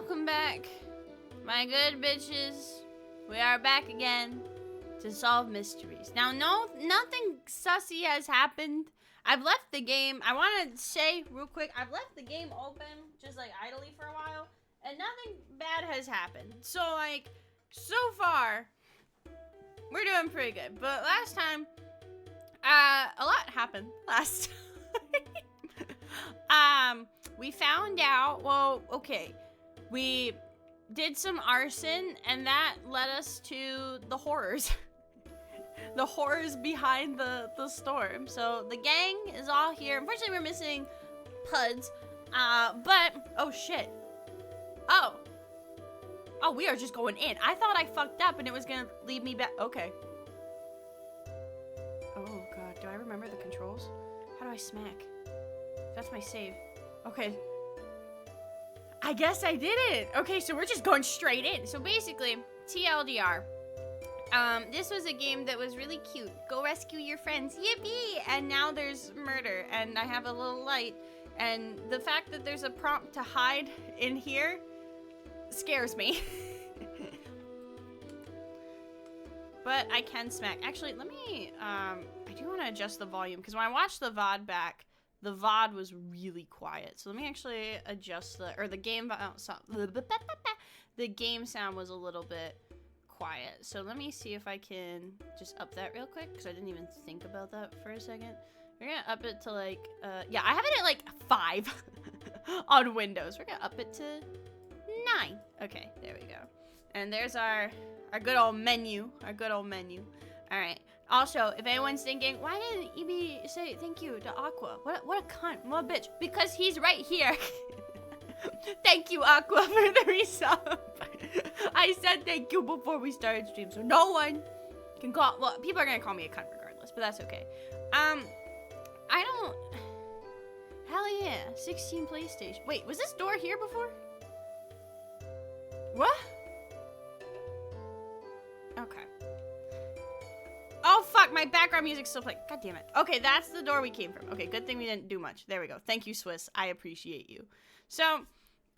welcome back, my good bitches. We are back again to solve mysteries. Now, nothing sussy has happened. I've left the game. I want to say real quick, I've left the game open, just like idly for a while, and nothing bad has happened. So like, so far, we're doing pretty good. But last time, a lot happened last time. We found out, well, okay, we did some arson, and that led us to the horrors. The horrors behind the storm. So the gang is all here. Unfortunately, we're missing Puds. But, oh shit. Oh, we are just going in. I thought I fucked up and it was gonna lead me back. Okay. Oh god, do I remember the controls? How do I smack? That's my save. Okay. I guess I did it. Okay, so we're just going straight in. So basically, TLDR. This was a game that was really cute. Go rescue your friends. Yippee! And now there's murder, and I have a little light. And the fact that there's a prompt to hide in here scares me. But I can smack. Actually, let me, I do want to adjust the volume, because when I watched the VOD back, the VOD was really quiet. So let me actually adjust the game sound. The game sound was a little bit quiet. So let me see if I can just up that real quick, because I didn't even think about that for a second. We're gonna up it to like, yeah, I have it at like 5 on Windows. We're gonna up it to 9. Okay, there we go. And there's our good old menu. All right. Also, if anyone's thinking, why didn't EB say thank you to Aqua? What a cunt, what a bitch. Because he's right here. Thank you, Aqua, for the resub. I said thank you before we started stream, so no one can call. Well, people are gonna call me a cunt regardless, but that's okay. I don't. Hell yeah, 16 PlayStation. Wait, was this door here before? What? Okay. Oh fuck, my background music's still playing. God damn it. Okay, that's the door we came from. Okay, good thing we didn't do much. There we go. Thank you, Swiss. I appreciate you. So,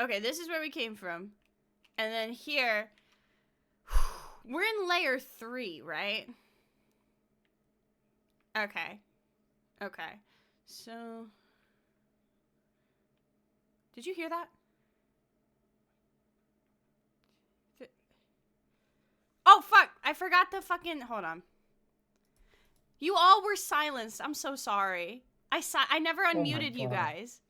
okay, this is where we came from. And then here, we're in layer 3, right? Okay. Okay. So, did you hear that? Oh, fuck. I forgot to fucking, hold on. You all were silenced. I'm so sorry. I never unmuted you guys.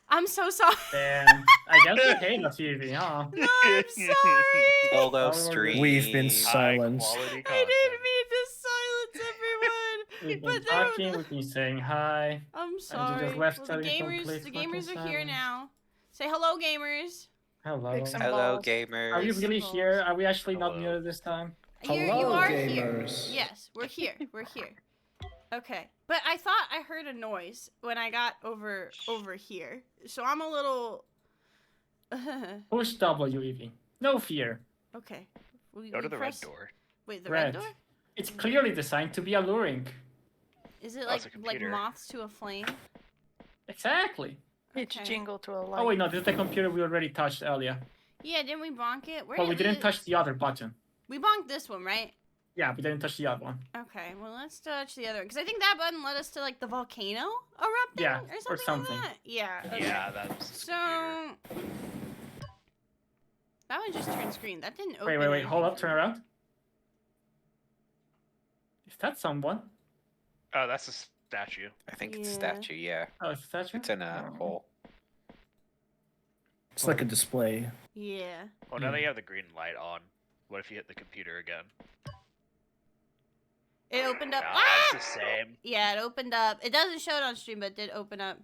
I'm so sorry. Damn. I guess we hate us, Evie, huh? No, I'm sorry. Although stream. We've been silenced. I didn't mean to silence everyone. We've But been there talking, was- we've been saying hi. I'm sorry. just left Well, the telling gamers complete are fucking here silence. now. Say hello, gamers. Hello. Fix 'em. Hello, balls. gamers. Are you really here? Are we actually not Hello. muted this time? You Hello, are gamers. here. Yes, we're here. We're here. Okay, but I thought I heard a noise when I got over here, so I'm a little. Push W, Evie. No fear. Okay. Go to the red press- door. Wait, the red Red. door? It's clearly designed to be alluring. Is it Oh, it's a like computer. moths to a flame? Exactly. It's Okay. jingle to a light. Oh wait, no, this is the computer we already touched earlier. Yeah, didn't we bonk it? Where But we did didn't touch the other button. We bonked this one, right? Yeah, we didn't touch the other one. Okay, well let's touch the other one, because I think that button led us to like the volcano erupting Yeah, or or something. something. Like that. Yeah. Okay. Yeah, that's the So that one just turned screen. That didn't open. Wait, anything hold up, for turn me. around. Is that someone? computer. Oh, that's a statue. I think it's Yeah. statue, yeah. Oh, it's a statue? It's in a Oh. hole. It's like a display. Yeah. Well, now that you have the green light on, what if you hit the computer again? It opened up. Nah, Ah! it's the same. Yeah, it opened up. It doesn't show it on stream, but it did open up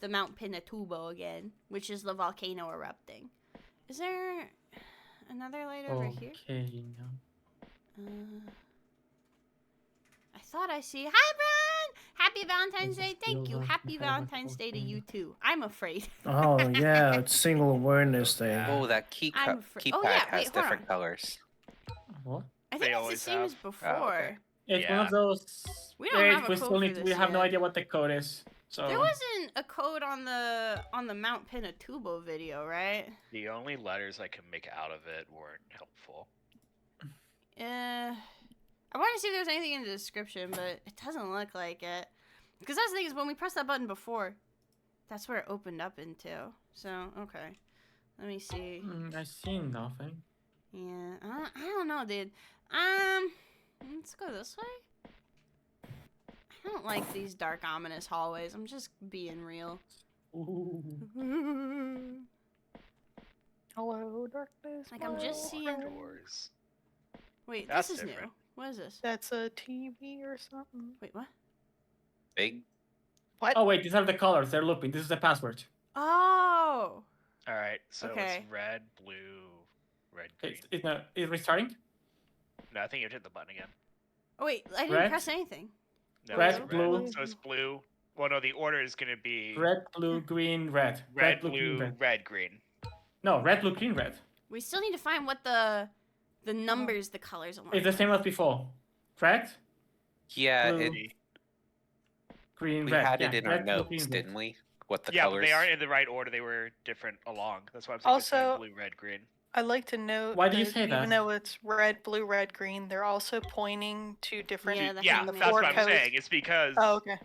the Mount Pinatubo again, which is the volcano erupting. Is there another light over here? Okay, no. I thought I see. Hi, Brian! Happy Valentine's This Day. is Thank still you. Happy working. Valentine's Day to you too. I'm afraid. Oh yeah, it's single awareness day. Oh, that I'm afraid- keypad oh, yeah, has wait, hold different on. colors. What? I think They it's the always same as have. before. Oh, okay. It's one Yeah. of those. We don't Wait, have a code for we this have no yet. idea what the code is. So There wasn't a code on the Mount Pinatubo video, right? The only letters I can make out of it weren't helpful. I wanted to see if there was anything in the description, but it doesn't look like it. Because that's the thing is when we pressed that button before, that's where it opened up into. So, okay. Let me see. I see nothing. Yeah, I don't know, dude. Let's go this way. I don't like these dark, ominous hallways. I'm just being real. Ooh. Hello, darkness. Like, I'm just my seeing- friend. Doors. Wait, That's this is new. different. What is this? That's a TV or something. Wait, what? Big. What? Oh wait, these are the colors. They're looping. This is the password. Oh! All right, so Okay. it's red, blue, red, green. It's restarting. No, I think you hit the button again. Oh, wait, I didn't Red? press anything. No, Red, it's blue. So it's blue. Well, no, the order is gonna be Red, blue, green, red. red, blue, green, blue, red. red, green. No, red, blue, green, red. We still need to find what the numbers, the colors are. It's the same as before. Correct? Yeah, Blue, it, green, we red. had yeah, it in red, our blue, notes, green, red. didn't we? What the Yeah, but colors? they aren't in the right order. They were different along. That's why I'm saying it's Also- red, blue, red, green. I'd like to note Why do you that say that? even though it's red, blue, red, green, they're also pointing to different. Yeah, that's Yeah, what I that's what mean. I'm codes. saying. It's because Oh, okay.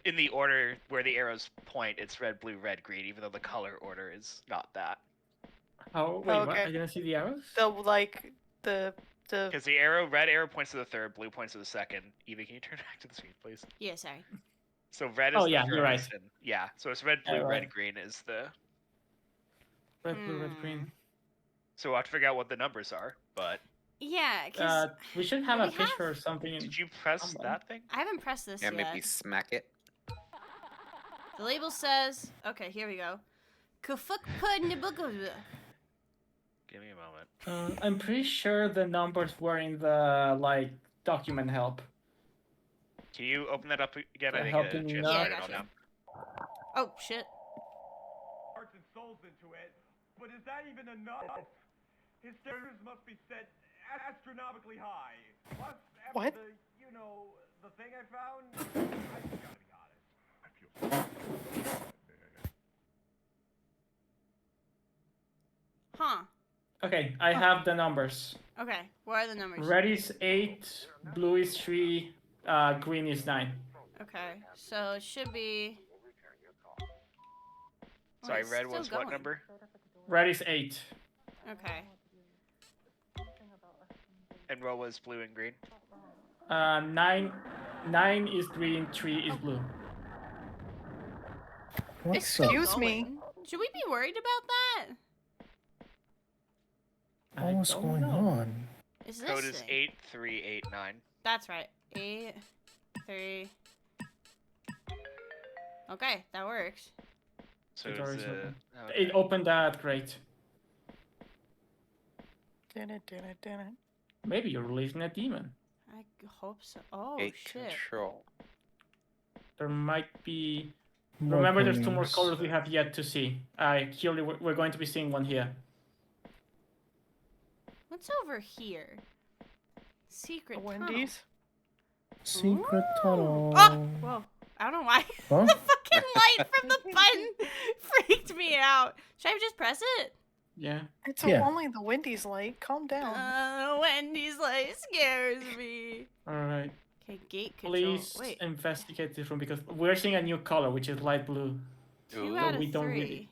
in the order where the arrows point, it's red, blue, red, green, even though the color order is not that. Oh wait, what? Okay. I didn't see the arrows. The like the Because the red arrow points to the third, blue points to the second. Evie, can you turn back to the screen, please? Yeah, sorry. So red is Oh, the yeah, you're first, and yeah. So it's red, blue, Yeah, red, right. green is the. Red, blue, red, green. So we'll have to figure out what the numbers are. But Yeah, because We should have Do a we have- picture or something. did you press Someone. that thing? I haven't pressed this Yeah, yet. maybe smack it. The label says, okay, here we go. Kafuk-pud-nibuku- Give me a moment. I'm pretty sure the numbers were in the document help. Can you open that up again? The I think helping chance note. to Yeah, I write it all gotcha. down. Oh, shit. hearts and souls into it, but is that even enough? His standards must be set astronomically high. Plus, after What? the thing I found, I just gotta be honest. I feel so Huh. Okay, I have the numbers. Okay, what are the numbers? Red is 8, blue is 3, green is 9. Okay, so it should be... Oh, Sorry, it's red still was what going. number? Red is 8. Okay. And what was blue and green? 9 is green, 3 is blue. What's Excuse me. Going. Should we be worried about that? I What's don't going know. on? Is this Code is thing? 8389. That's right. 8, 3. Okay, that works. So The it's door is open. okay. It opened that crate. Dun it. Maybe you're releasing a demon. I hope so. Oh, Gate shit. control. There might be. More Remember, there's 2 more police. colors we have yet to see. Here we're going to be seeing one here. What's over here? Secret The tunnel. Wendy's. Secret Ooh. tunnel. Oh, whoa. I don't know why. Huh? The fucking light from the button freaked me out. Should I just press it? Yeah. It's Yeah. only the Wendy's light. Calm down. Wendy's light scares me. All right. Okay, gate control. Please Wait, investigate this room because we're seeing a new color, which is light blue. 2 Ooh. out of we 3. don't really-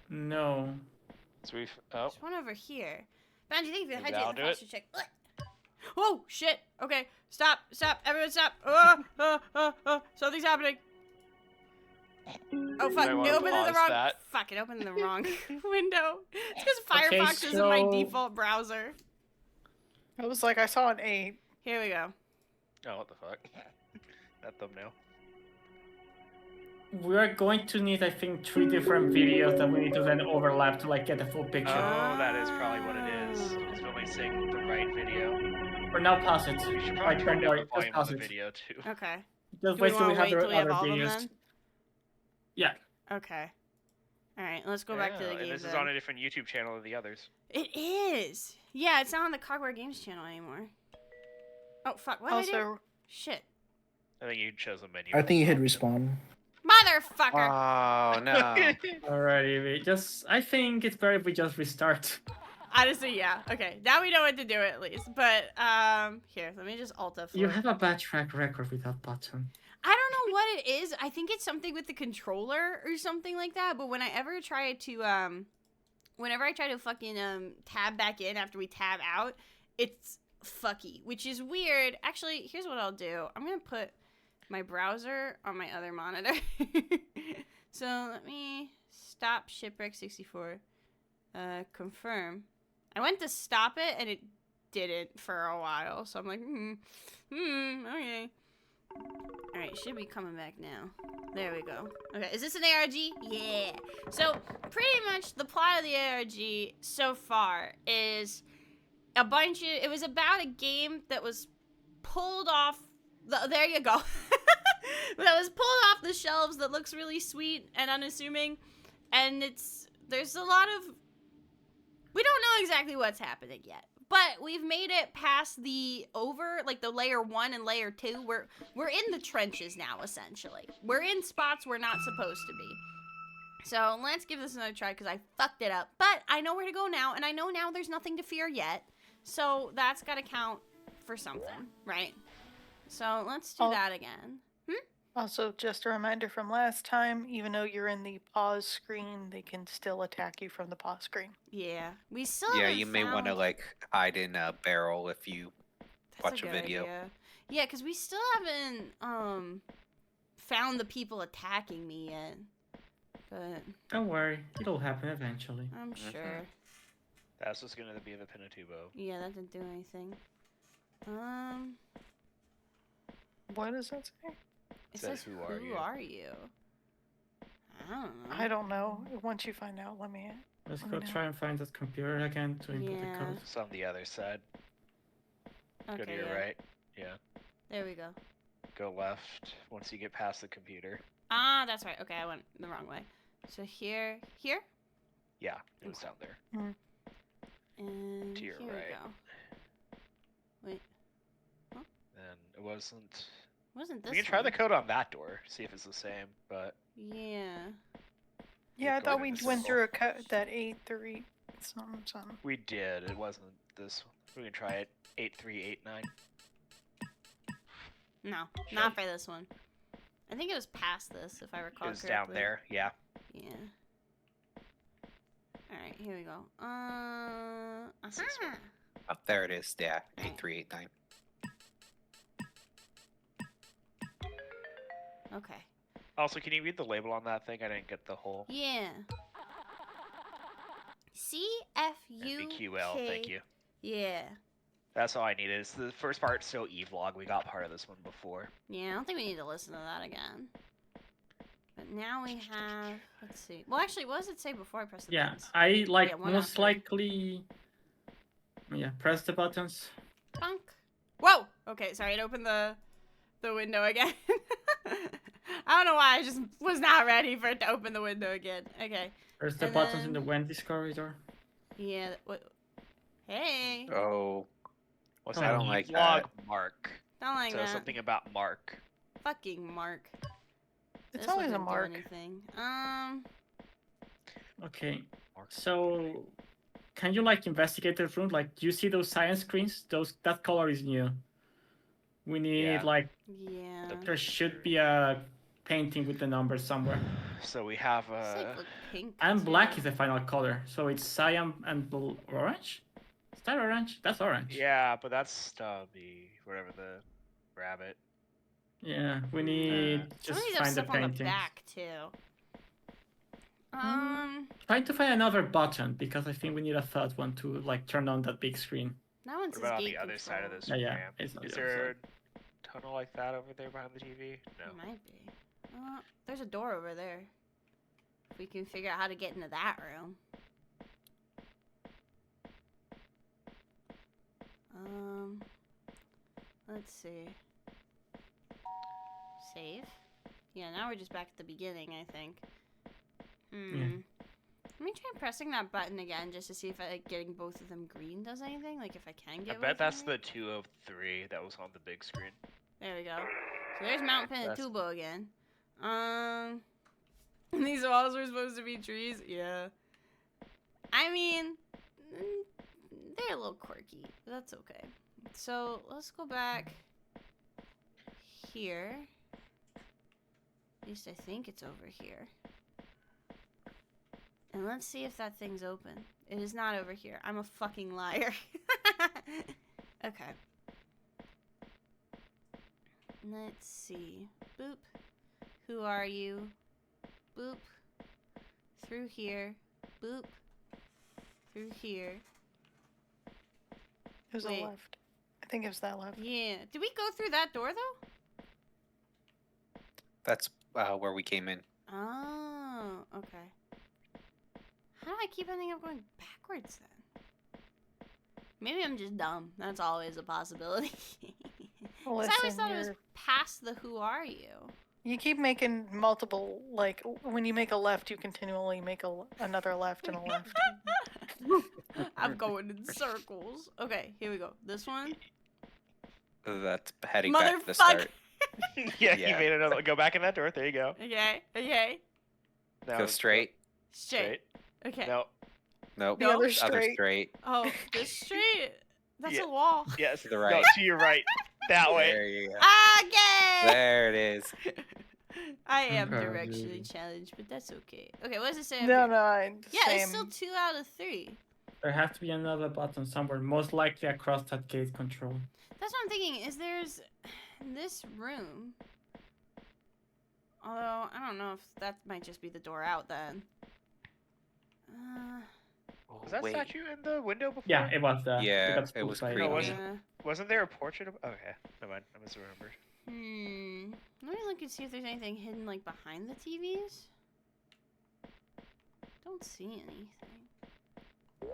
No. So we've. Oh. There's one over here. Ben, do you think if you Maybe hydrate I'll the do flash it. check? Whoa, shit. Okay, stop, everyone stop. Something's happening. Oh fuck, might it wanna opened in the pause wrong. that. Fuck, it opened in the wrong window. It's because Okay, Firefox isn't my so- default browser. I was like, I saw an 8. Here we go. Oh, what the fuck? That thumbnail. We're going to need, I think, 3 different videos that we need to then overlap to get the full picture. Oh, that is probably what it is. It's only saying the right video. For now, pause it. You should probably turn don't down worry, the just volume of pause the it. video too. Okay. Just Do wait we till we want to have wait the till we have other all of them videos. then? Yeah. Okay. All right, let's go back to the and game. this is then. on a different YouTube channel than the others. It is. Yeah, it's not on the Cogware Games channel anymore. Oh fuck! What did I do? Also, Shit. I think you chose a menu. I think you hit respawn. Motherfucker! Oh no. Alrighty, I think it's better if we just restart. Honestly, yeah. Okay, now we know what to do at least. But, here, let me just alt F4. You have a bad track record with that button. I don't know what it is. I think it's something with the controller or something like that. But whenever I try to fucking tab back in after we tab out, it's fucky, which is weird. Actually, here's what I'll do. I'm gonna put my browser on my other monitor. So let me stop Shipwrecked 64. Confirm. I went to stop it and it didn't for a while. So I'm like, okay. Alright, should be coming back now. There we go. Okay, is this an ARG? Yeah. So, pretty much the plot of the ARG so far is it was about a game that was pulled off, there you go. That was pulled off the shelves that looks really sweet and unassuming. And there's a lot of, we don't know exactly what's happening yet. But we've made it past the layer 1 and layer 2. We're in the trenches now, essentially. We're in spots we're not supposed to be. So let's give this another try because I fucked it up. But I know where to go now, and I know now there's nothing to fear yet. So that's got to count for something, right? So let's do that again. Also, just a reminder from last time, even though you're in the pause screen, they can still attack you from the pause screen. Yeah, we still Yeah, haven't you may want to found- like hide in a barrel if you That's watch a good video. idea. Yeah, because we still haven't found the people attacking me yet. But Don't worry, it'll happen eventually. I'm sure. That's just gonna be the Pinatubo. Yeah, that didn't do anything. What does that say? It Says, says, "Who who are are you?" you? I don't know. I don't know. Once you find out, let me. Let's Let go me know. try and find that computer again to input Yeah. the code. It's on the other side. Go to Okay, your yeah. right. Yeah. There we go. Go left once you get past the computer. Ah, that's right. Okay, I went the wrong way. So here? Yeah, it was down there. And To your here right. we go. Wait, And it wasn't. wasn't this We can try the one? code on that door, see if it's the same. But Yeah. Yeah, I Go thought to we the went circle. through a cut that 8-3 something. we did. It wasn't this one. We can try it. 8389. No, not for this one. I think it was past this, if I recall It was correctly. down there. Yeah. Yeah. Alright, here we go. It's this one. Oh, there it is. Yeah, Alright. 8389. Okay. Also, can you read the label on that thing? I didn't get the whole. Yeah. CFU. Thank you. Yeah. That's all I needed. It's the first part still E-Vlog. We got part of this one before. Yeah, I don't think we need to listen to that again. But now we have. Let's see. Well, actually, what does it say before I press the Yeah, buttons? I like Yeah, one most after. likely. Yeah, press the buttons. Bonk. Whoa! Okay, sorry, it opened the window again. I don't know why, I just was not ready for it to open the window again. Okay. Press the And buttons in then- the Wendy's corridor. Yeah, what? Hey. Oh, What's I that? don't like E-Vlog that. Mark. Don't like So that. something about Mark. Fucking Mark. It's This always a doesn't do mark. anything. Okay, Mark. so can you like investigate the room? Like, do you see those science screens? That color is new. We need Yeah. like Yeah. there should be a painting with the numbers somewhere. So we have It's like look pink. And black too. is the final color, so it's cyan and orange. Is that orange? That's orange. Yeah, but that's Stubby, whatever the rabbit. Yeah, we need Some just of these have find the stuff on the paintings. back too. Trying to find another button because I think we need a third one to like turn on that big screen. That one What says about on gate the other side of control. this Yeah, ramp? it's on Is the other there a tunnel like that over there behind the TV? No. It might be. There's a door over there. If we can figure out how to get into that room. Let's see. Save? Yeah, now we're just back at the beginning, I think. Let me try pressing that button again just to see if getting both of them green does anything. Like if I can I get bet both that's of them the 2 of 3 that was on the big screen. There we go. So there's Mount That's- Pinatubo again. These walls were supposed to be trees. Yeah. I mean, they're a little quirky, but that's okay. So let's go back here. At least I think it's over here. And let's see if that thing's open. It is not over here. I'm a fucking liar. Okay. Let's see. Boop. Who are you? Boop. Through here. Boop. Through here. It was Wait. a left. I think it was that left. Yeah. Did we go through that door though? That's where we came in. Oh, okay. How do I keep ending up going backwards then? Maybe I'm just dumb. That's always a possibility. 'Cause I always thought it was past the who are you. You keep making multiple, like, when you make a left, you continually make another left and a left. I'm going in circles. Okay, here we go. This one. That's heading back to the Motherfucker. start. Yeah, Yeah. you made another. Go back in that door. There you go. Okay, okay. Now Go straight. Straight. Okay. No. Nope. The other Other straight. straight. Oh, this straight. That's Yeah. a wall. Yes. To the right. No, to your right. That way. There you go. Okay. There it is. I am Oh, directionally dude. challenged, but that's okay. Okay, what does it say? up No, here? no, Yeah, same. it's still 2 out of 3. There has to be another button somewhere, most likely across that gate control. That's what I'm thinking. Is there's this room? Although I don't know if that might just be the door out then. Was that Wait. statue in the window before? Yeah, it was there. Yeah, got it spooked was by creepy. Oh, was it? Yeah. Wasn't there a portrait of? Okay, never mind. I misremembered. Let me look and see if there's anything hidden like behind the TVs. Don't see anything. Cause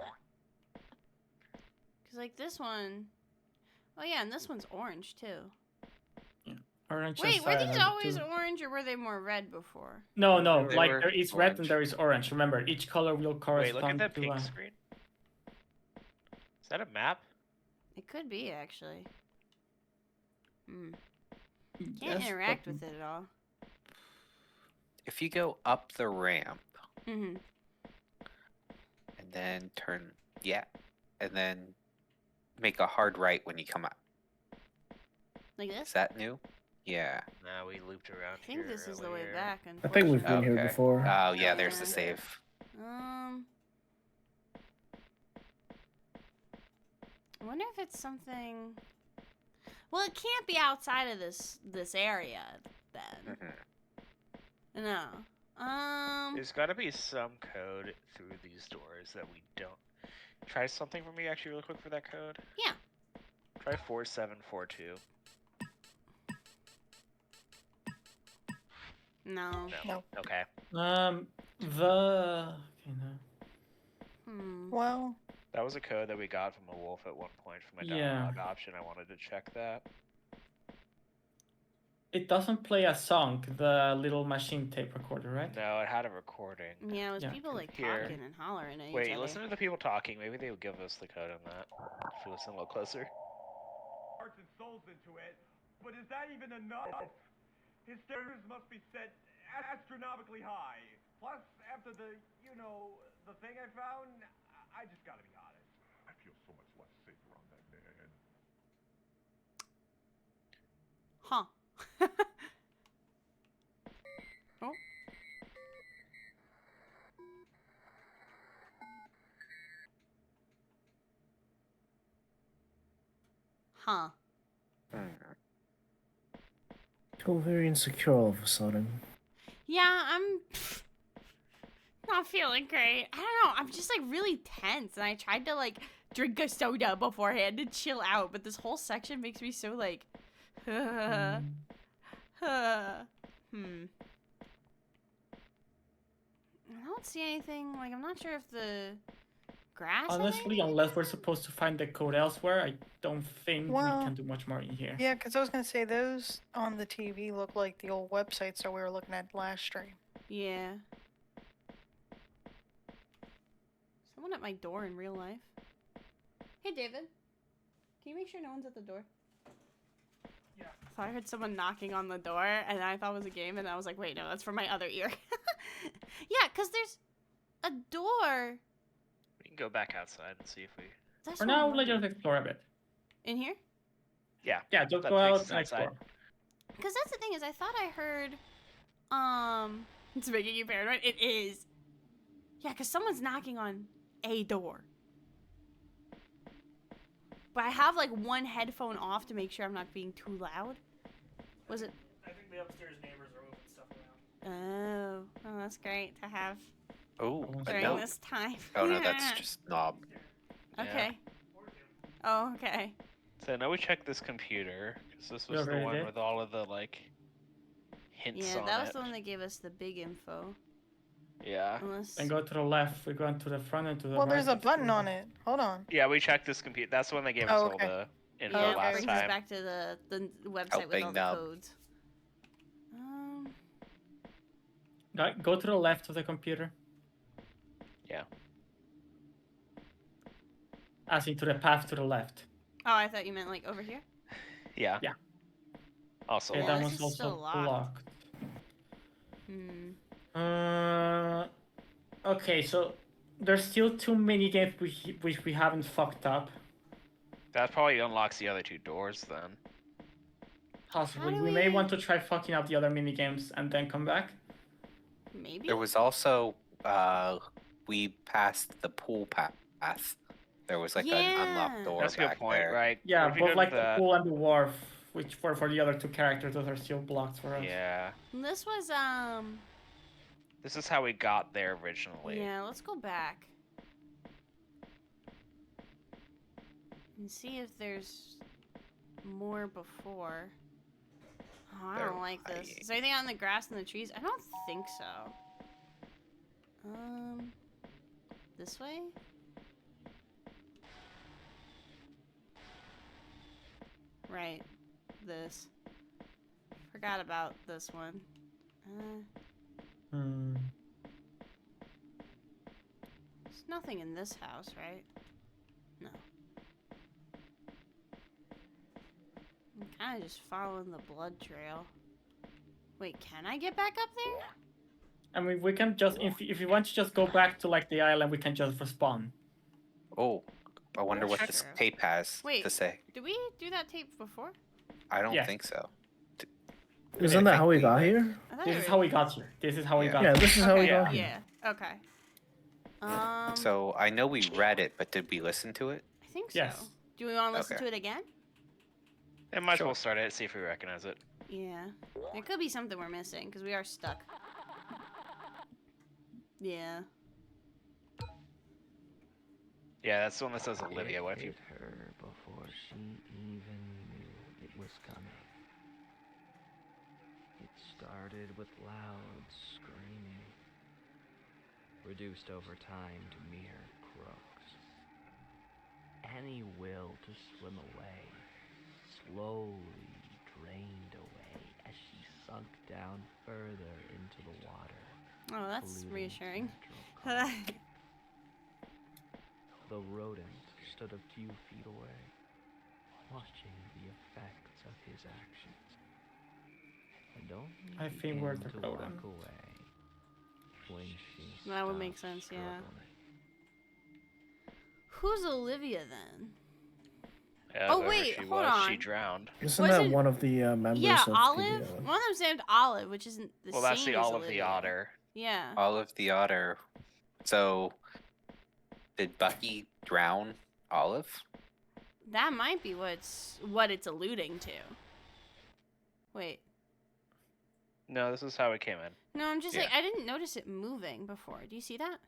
like this one. Oh yeah, and this one's orange too. Orange Wait, and were cyan these are the always two. orange or were they more red before? No, no, They like were there is red and orange. there is orange. Remember, each color will Wait, correspond look at that to pink screen. Is that a map? It could be actually. Can't Yes, interact but- with it at all. If you go up the ramp Mm-hmm. and then turn, and then make a hard right when you come out. Like Is this? that new? Yeah. Nah, we looped around I think this is the way earlier. back. I think we've unfortunately. been here Okay. before. Oh yeah, there's the Yeah. save. I wonder if it's something. Well, it can't be outside of this area then. Mhm. No. There's got to be some code through these doors that we don't. Try something for me, actually, really quick for that code. Yeah. Try 4742. No. No. Okay. Okay, no. Well, That was a code that we got from a wolf at one point from a Yeah. download option. I wanted to check that. It doesn't play a song, the little machine tape recorder, right? No, it had a recording. Yeah, it was Yeah, people like here. talking and hollering at each Wait, other. listen to the people talking. Maybe they would give us the code on that. If we listen a little closer. Hearts and souls into it, but is that even enough? His standards must be set astronomically high. Plus, after the, the thing I found, I just gotta be honest. I feel so much less safe around that man. Huh. Oh. Huh. Hmm. Feel very insecure all of a sudden. Yeah, I'm not feeling great. I don't know. I'm just like really tense, and I tried to like drink a soda beforehand to chill out, but this whole section makes me so like. I don't see anything. Like, I'm not sure if the grass. has Honestly, anything? unless we're supposed to find the code elsewhere, I don't think Well, we can do much more in here. yeah, because I was going to say those on the TV look like the old websites that we were looking at last stream. Yeah. Someone at my door in real life. Hey, David. Can you make sure no one's at the door? So I heard someone knocking on the door, and I thought it was a game, and I was like, wait, no, that's from my other ear. Yeah, because there's a door. We can go back outside and see if we. That's For what I'm now, let's wondering. just explore a bit. In here? Yeah. Yeah, just That go takes out us and outside. explore. Because that's the thing is, I thought I heard, it's making you paranoid. It is. Yeah, because someone's knocking on a door. But I have like one headphone off to make sure I'm not being too loud. Was it? I think the upstairs neighbors are moving stuff around. Oh, that's great to have Oh, a during note. this time. Oh no, that's just knob. Okay. Oh, okay. So now we check this computer because this We was the already one did? with all of the like hints Yeah, on that was it. the one that gave us the big info. Yeah. Unless. And go to the left. We're going to the front and to the Well, right. there's a button on it. Hold on. Yeah, we checked this computer. That's the one that gave us Oh, all okay. the info Yeah, it last brings us time. back to the website with Helping all the nub. codes. Go to the left of the computer. Yeah. As in to the path to the left. Oh, I thought you meant like over here. Yeah. Yeah. Also, Okay, Yeah, that this one's is also still locked. blocked. Hmm. Okay, so there's still 2 mini games which we haven't fucked up. that probably unlocks the other 2 doors then. Possibly. do We may we- want to try fucking up the other mini games and then come back. Maybe. There was also we passed the pool path. There was like an Yeah. unlocked door That's a good back point, there. right? Yeah, What if we go both to like the pool and the wharf, which for the other 2 characters, those are still blocked for us. Yeah. This was This is how we got there originally. Yeah, let's go back. And see if there's more before. Oh, I They're don't like this. lying. Is there anything on the grass and the trees? I don't think so. This way? Right. This. Forgot about this one. Hmm. There's nothing in this house, right? No. I'm kind of just following the blood trail. Wait, can I get back up there? I mean, we can just, if you want to just go back to like the island, we can just respawn. Oh, I wonder what Sure. this tape has Wait. to say. Did we do that tape before? I don't Yes. think so. Isn't that how we got here? I thought This we is were- how we got here. This is how we Yeah. got Yeah, here. this is how we Okay, got here. Yeah. Okay. So I know we read it, but did we listen to it? I think so. Yes. Do we want to listen Okay. to it again? And might as Sure. well start it, see if we recognize it. Yeah. There could be something we're missing because we are stuck. Yeah. Yeah, that's the one that says Olivia. What if you? It hit her before she even knew it was coming. It started with loud screaming, reduced over time to mere croaks. Any will to swim away slowly drained away as she sunk down further into the water. Oh, that's polluting reassuring. natural currents. The rodent stood a few feet away, watching the effects of his actions. And only I think we're began the to rodent. walk away when she That would make stopped sense, yeah. struggling. Who's Olivia then? Yeah, Oh, whoever wait, she hold was, She on. drowned. Isn't that Wasn't- one of the members Yeah, of Olive. the... One of them's named Olive, which isn't the Well, same that's the as Olive the Olivia. Otter. Yeah. Olive the Otter. So, did Bucky drown Olive? That might be what it's alluding to. Wait. No, this is how it came in. No, I'm just Yeah. like I didn't notice it moving before. Do you see that?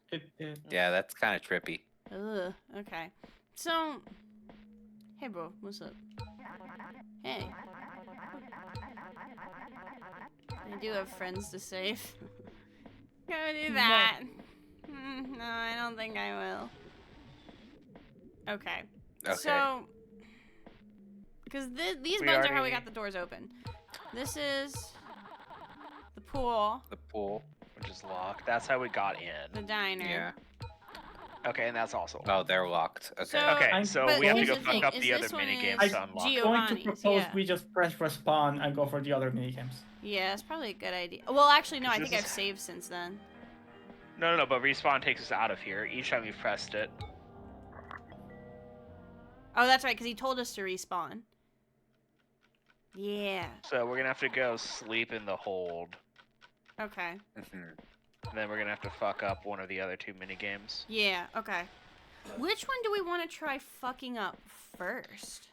Yeah, that's kind of trippy. Ugh. Okay. So, hey, bro, what's up? Hey. I do have friends to save. Go do that. No, I don't think I will. Okay. Okay. So, because these We buttons are how we already- got the doors open. This is the pool, The pool. Which is locked. That's how we got the in. diner. Yeah. Okay, and that's also. Oh, they're locked. Okay. So- Okay, I'm- so but we have to here's go the fuck thing, up is the other this one mini games is to unlock. Geo- going to Giovanni's, propose yeah. we just press respawn and go for the other minigames. Yeah, it's probably a good idea. Well, actually, no, I This think I've is- saved since then. No, but respawn takes us out of here each time we've pressed it. Oh, that's right, because he told us to respawn. Yeah. So we're gonna have to go sleep in the hold. Okay. Mhm. And then we're gonna have to fuck up one of the other two mini games. Yeah, okay. Which one do we want to try fucking up first?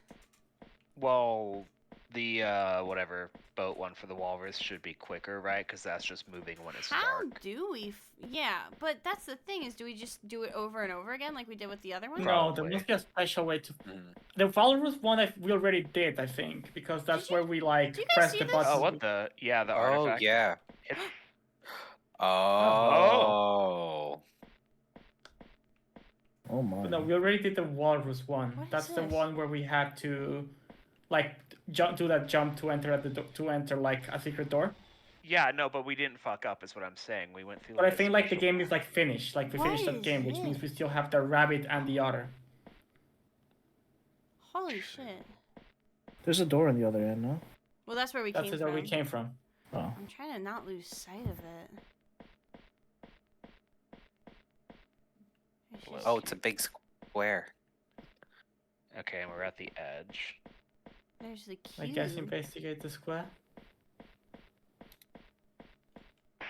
Well, the whatever boat one for the walrus should be quicker, right? Because that's just moving when it's How dark. do we... yeah, but that's the thing, is do we just do it over and over again like we did with the other one? No, there Probably. must be a special way to. Mhm. The Walrus one we already did, I think, because that's you- where we like did you guys press see the this? button. Oh, what the? Yeah, the Oh artifact. yeah. It- Oh. Oh my. No, we already did the Walrus one. What is That's the this? one where we had to, like, do that jump to enter to enter like a secret door. Yeah, no, but we didn't fuck up, is what I'm saying. We went through. But I a think like the special game path. is like finished. Like we What finished that is game, which means it? we still have the rabbit and the otter. Holy shit. There's a door on the other end, no? Well, that's where we That's came where from. we came from. Oh. I'm trying to not lose sight of it. It's just- Oh, it's a big square. Okay, and we're at the edge. There's the cube. I guess investigate the square. I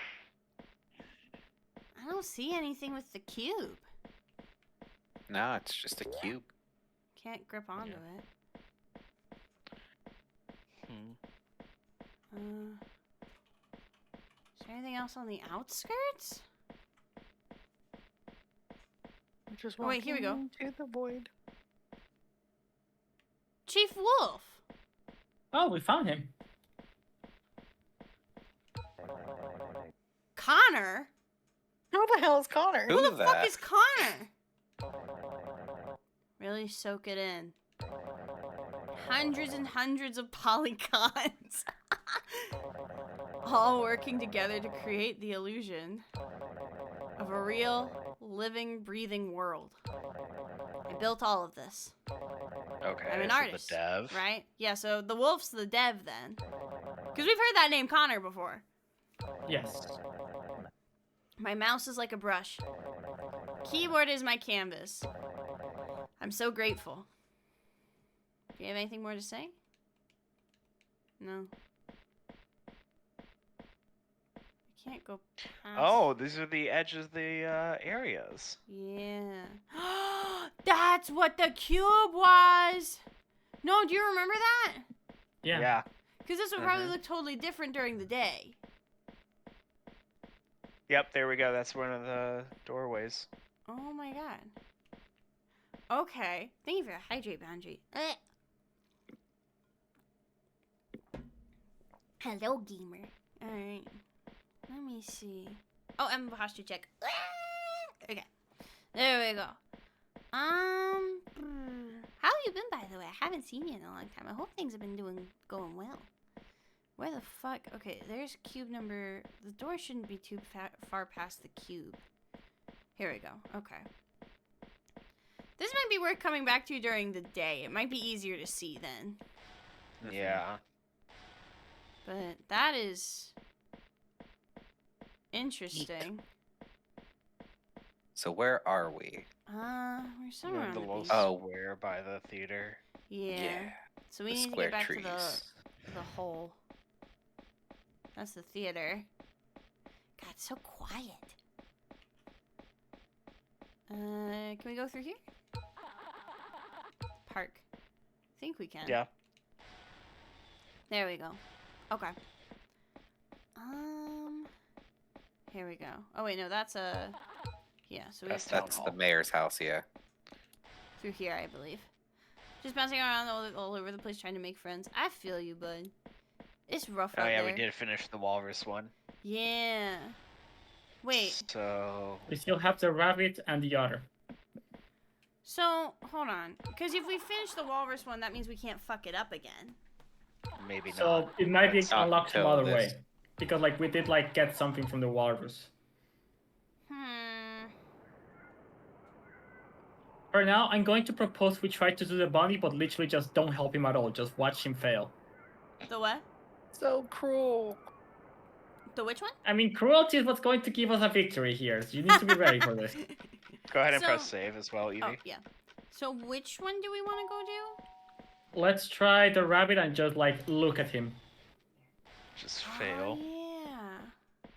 don't see anything with the cube. No, it's just a cube. Can't grip onto Yeah. it. Hmm. Is there anything else on the outskirts? We're just Oh, wait, here we go. walking into the void. Chief Wolf! Oh, we found him. Connor? Who the hell is Connor? Who Who the fuck that? is Connor? Really soak it in. Hundreds and hundreds of polygons. All working together to create the illusion of a real, living, breathing world. I built all of this, Okay. I'm an so artist, The dev. right? Yeah, so the wolf's the dev then. Because we've heard that name Connor before. Yes. My mouse is like a brush. Keyboard is my canvas. I'm so grateful. Do you have anything more to say? No. I can't go past. Oh, these are the edges of the areas. Yeah. That's what the cube was! No, do you remember that? Yeah. Because this would probably Mhm. look totally different during the day. Yep, there we go. That's one of the doorways. Oh my god. Okay. Thank you for the hydrate boundary. Hello, gamer. Alright. Let me see. Oh, I'm a posture check. Okay. There we go. How have you been, by the way? I haven't seen you in a long time. I hope things have been going well. Where the fuck? Okay, there's cube number... The door shouldn't be too far past the cube. Here we go. Okay. This might be worth coming back to during the day. It might be easier to see then. Yeah. But that is... interesting. So where are we? We're somewhere We're in on the the little beach. Oh. square by the theater. Yeah. So we the need to square get back trees. to the hole. That's the theater. God, it's so quiet. Can we go through here? Park. I think we can. Yeah. There we go. Okay. Here we go. Oh wait, no, that's a... Yeah, so we have That's to Town That's hall. the mayor's house, yeah. through here, I believe. Just bouncing around all over the place trying to make friends. I feel you, bud. It's rough Oh out yeah, there. we did finish the walrus one. Yeah. Wait, So We still have the rabbit and the otter. so, hold on. Because if we finish the walrus one, that means we can't fuck it up again. maybe So not. it might be It's not unlocked some until other this. way. Because like we did like get something from the walrus. For now, I'm going to propose we try to do the bunny, but literally just don't help him at all. Just watch him fail. The what? So cruel. The which one? I mean, cruelty is what's going to give us a victory here. So you need to be ready for this. Go ahead and So- press save as well, Evie. Oh, yeah. So which one do we want to go do? Let's try the rabbit and just like look at him. Just fail. Oh, yeah.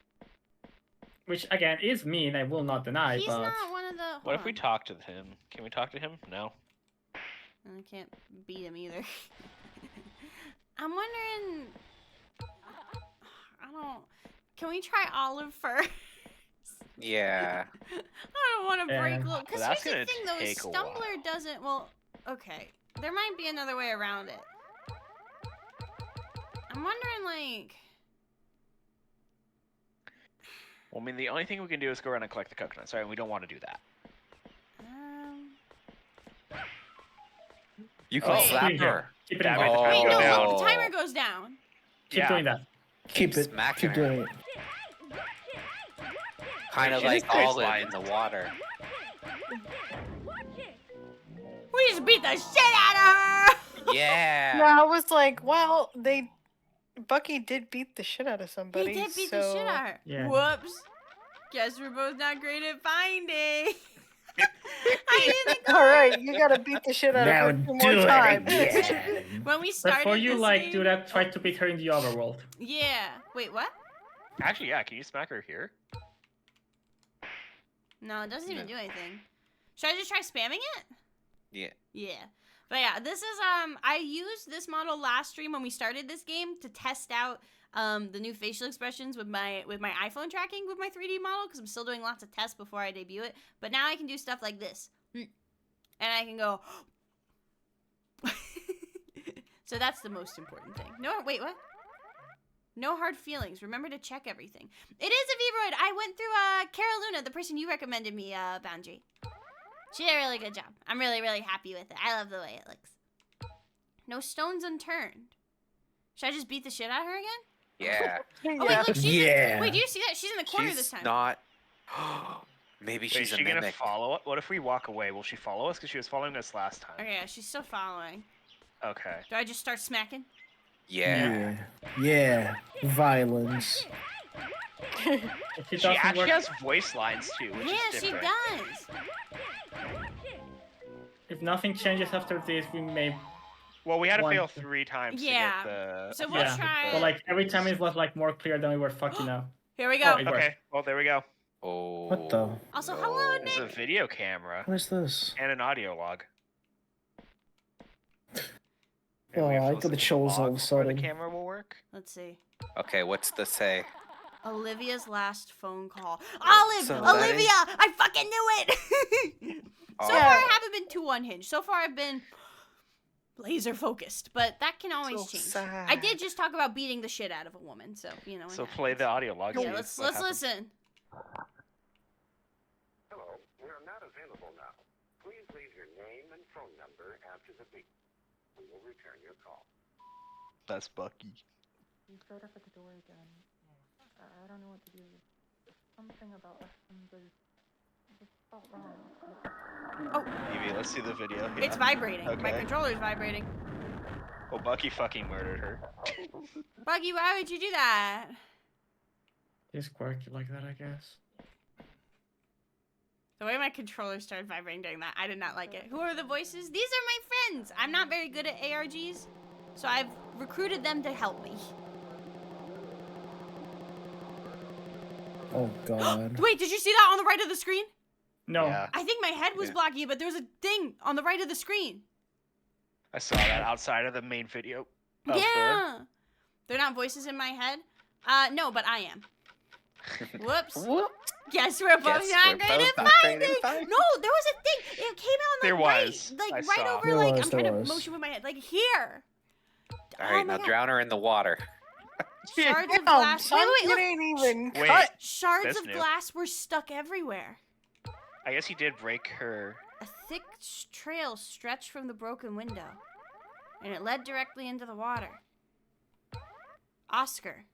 Which again is mean, I will not deny, He's but not one of the. What if hold we on. talk to him? Can we talk to him? No. I can't beat him either. I'm wondering. I don't. Can we try Olive first? Yeah. I don't want to Yeah. break little. Because Well, that's here's the gonna thing, though, is take a Stumbler while. doesn't. Well, okay. There might be another way around it. I'm wondering, like. Well, I mean, the only thing we can do is go around and collect the coconuts, right? And we don't want to do that. You can Oh, slap keep her. Keep it Damn in it. mind. Wait, Go no, down. the timer goes down. Keep Yeah. doing that. Keep it. Smacking Keep her. doing it. Kind of She like just plays Olive in lines. the water. We just beat the shit out of her! Yeah. Yeah, I was like, well, Bucky did beat the shit out of He somebody. did beat so... the shit out of her. Yeah. Whoops. Guess we're both not great at finding. I didn't All right, you gotta beat the shit out Now of her 2 do more it times. again. When we started Before you this like game- do that, try to beat her in the overworld. Yeah. Wait, what? Actually, yeah. Can you smack her here? No, it doesn't even No. do anything. Should I just try spamming it? Yeah. Yeah. But yeah, this is I used this model last stream when we started this game to test out the new facial expressions with my iPhone tracking with my 3D model because I'm still doing lots of tests before I debut it. But now I can do stuff like this. And I can go So that's the most important thing. No, wait, what? No hard feelings. Remember to check everything. It is a Vibroid. I went through Cara Luna, the person you recommended me, Boundary. She did a really good job. I'm really, really happy with it. I love the way it looks. No stones unturned. Should I just beat the shit out of her again? Yeah. Oh, wait, look, she's Yeah. wait, do you see that? She's in the corner this She's time. not. Maybe Wait, she's is a she gonna mimic. follow us? What if we walk away? Will she follow us? Because she was following us last time. Okay, yeah, she's still following. Okay. Do I just start smacking? Yeah. Yeah. Violence. If it She doesn't actually work, has voice lines too, which Yeah, is she different. does. if nothing changes after this, we may. Well, we had to One, fail two. 3 times Yeah. to get the. So we'll Yeah, try. But like every time it was like more clear than we were fucking up. Here we go. Oh, it worked. Okay. Well, there we go. Oh. What the? Also, no. hello, There's a Nick. video camera What is this? and an audio log. Oh, And we have to I listen got the to chills all log of a before the sudden. camera will work. Let's see. Okay, what's the say? Olivia's last phone call. Olive! So that Olivia! is- I fucking knew it! So Oh. far, I haven't been too unhinged. So far, I've been laser focused, but that can always So change. sad. I did just talk about beating the shit out of a woman, so you know. it So play happens. the audio log. Yeah, see let's what happens. listen. Hello, we are not available now. Please leave your name and phone number after the beep. We will return your call. That's Bucky. You showed up at the door again. I don't know what to do. Something about us just felt wrong. Evie, let's see the video. It's Yeah. vibrating. My Okay. controller's vibrating. Oh, Bucky fucking murdered her. Buggy, why would you do that? He's quirky like that, I guess. The way my controller started vibrating during that, I did not like it. Who are the voices? These are my friends. I'm not very good at ARGs, so I've recruited them to help me. Oh god. Wait, did you see that on the right of the screen? No. Yeah. I think my head was Yeah. blocking it, but there was a thing on the right of the screen. I saw that outside of the main video. of the- Yeah. They're not voices in my head? No, but I am. Whoops. Whoop. Guess we're both Guess not we're great both at not great at finding. finding. No, there was a thing. It came out on the There right. was. Like I right saw. over There like was, I'm there trying to was. motion with my head. Like here. All right, Oh my now God. drown her in the water. Shards of Damn, glass. son, Wait, it look. ain't even Wait. cut. Shards That's of new. glass were stuck everywhere. I guess he did break her. A thick trail stretched from the broken window, and it led directly into the water. Oscar.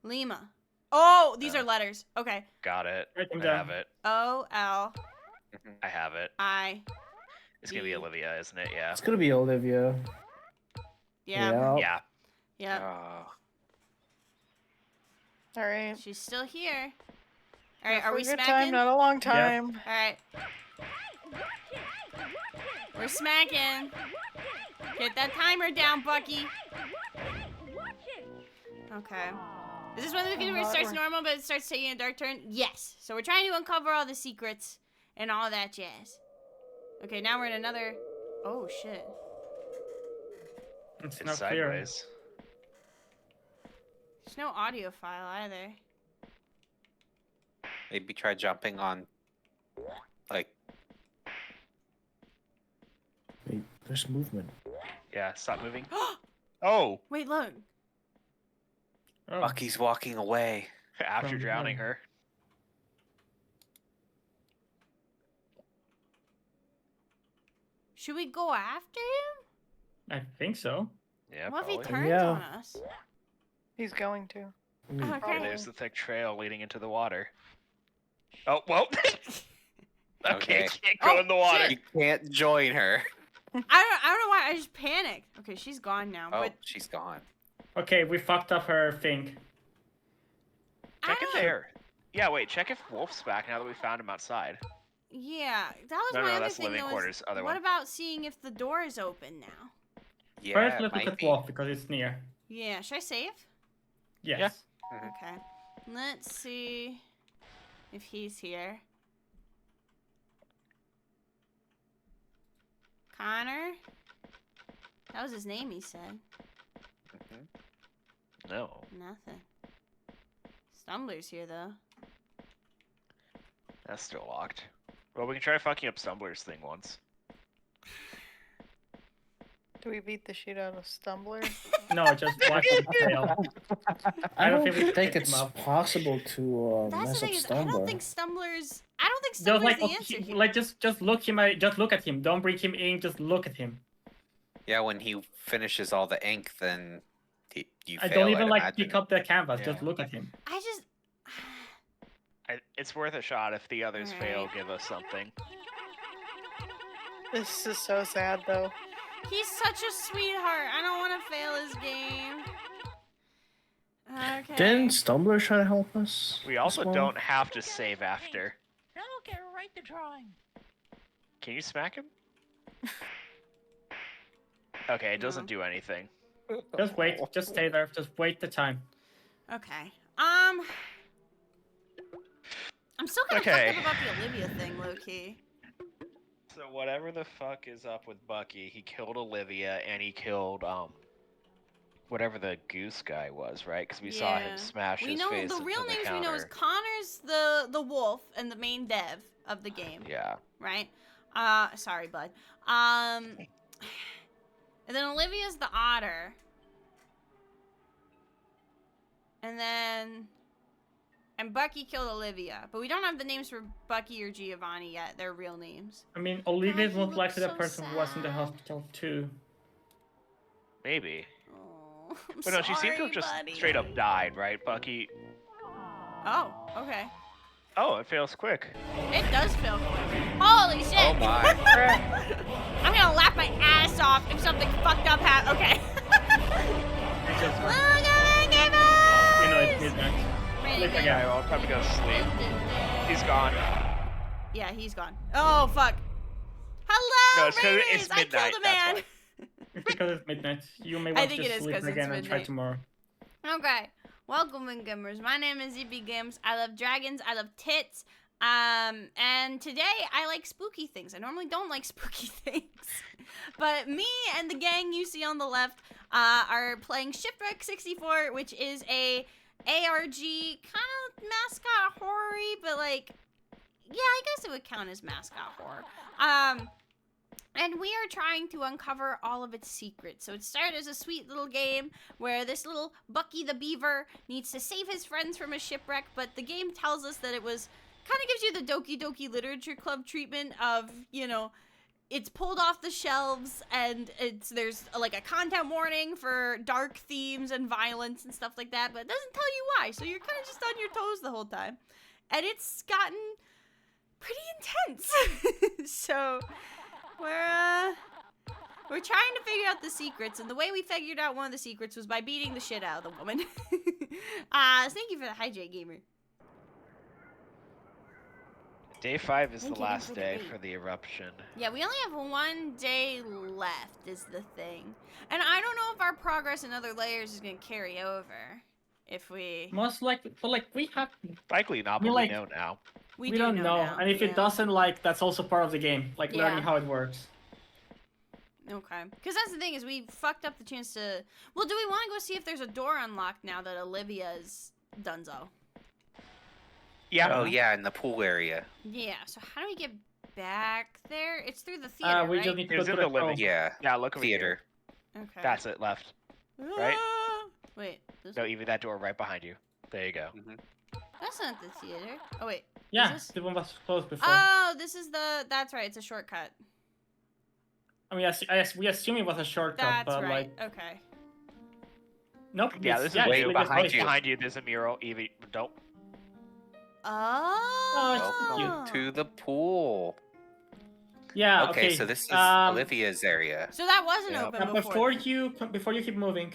Lima. Oh, these Oh. are letters. Okay. Got it. Write them I down. have it. O L I have it. It's gonna be D. Olivia, isn't it? Yeah. It's gonna be Olivia. Yeah. Yeah. Yep. All right. She's still here. All right, Go are for we a good smacking? time, not a long time. All right. We're smacking. Get that timer down, Bucky. Okay. Is this one of the games where it starts normal, but it starts taking a dark turn? Yes. So we're trying to uncover all the secrets and all that jazz. Okay, now we're in another... Oh, shit. It's It's not clear. sideways. There's no audio file either. Maybe try jumping on, like, Wait, there's movement. Yeah, stop moving. Oh! Wait, look. Oh. Bucky's walking away. After From drowning behind. her. Should we go after him? I think so. Yeah, What if he probably. turns Yeah. on us? He's going to. And Okay. there's the thick trail leading into the water. Oh, well. Okay, can't go Oh, in the water. You can't join her. I don't know why. I just panicked. Okay, she's gone now. Oh, But she's gone. Okay, we fucked up her thing. Check if I don't- they're... Yeah, wait, check if Wolf's back now that we found him outside. Yeah, that was No, my no, other that's thing. living though, is quarters, other what one. about seeing if the door is open now? Yeah, First, it let's look might at be. Wolf because it's near. Yeah, should I save? Yes. Okay. Let's see if he's here. Connor? That was his name, he said. No. Nothing. Stumbler's here, though. That's still locked. Well, we can try fucking up Stumbler's thing once. Do we beat the shit out of Stumbler? No, just watch him fail. I don't think we think can it's pick him up. possible to That's the mess up thing is, I Stumbler. don't think Stumbler's... I don't think Just Stumbler's like, the answer here. like just look him. Just look at him. Don't bring him in. Just look at him. Yeah, when he finishes all the ink, then you I fail. don't even I'd like imagine. pick up the canvas. Yeah. Just look at him. I just... It's worth a shot. If the others fail, Alright. give us something. This is so sad, though. He's such a sweetheart. I don't want to fail his game. Okay. Didn't Stumbler try to help us? We also as well? don't have to save after. No, get right to drawing. Can you smack him? Okay, it doesn't do anything. Just wait. Just stay there. Just wait the time. Okay. I'm still kind of Okay. fucked up about the Olivia thing, low-key. So whatever the fuck is up with Bucky, he killed Olivia and he killed whatever the goose guy was, right? Because we saw him smash We his know face the into real the names we know is counter. Connor's the wolf and the main dev of the game. Yeah. Right? Sorry, bud. And then Olivia's the otter. And Bucky killed Olivia, but we don't have the names for Bucky or Giovanni yet. They're real names. I mean, Olivia is he most looks likely the so person who was in the sad. hospital too. Maybe. Oh, I'm But no, she seemed to sorry, have just buddy. straight up died, right? Bucky. Oh, okay. Oh, it fails quick. It does feel quick. Holy shit! Oh my. I'm gonna laugh my ass off if something fucked up happens. Okay. It's just, You you know, it's midnight. Sleep Yeah, again. well, time to go to sleep. He's gone. Yeah, he's gone. Oh fuck. Hello, No, it's 'cause Raiders! it's I midnight, killed a that's man. why. It's because it's midnight. You may I want think to it is sleep 'cause it's again and try midnight. tomorrow. Okay, welcome in gamers. My name is Zippy Games. I love dragons. I love tits. And today I like spooky things. I normally don't like spooky things, but me and the gang you see on the left are playing Shipwrecked 64, which is a ARG kind of mascot horror-y, but like, yeah, I guess it would count as mascot horror. And we are trying to uncover all of its secrets. So it started as a sweet little game where this little Bucky the Beaver needs to save his friends from a shipwreck, but the game tells us that it was kind of gives you the Doki Doki Literature Club treatment of, you know, it's pulled off the shelves and there's like a content warning for dark themes and violence and stuff like that, but it doesn't tell you why. So you're kind of just on your toes the whole time. And it's gotten pretty intense. So we're trying to figure out the secrets, and the way we figured out one of the secrets was by beating the shit out of the woman. Thank you for the hijack, gamer. Day 5 is Thank the you, last thank you day for the for the eruption. Yeah, we only have 1 day left is the thing. And I don't know if our progress in other layers is going to carry over. If we... Most likely, but like we have, Likely not, I mean, but like, we know now. We we do don't know, now, and if yeah. it doesn't, like that's also part of the game, like Yeah. learning how it works. Okay. Because that's the thing is we fucked up the chance to... Well, do we want to go see if there's a door unlocked now that Olivia's donezo? Yeah. Oh yeah, in the pool area. Yeah, so how do we get back there? It's through the theater, We right? just need to It was go in to the the living. living. Yeah. Yeah, look over Theater. here. Okay. That's it, left. right? Wait, this No, even that door right behind you. There you go. That's not the theater. Oh, wait. Yeah, this? the one was closed before. Oh, this is the... That's right, it's a shortcut. I mean, we assume it was a shortcut, That's but right, like, okay. nope. Yeah, it's- this is yeah, way it's just behind closed. you. Behind you, there's a mural. Evie, don't. Oh. Welcome to the pool. Yeah. Okay, so this is Olivia's area. So that wasn't Yeah. open Before you keep moving,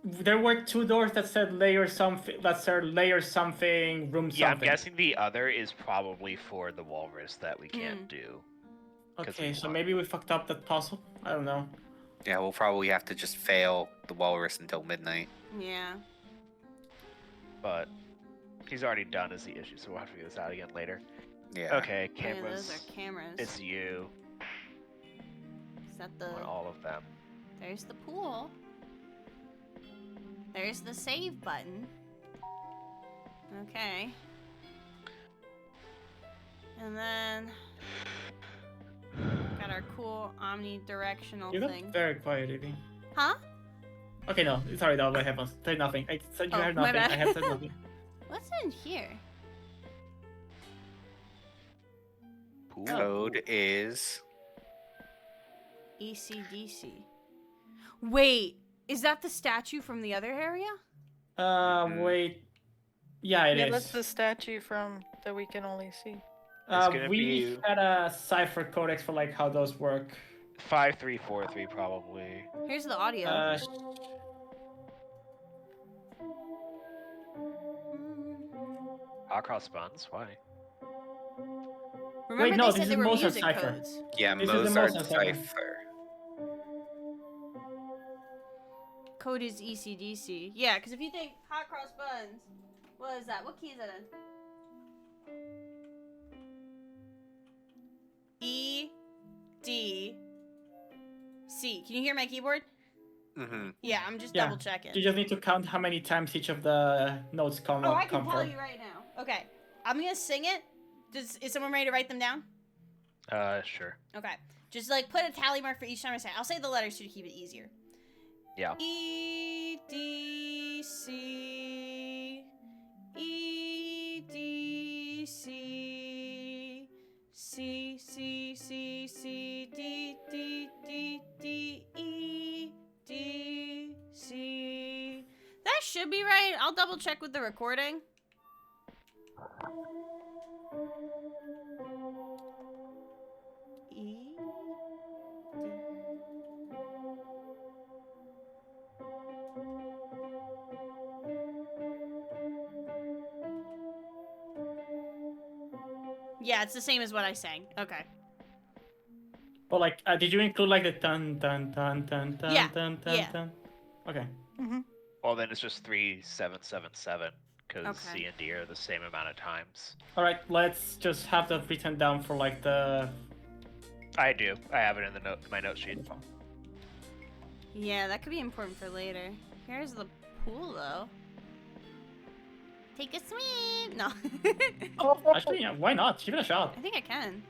there were 2 doors that said layer something. That said layer something room Yeah, I'm something. guessing the other is probably for the walrus that we can't do. 'cause Okay, we so want- maybe we fucked up that puzzle. I don't know. Yeah, we'll probably have to just fail the walrus until midnight. Yeah. But he's already done is the issue, so we'll have to figure this out again later. Yeah. Okay, Yeah, cameras. those are cameras. It's you. Is that I the... want all of them. There's the pool. There's the save button. Okay. And then... got our cool omnidirectional You got thing. very quiet, Evie. Huh? Okay, no, sorry, that what happens. Say nothing. I said you Oh, heard my nothing. bad. I have said nothing. What's in here? Pool. Code is ECDC. Wait, is that the statue from the other area? Wait. Yeah, it yeah, is. that's the statue from that we can only see. gonna We be- had a cipher codex for like how those work. 5343 probably. Here's the audio. Hot cross buns? Why? Remember wait, no, they this said they is were Mozart music cipher. codes. yeah, This is the Mozart Mozart cipher. cipher. Code is ECDC. Yeah, because if you think hot cross buns, what is that? What key is that in? E D C. Can you hear my keyboard? Mm-hmm. Yeah, I'm just Yeah. double checking. You just need to count how many times each of the notes come Oh, I can come tell from. you right now. Okay, I'm gonna sing it. Is someone ready to write them down? Sure. Okay, just like put a tally mark for each time I say it. I'll say the letters too to keep it easier. Yeah. E D C E D C C C C C D D D D E D C. That should be right. I'll double check with the recording. E D. Yeah, it's the same as what I sang. Okay. But like, did you include like the dun dun dun dun dun Yeah, dun dun yeah. dun? Okay. Well, then it's just 3777 because Okay. C and D are the same amount of times. All right, let's just have that written down for like the. I do. I have it in the my note sheet. Yeah, that could be important for later. Here's the pool, though. Take a swim. No. Actually, yeah, why not? Give it a shot. I think I can.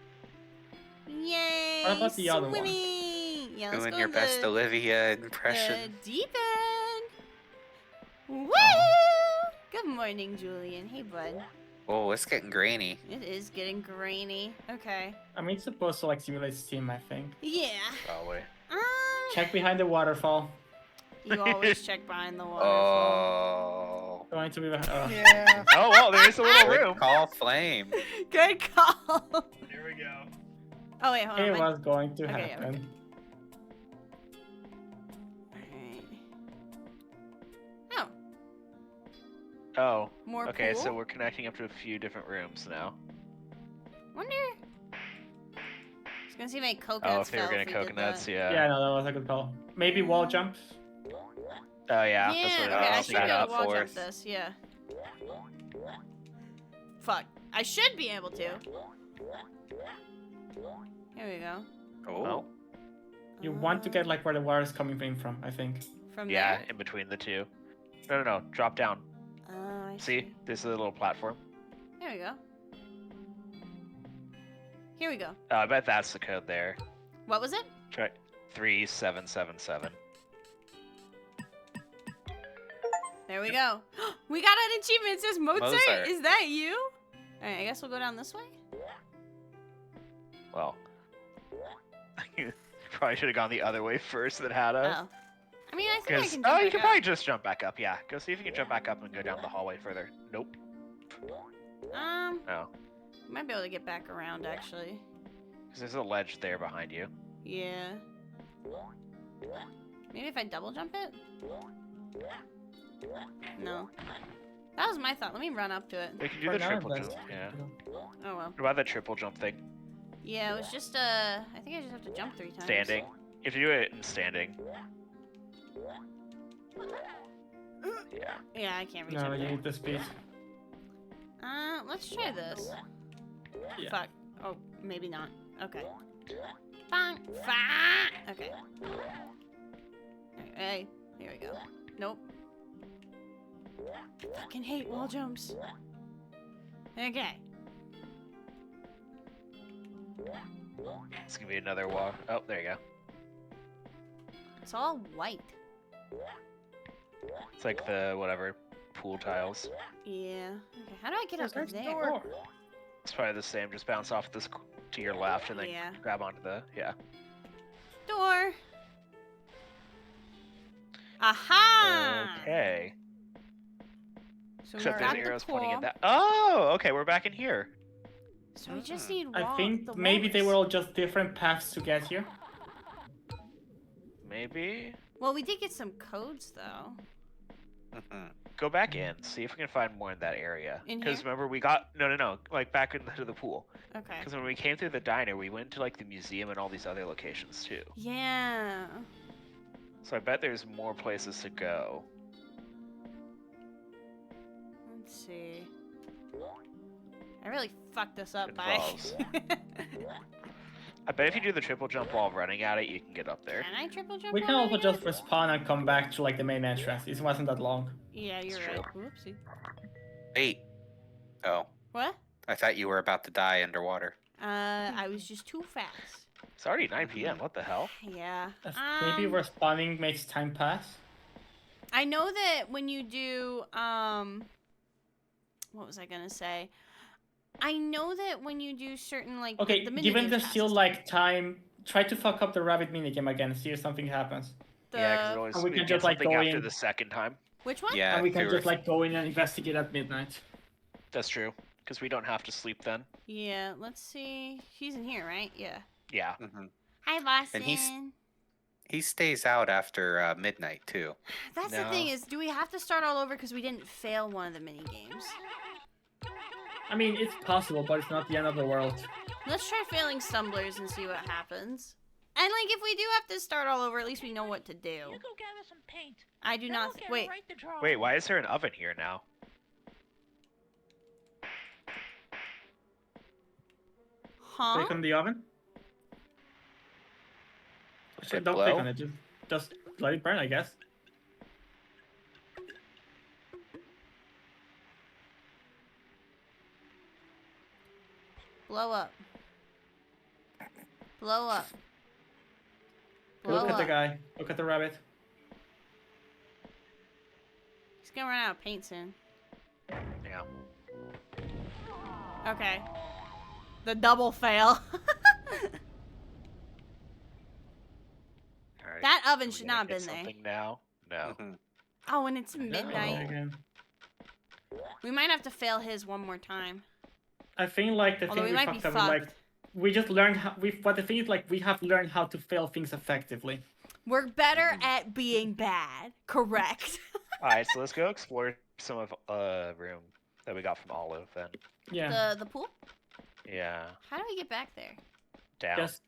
Yay! What about the other one? swimming. Yeah, let's Doing go your in best the, Olivia the impression. deep end. Woo! Good morning, Julian. Hey, bud. Oh, it's getting grainy. It is getting grainy. Okay. I mean, it's supposed to like simulate steam, I think. Yeah. Probably. Check behind the waterfall. You always check behind the waterfall. Oh. Going to be. Yeah. Oh well, there's a little Good room. call, Flame. Good call. Here we go. Oh wait, hold on. It my- was going to Okay, yeah, happen. Alright. Oh, Oh. more Okay, pool? so we're connecting up to a few different rooms now. Wonder. I was gonna see if any Oh, coconuts if they were fell getting if we did coconuts, that. Yeah, no, that was a good call. Maybe wall jumps. Oh yeah, Yeah, that's what it okay, I is. should be able Set to up wall jump forth. this, yeah. Fuck. I should be able to. Here we go. Oh. You want to get like where the water is coming from, I think. From Yeah, there? in between the two. No, drop down. Oh, I See? This is a little platform. There we go. Here we go. Oh, I bet that's the code there. What was it? Try 3777. There we go. We got an achievement. It says Mozart. Mozart. Is that you? Alright, I guess we'll go down this way. Well, you probably should have gone the other way first that had us. Oh. I mean, I think I Because can oh, jump you back can up. probably just jump back up. Yeah, go see if you can jump back up and go down the hallway further. Nope. Oh, You might be able to get back around, actually. because there's a ledge there behind you. Yeah. Maybe if I double jump it? No. That was my thought. Let me run up to it. We can do Right the now, triple that's- jump. Yeah. Oh well. What about the triple jump thing? Yeah, it was just I think I just have to jump 3 times. Standing. If you do it in standing. Yeah. Yeah, I can't reach No, up you there. need the speed. Let's try this. Yeah. Fuck. Oh, maybe not. Okay. Bang. Fa. Okay. Hey, here we go. Nope. Fucking hate wall jumps. Okay. It's gonna be another wall. Oh, there you go. It's all white. It's like the whatever pool tiles. Yeah. Okay. How do I get up There's there? door. It's probably the same. Just bounce off this to your left and then Yeah. grab onto the Door. Aha! Okay. So we Except got there's the arrows pointing pool. at that. Oh, okay. We're back in here. So we just need I wall. think the maybe they were walls. all just different paths to get here. Maybe. Well, we did get some codes though. Mhm. Go back in. See if we can find more in that area. In Because here? remember we got no. Like back into the pool. Okay. Because when we came through the diner, we went to like the museum and all these other locations too. Yeah. So I bet there's more places to go. Let's see. I really fucked this up Good by. balls. I bet if you do the triple jump while running at it, you can get up there. Can I triple jump? We can while also running just it? respawn and come back to like the main entrance. It wasn't that long. Yeah, you're It's right. true. Whoopsie. Wait. Oh, What? I thought you were about to die underwater. I was just too fast. It's already 9 p.m. What the hell? Yeah. Maybe respawning makes time pass. I know that when you do what was I gonna say? I know that when you do certain like Okay, the mini given games there's pass still is- like time, try to fuck up the rabbit minigame again. See if something happens. Yeah, because always And we we can get just, like, something go after in. the second time. Which one? Yeah, And we can two or just like go in and investigate at midnight. That's true. Because we don't have to sleep then. Yeah, let's see. She's in here, right? Yeah. Yeah. Mhm. Hi, Boston. And he stays out after midnight too. That's the No. thing is, do we have to start all over because we didn't fail one of the mini games? I mean, it's possible, but it's not the end of the world. Let's try failing stumblers and see what happens. And like, if we do have to start all over, at least we know what to do. You go gather some paint. I do Then not. I'll get Wait. right to drawing. Wait, why is there an oven here now? Huh? Click on the oven. Does it Don't blow? click on it. Just let it burn, I guess. Blow up. Blow up. Blow Look at up. the guy. Look at the rabbit. He's gonna run out of paint soon. Yeah. Okay. The double fail. Alright. That oven Are we should gonna not have get been there. something now? No. Mhm. Oh, and it's midnight. Again. We might have to fail his one more time. I think like the Although thing we we might be fucked up is like fucked. we just learned how but the thing is like we have learned how to fail things effectively. We're better at being bad. Correct. All right, so let's go explore some of room that we got from Olive then. Yeah. The pool? Yeah. How do we get back there? Down. Just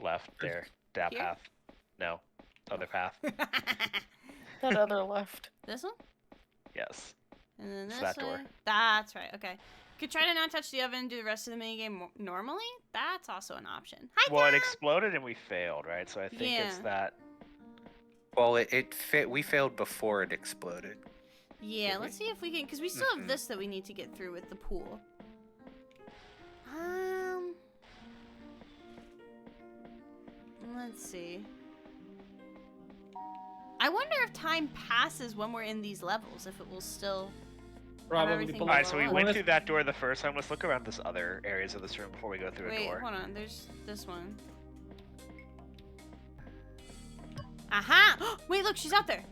Left there. That Here? path. No. Other path. That other left. This one? Yes. And then It's this that door. way? That's right. Okay. Could try to not touch the oven and do the rest of the minigame normally? That's also an option. Hi, Well, it Tom! exploded and we failed, right? So I think it's Yeah. that. Well, we failed before it exploded. Yeah, let's see if we can, because we still have this that we need to get through with the pool. Let's see. I wonder if time passes when we're in these levels, if it will still probably everything All right, so we Well, went let's- through that door the first time. Let's look around this other areas of this room before we go through a Wait, door. hold on. There's this one. Aha! Wait, look, she's out there.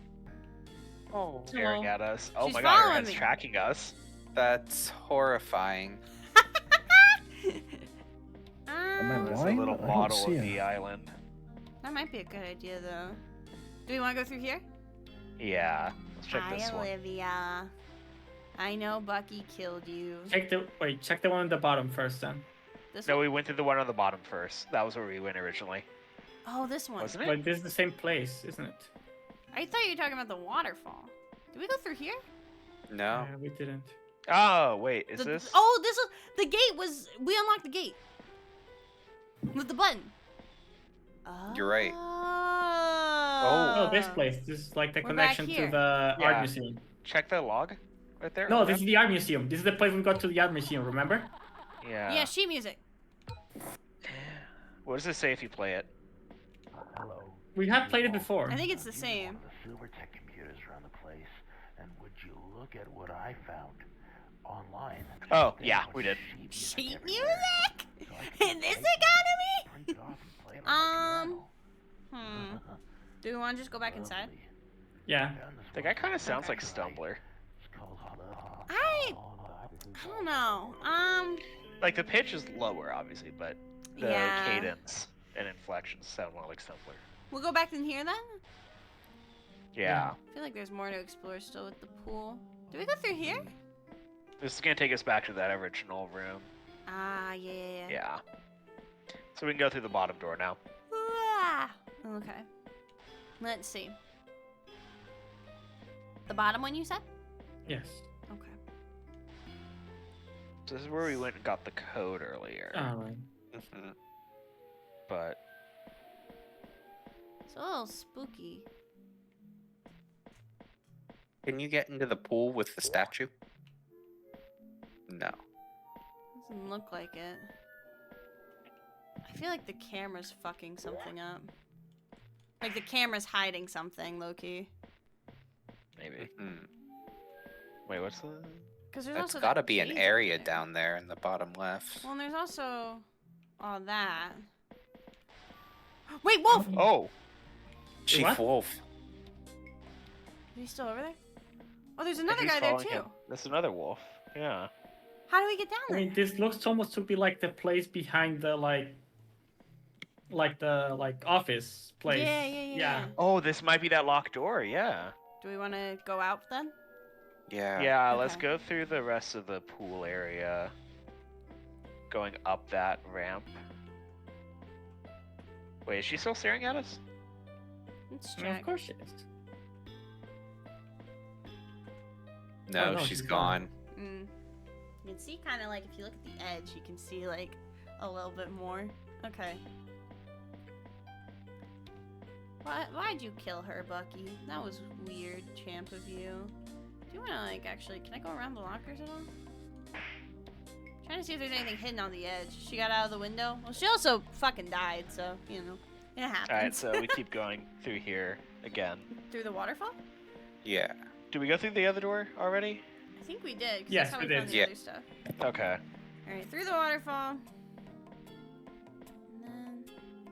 Oh, Staring at us. Oh She's my god, her following head's me. tracking us. that's horrifying. Am I Um, There's a blind? little I don't model see of her. the island. that might be a good idea, though. Do we want to go through here? Yeah. Let's check Hi, this one. Olivia. I know Bucky killed you. check the one at the bottom first then. This No, one? we went through the one on the bottom first. That was where we went originally. Oh, this one. Wasn't it? But this is the same place, isn't it? I thought you were talking about the waterfall. Did we go through here? No. We didn't. Oh, wait. Is The- this? Oh, this was the gate. We unlocked the gate with the button. You're right. Oh, this place. This is like the We're back connection to here. the Yeah. art museum. Check the log right there. No, Olive. this is the art museum. This is the place we got to the art museum, remember? Yeah. Yeah, sheet music. What does it say if you play it? Hello. We have played it before. I think it's the same. The Silvertech computers around the place, and would you look at what I found online? Oh, There yeah, was we did. Sheet everywhere. music So I could in this print economy. it off and play it on my piano. Do we want to just go back inside? Lovely. Yeah. The guy kind of sounds like Stumbler. It's called I don't know. Like the pitch is lower, obviously, but the Yeah. cadence and inflections sound more like Stumbler. We'll go back in here then. Yeah. I feel like there's more to explore still with the pool. Do we go through here? This is gonna take us back to that original room. Ah, yeah. Yeah. So we can go through the bottom door now. Ah, okay. Let's see. The bottom one you said? Yes. Okay. So this is where we went and got the code earlier. Alright. Mhm. But It's a little spooky. Can you get into the pool with the statue? No. Doesn't look like it. I feel like the camera's fucking something up. Like the camera's hiding something, Loki. maybe. Mhm. Wait, what's the? Because there's That's also got to that be an cage area up there. down there in the bottom left. Well, and there's also all that. Wait, Wolf! Oh, Chief What? Wolf. Is he still over there? Oh, there's yeah, another he's guy there following too. him. That's another wolf. Yeah. How do we get down I there? mean, this looks almost to be like the place behind the the office place. Yeah. Oh, this might be that locked door. Yeah. Do we want to go out then? Yeah. Yeah. Let's Okay. go through the rest of the pool area. Going up that ramp. Wait, is she still staring at us? Let's I mean, of check. course she is. No, no, she's she's gone. Mm. You can see kind of like if you look at the edge, you can see like a little bit more. Okay. Why'd you kill her, Bucky? That was weird, champ of you. Do you wanna like actually? Can I go around the lockers at all? Trying to see if there's anything hidden on the edge. She got out of the window. Well, she also fucking died, so you know it happens. All right, so we keep going through here again. Through the waterfall? Yeah. Did we go through the other door already? I think we did. 'Cause Yes, that's how we we found did. the Yeah. other stuff. Okay. All right, through the waterfall. And then,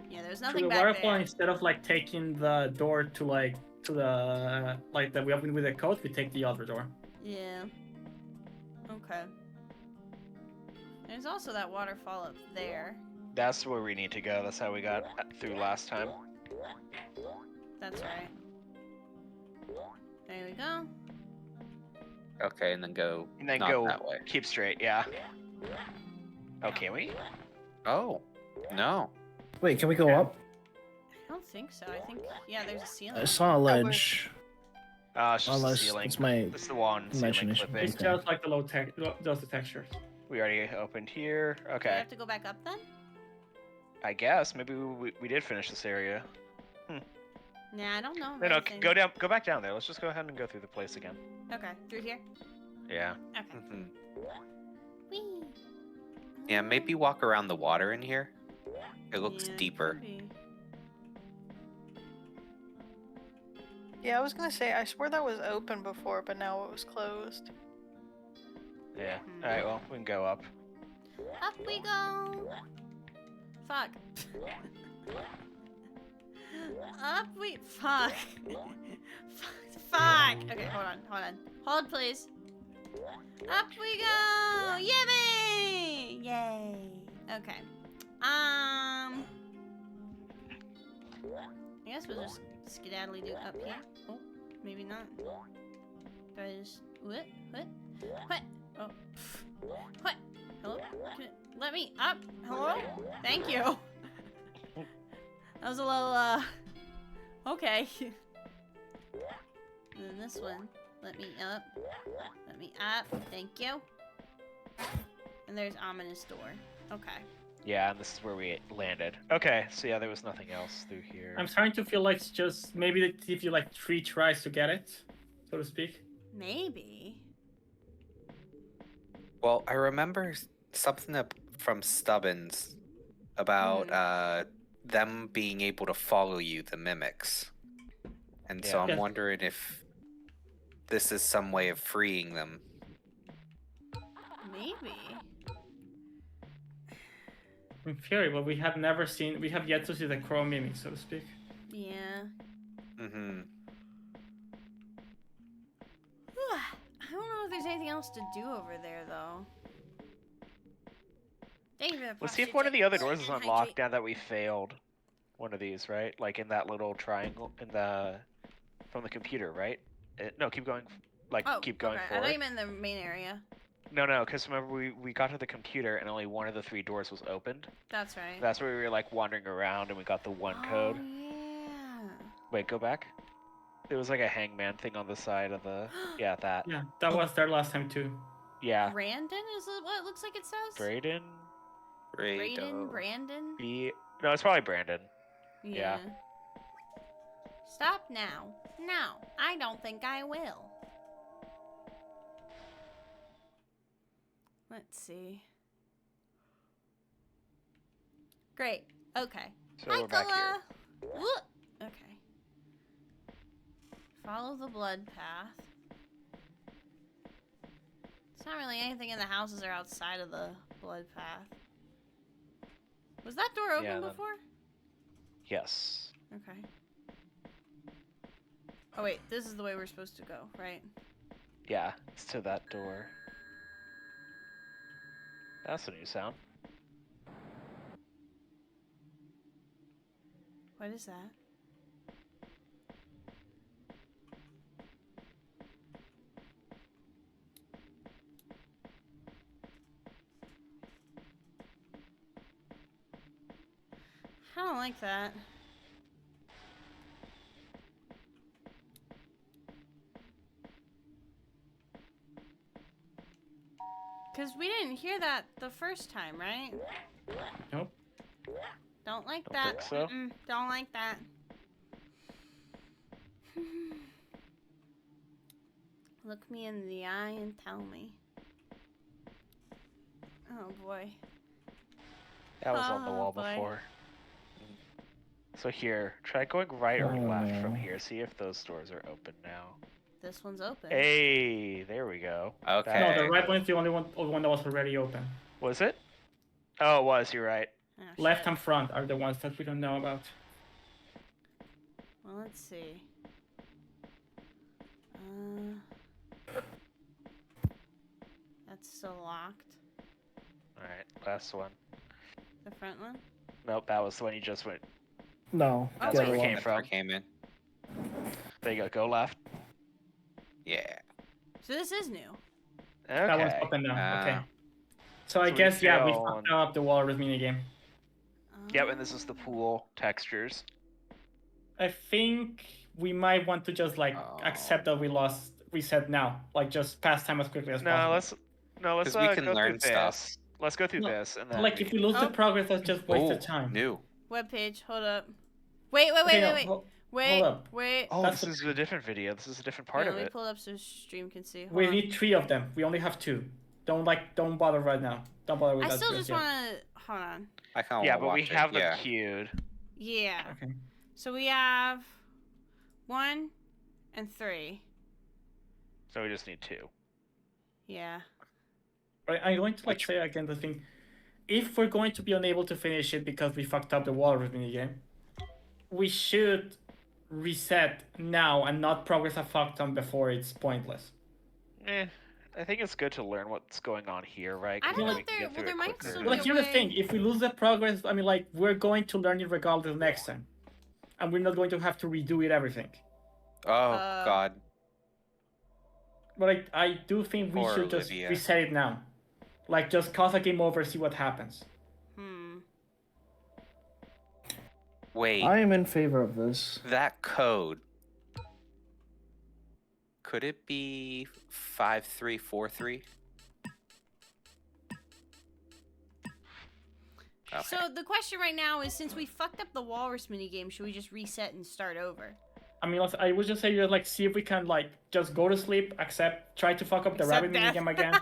yeah, there's Through nothing the back waterfall, there. instead of like taking the door to like to the like that we open with a code, we take the other door. Yeah. Okay. There's also that waterfall up there. That's where we need to go. That's how we got through last time. That's right. There we go. Okay, and then go. And then not go that way. keep straight, yeah. Oh, can we? Oh, no. Wait, can we go up? I don't think so. I think, yeah, there's a ceiling. I saw a ledge. It's just the Unless ceiling. it's my It's the wall and ceiling imagination. clipping. It's just like the just the textures. We already opened here. Do we Okay. have to go back up then? I guess maybe we did finish this area. Nah, I don't know. No, anything. go back down there. Let's just go ahead and go through the place again. Okay, through here? Yeah. Okay. Hmm. Whee! Yeah, maybe walk around the water in here. It looks Yeah, deeper. could be. Yeah, I was gonna say, I swear that was open before, but now it was closed. Yeah. Alright, well, we can go up. Up we go! Fuck. Up we... Fuck. Fuck. Okay, hold on. Hold, please. Up we go! Yippee! Yay! Okay. I guess we'll just skedaddly do up here. Oh, maybe not. Do I just... What? Oh. What? Hello? Let me up. Hello? Thank you. That was a little, okay. And then this one. Let me up. Let me up. Thank you. And there's ominous door. Okay. Yeah, and this is where we landed. Okay, so yeah, there was nothing else through here. I'm starting to feel like it's just maybe they give you like 3 tries to get it, so to speak. Maybe. Well, I remember something from Stubbins about them being able to follow you, the mimics. And so Yeah. I'm Yes. wondering if this is some way of freeing them. Maybe. In theory, but we have yet to see the crow mimic, so to speak. Yeah. Mm-hmm. I don't know if there's anything else to do over there, though. Thank you for the Let's see if one of the other doors is unlocked now that we failed one of these, right? Like in that little triangle in the from the computer, right? No, keep going. Like keep going okay. I forward. thought you meant the main area. No, because remember we got to the computer and only one of the 3 doors was opened. That's right. That's where we were like wandering around and we got the one code. Oh, yeah. Wait, go back. There was like a hangman thing on the side of the yeah that. Yeah, that was there last time too. Yeah. Brandon is what it looks like it says? Brayden. Brandon? No, it's probably Brandon. Yeah. Stop now. No, I don't think I will. Let's see. Great. Okay. So Hi, we're back here. Kola. Okay. Follow the blood path. It's not really anything in the houses or outside of the blood path. Was that door open Yeah, then- before? Yes. Okay. Oh wait, this is the way we're supposed to go, right? Yeah, it's to that door. That's a new sound. What is that? I don't like that. Because we didn't hear that the first time, right? Nope. Don't like Don't that. think so. Don't like that. Look me in the eye and tell me. Oh boy. That was on the Oh, wall boy. before. So here, try going right or Oh, left from no. here. See if those doors are open now. This one's open. Hey, there we go. Okay. No, the right one is the only one that was already open. Was it? Oh, it was. You're right. Oh, Left shit. and front are the ones that we don't know about. Well, let's see. That's still locked. Alright, last one. The front one? Nope, that was the one you just went. No, Oh, That's the where other we one. came That's where from. it came in. There you go. Go left. Yeah. So this is new. Okay. That one's open now. Okay. Uh, So I So we guess, yeah, we fail fucked on- up the walrus minigame. Yep, and this is the pool textures. I think we might want to just, like, accept that we lost, reset now. Like, just pass time as quickly as possible. Let's 'Cause we can go learn through stuff. this. Let's go through No, this, and then Like, if we lose the Oh. progress, that's just wasted Oh, time. new. Webpage, hold up. Wait, Okay, no, wait. hold Wait, up. wait. Oh, That's this is a different video. This is a different part Here, of let me it. pull it up so stream can see. Hold We on. need 3 of them. We only have 2. Don't bother right now. Don't bother with I that. still just just yet. want to... Hold on. I kind of Yeah, want to but watch we it. have them yeah. queued. Yeah. Okay. So we have 1 and 3. So we just need 2. Yeah. I'm going to, like, Which- say again the thing. If we're going to be unable to finish it because we fucked up the walrus minigame, we should reset now and not progress a fuck ton before it's pointless. I think it's good to learn what's going on here, right? I 'Cause don't then know we if can there- get through well, it there might quicker. still Like, be here's the way- thing. If we lose the progress, I mean, like, we're going to learn it regardless next time. And we're not going to have to redo it everything. Oh, Uh, God. But I do think we Poor should just Olivia. reset it now. Like, just cause a game over, see what happens. Wait, I am in favor of this. that code. Could it be 5343? Okay. So the question right now is, since we fucked up the walrus minigame, should we just reset and start over? I mean, I would just say, just, like, see if we can, like, just go to sleep, try to fuck up the rabbit Accept minigame death. again.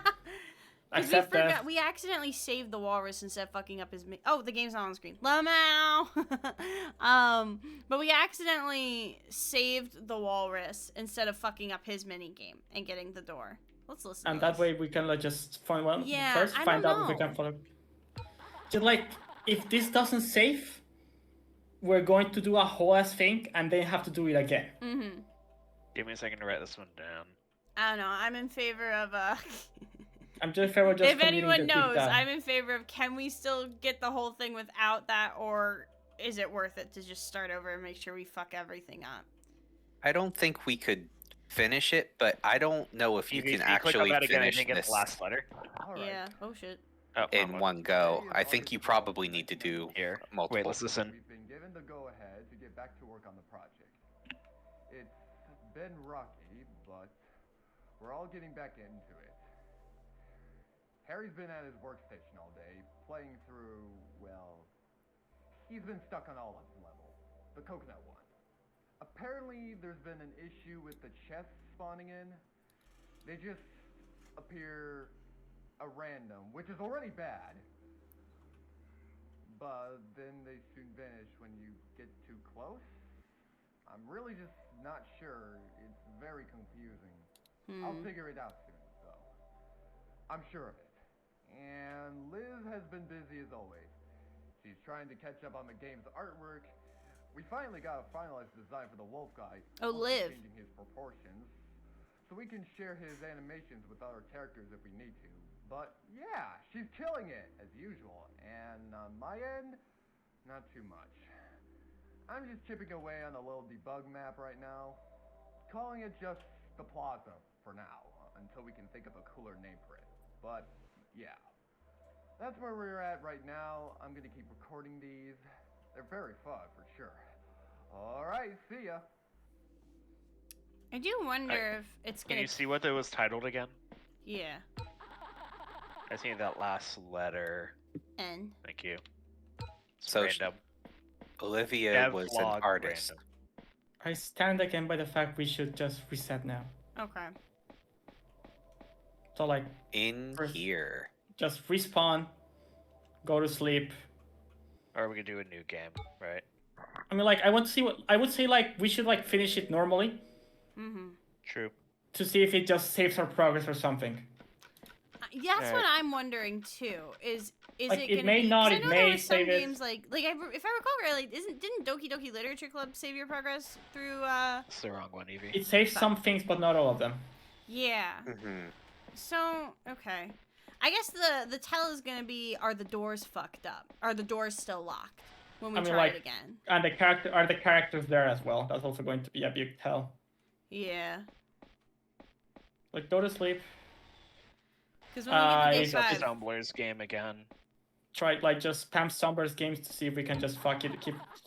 'Cause Accept we forgot, death. we accidentally saved the walrus instead of fucking up his. Oh, the game's not on the screen. Lamau. But we accidentally saved the walrus instead of fucking up his mini game and getting the door. Let's listen. And to that this. way we can, like, just find one Yeah, first, I find don't out if we know. can follow. Just, like, if this doesn't save, we're going to do a whole ass thing and then have to do it again. Mm-hmm. Give me a second to write this one down. I don't know. I'm in favor of I'm just fair just if committing anyone the deep knows, dive. I'm in favor of, can we still get the whole thing without that, or is it worth it to just start over and make sure we fuck everything up? I don't think we could finish it, but I don't know if you can click on actually that again, I finish think it's this the last letter. Yeah. Oh shit. Oh, in one go. I think you probably need to do Here. multiple. Wait, let's listen. We've been given the go-ahead to get back to work on the project. It's been rocky, but we're all getting back into it. Harry's been at his workstation all day, playing through, well, he's been stuck on Olive's level, the coconut one. Apparently, there's been an issue with the chests spawning in. They just appear a random, which is already bad. But then they soon vanish when you get too close. I'm really just not sure. It's very confusing. I'll figure it out soon, though. I'm sure of it. And Liz has been busy as always. She's trying to catch up on the game's artwork. We finally got a finalized design for the wolf guy. Oh, also Liv. Changing his proportions, so we can share his animations with other characters if we need to. But yeah, she's killing it as usual. And on my end, not too much. I'm just chipping away on a little debug map right now, calling it just the Plaza for now, until we can think of a cooler name for it. But yeah, that's where we're at right now. I'm gonna keep recording these. They're very fun for sure. All right, see ya. I do wonder if it's Can gonna. you see what it was titled again? Yeah. I see that last letter. N. Thank you. It's So random. Olivia Dev was an log artist. random. I stand again by the fact we should just reset now. Okay. So, like, In First- here. just respawn, go to sleep. Or we could do a new game, right? I mean, like, I want to see what I would say. Like, we should, like, finish it normally Mm-hmm. True. to see if it just saves our progress or something. That's what I'm wondering too. Is Like, it it gonna may be? 'Cause not, I it know there may was some save it. games like if I recall correctly, didn't Doki Doki Literature Club save your progress through It's the wrong one, Evie. It saves some things, but not all of them. Yeah. Mm-hmm. So okay, I guess the tell is gonna be, are the doors fucked up? Are the doors still locked when we I mean, try like, it again? And the characters there as well? That's also going to be a big tell. Yeah. Like, go to sleep. Because when we get to day If- 5, Stumbler's game again. Try, like, just spam Stumber's games to see if we can just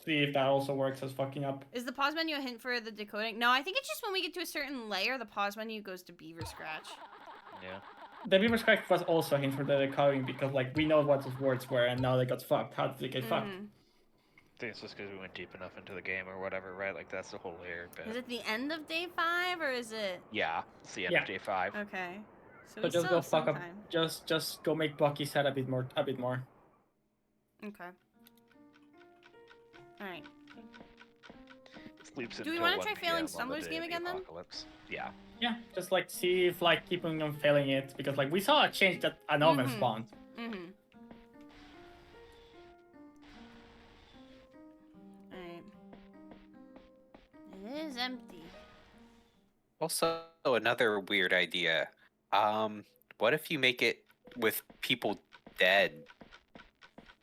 see if that also works as fucking up. is the pause menu a hint for the decoding? No, I think it's just when we get to a certain layer, the pause menu goes to Beaver Scratch. Yeah. The Beaver Scratch was also a hint for the decoding because, like, we know what his words were and now they got fucked. How did they get fucked? I think it's just because we went deep enough into the game or whatever, right? Like, that's the whole layer bit. Is it the end of day 5 or is it? Yeah, it's the end of day 5. Okay. So So we just still go have some fuck up. time. Just go make Bucky sad a bit more. Okay. Alright. Sleeps Do we until wanna 1 try failing PM on the Stumbler's day game of the again, then? apocalypse. Yeah. Yeah, just like see if like keeping on failing it because like we saw a change that an oven spawned. Mm-hmm. Alright. It is empty. Also, another weird idea. What if you make it with people dead?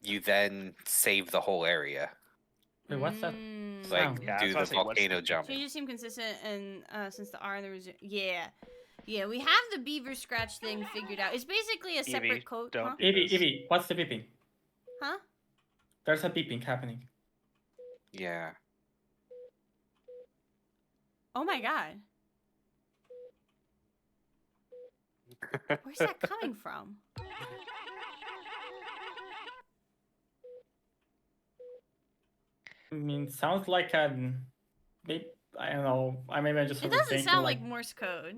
You then save the whole area. Wait, what's that? Like, sound? Yeah, do that's the what I say, volcano jump. Changes seem consistent, and since the R and the yeah, we have the Beaver Scratch thing figured out. It's basically a separate Evie, code. don't Huh? do this. Evie, what's the beeping? Huh? There's a beeping happening. Yeah. Oh my god. Where's that coming from? I mean, sounds like a maybe I don't know. I maybe I just It was doesn't thinking sound like Morse code.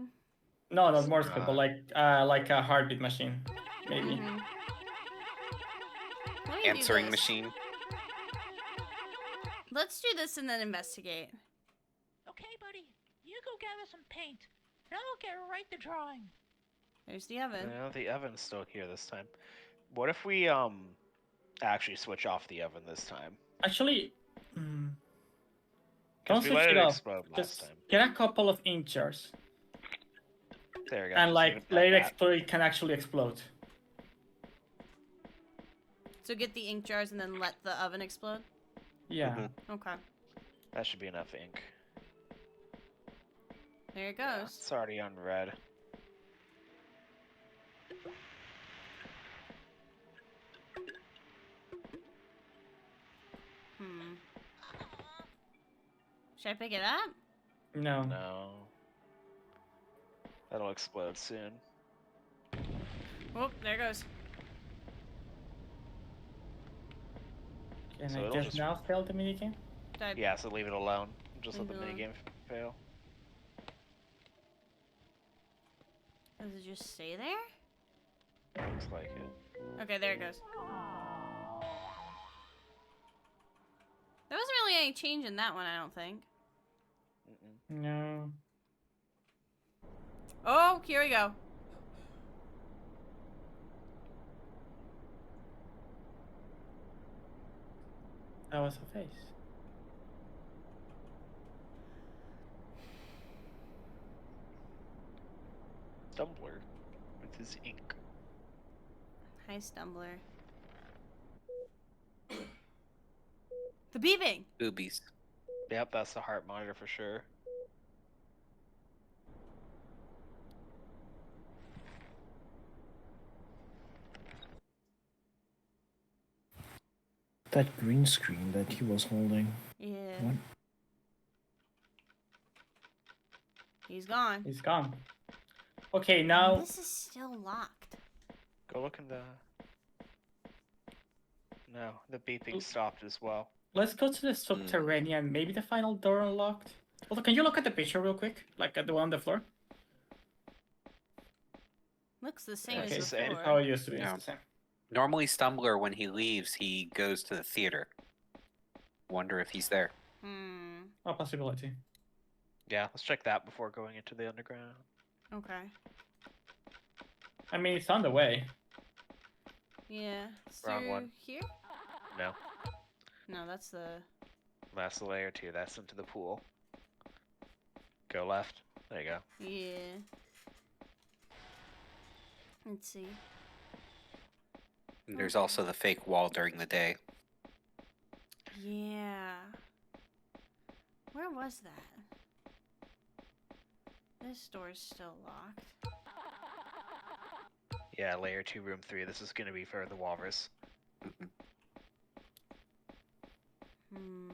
no, not Morse code, but like a heartbeat machine, maybe. Mhm. Let me do Answering this. machine. Let's do this and then investigate. Okay, buddy. You go gather some paint, and I'll get right to drawing. There's the oven. No, the oven's still here this time. What if we actually switch off the oven this time? Actually, don't 'Cause we switch let it it off. explode last Just time. get a couple of ink jars There we go. and just like leave it let it at that. explode. It can actually explode. So get the ink jars and then let the oven explode? Yeah. Okay. That should be enough ink. There it goes. It's already on red. Should I pick it up? No. No. That'll explode soon. Oh, there it goes. Can So I it'll just just- now fail the minigame? Died. Yeah, so leave it alone. Just let the Leave it minigame fail. Does it just stay there? Looks like it. Okay, there it goes. There wasn't really any change in that one, I don't think. No. Oh, here we go. That was a face. Stumbler with his ink. Hi, Stumbler. The beeping! Boobies. Yep, that's the heart monitor for sure. That green screen that he was holding. Yeah. What? He's gone. He's gone. Okay, now This is still locked. Go look in the... No, the beeping stopped as well. let's go to the subterranean. Maybe the final door unlocked. Also, can you look at the picture real quick? Like at the one on the floor? Looks the same Okay, as same. before. How it used to be. Yeah. It's the same. Normally, Stumbler, when he leaves, he goes to the theater. Wonder if he's there. A possibility. Yeah, let's check that before going into the underground. Okay. I mean, it's on the way. Yeah. It's Wrong through one. here? No, No, that's the... that's the layer 2. That's into the pool. Go left. There you go. Yeah. Let's see. And there's also the fake wall during the day. Yeah. Where was that? This door's still locked. Yeah, layer 2, room 3. This is gonna be for the walrus. Hmm.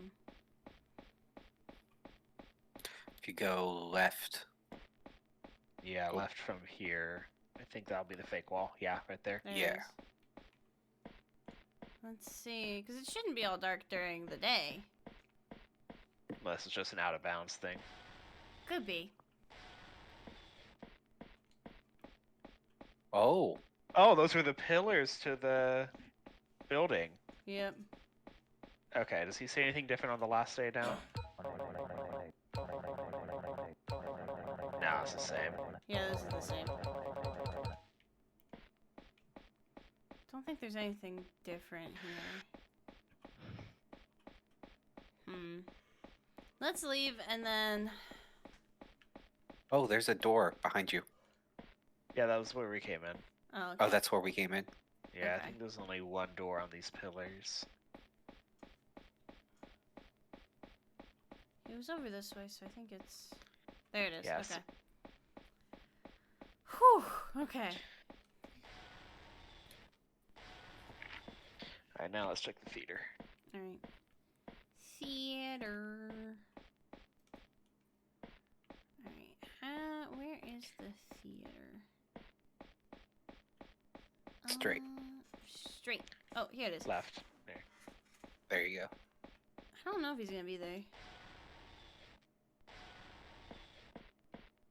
If you go left, Yeah, Oh. left from here. I think that'll be the fake wall. Yeah, right there. There it Yeah. is. Let's see, because it shouldn't be all dark during the day. Unless it's just an out of bounds thing. Could be. oh, Oh, those were the pillars to the building. Yep. Okay, does he say anything different on the last day down? No, it's the same. Yeah, this is the same. Don't think there's anything different here. Hmm. Let's leave and then... oh, there's a door behind you. Yeah, that was where we came in. Oh, okay. Oh, that's where we came in. Yeah, I Okay. think there's only one door on these pillars. It was over this way, so I think it's... There it is. Yes. Okay. Whew. Okay. Alright, now let's check the theater. Alright. Theater. Alright. Where is the theater? Straight. Straight. Oh, here it is. Left. There. There you go. I don't know if he's gonna be there.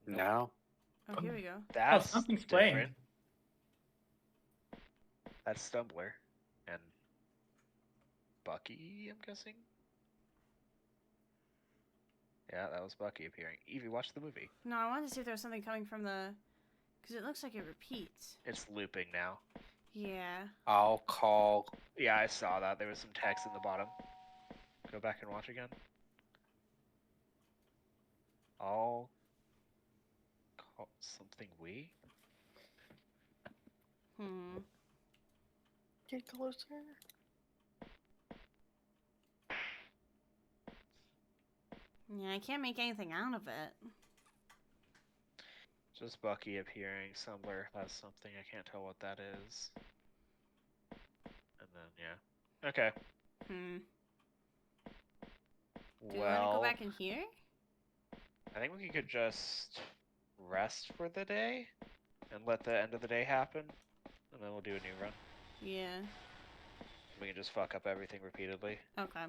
No. Oh, here we go. That's something's different. playing. That's Stumbler. And Bucky, I'm guessing? Yeah, that was Bucky appearing. Evie, watch the movie. No, I wanted to see if there was something coming from the... Because it looks like it repeats. It's looping now. Yeah. I'll call. Yeah, I saw that. There was some text in the bottom. Go back and watch again. I'll call something we? Hmm. Get closer. Yeah, I can't make anything out of it. Just Bucky appearing somewhere. That's something. I can't tell what that is. And then, yeah. Okay. Hmm. Do we want to go back in here? I think we could just rest for the day and let the end of the day happen. And then we'll do a new run. Yeah. We can just fuck up everything repeatedly. Okay.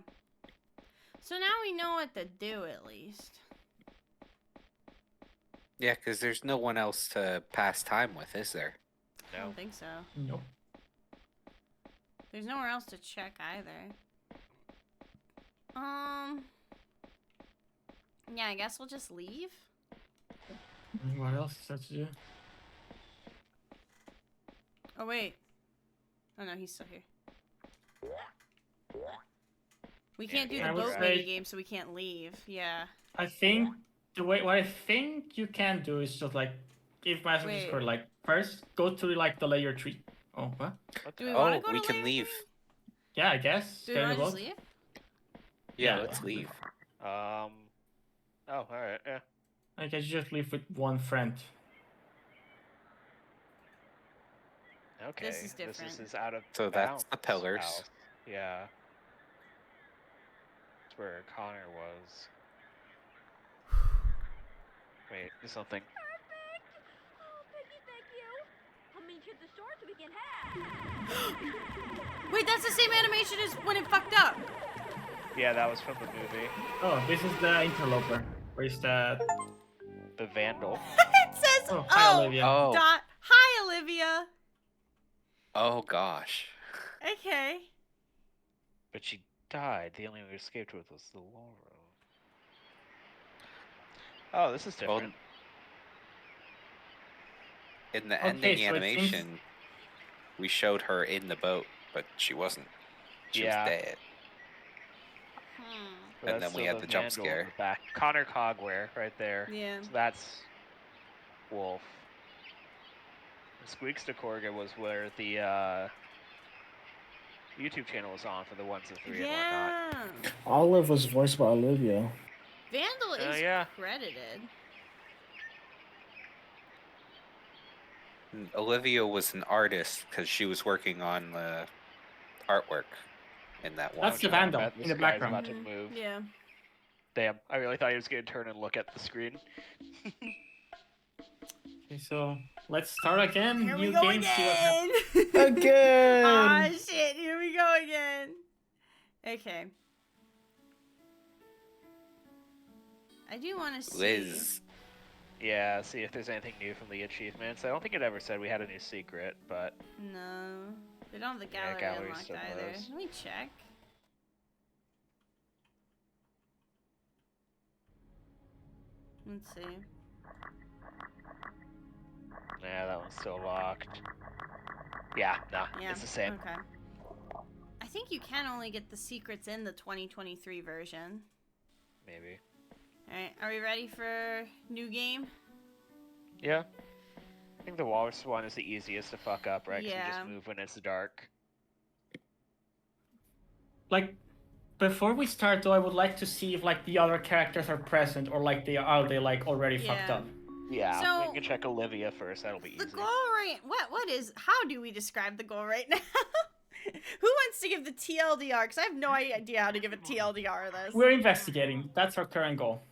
So now we know what to do at least. Yeah, because there's no one else to pass time with, is there? I don't think so. Nope. There's nowhere else to check either. Yeah, I guess we'll just leave. What else is there to do? Oh, wait. Oh, no, he's still here. We can't do I the would boat say- mini game, so we can't leave. Yeah. I think what I think you can do is just like give Master Wait. Discord like first go to like the layer 3. Oh, what? Do we want to Oh, go we to can layer leave. three? Yeah, I guess. Do we Get in want the to just boat. leave? Yeah, Yeah. let's leave. Oh, alright, yeah. I guess you just leave with one friend. Okay. This is different. This is out of So that's the bounds pillars. house. Yeah. That's where Connor was. Wait, there's something. Oh, thank you. I'll meet you at the store so we can have. Wait, that's the same animation as when it fucked up. Yeah, that was from the movie. Oh, this is the interloper. Where's that? The Vandal. It says, Oh, hi, oh, Olivia. Oh. Hi, Olivia. Oh gosh. Okay. But she died. The only one who escaped with was the Laura. Oh, this is Well, different. In the Okay, ending so it seems- animation, we showed her in the boat, but she wasn't. She was dead. But And that's then we still had the jump Vandal in scare. the back. Connor Cogware right there. Yeah. So that's Wolf. Squeaks de Corga was where the YouTube channel was on for the 1s and 3 and whatnot. Yeah. Olive was voiced by Olivia. Vandal is yeah. credited. And Olivia was an artist because she was working on the artwork in that one. That's the Vandal Bet in this the guy's background. about to move. Yeah. Damn, I really thought he was going to turn and look at the screen. Okay, so let's start again. Here we New go game, see what happens. again. Again! Ah, shit. Here we go again. Okay. I do want to see. Liz. Yeah, see if there's anything new from the achievements. I don't think it ever said we had a new secret, but No. They don't have the Yeah, gallery gallery unlocked still either. does. Let me check. Let's see. yeah, that one's still locked. Yeah, no, Yeah. it's the same. Okay. I think you can only get the secrets in the 2023 version. Maybe. Alright, are we ready for new game? Yeah. I think the walrus one is the easiest to fuck up, right? 'Cause you Yeah. just move when it's dark. Like, before we start though, I would like to see if like the other characters are present or like they like already fucked Yeah. up. Yeah, So- we can check Olivia first. That'll be The easy. goal right what is how do we describe the goal right now? Who wants to give the TLDR? Because I have no idea how to give a TLDR of this. We're investigating. That's our current goal.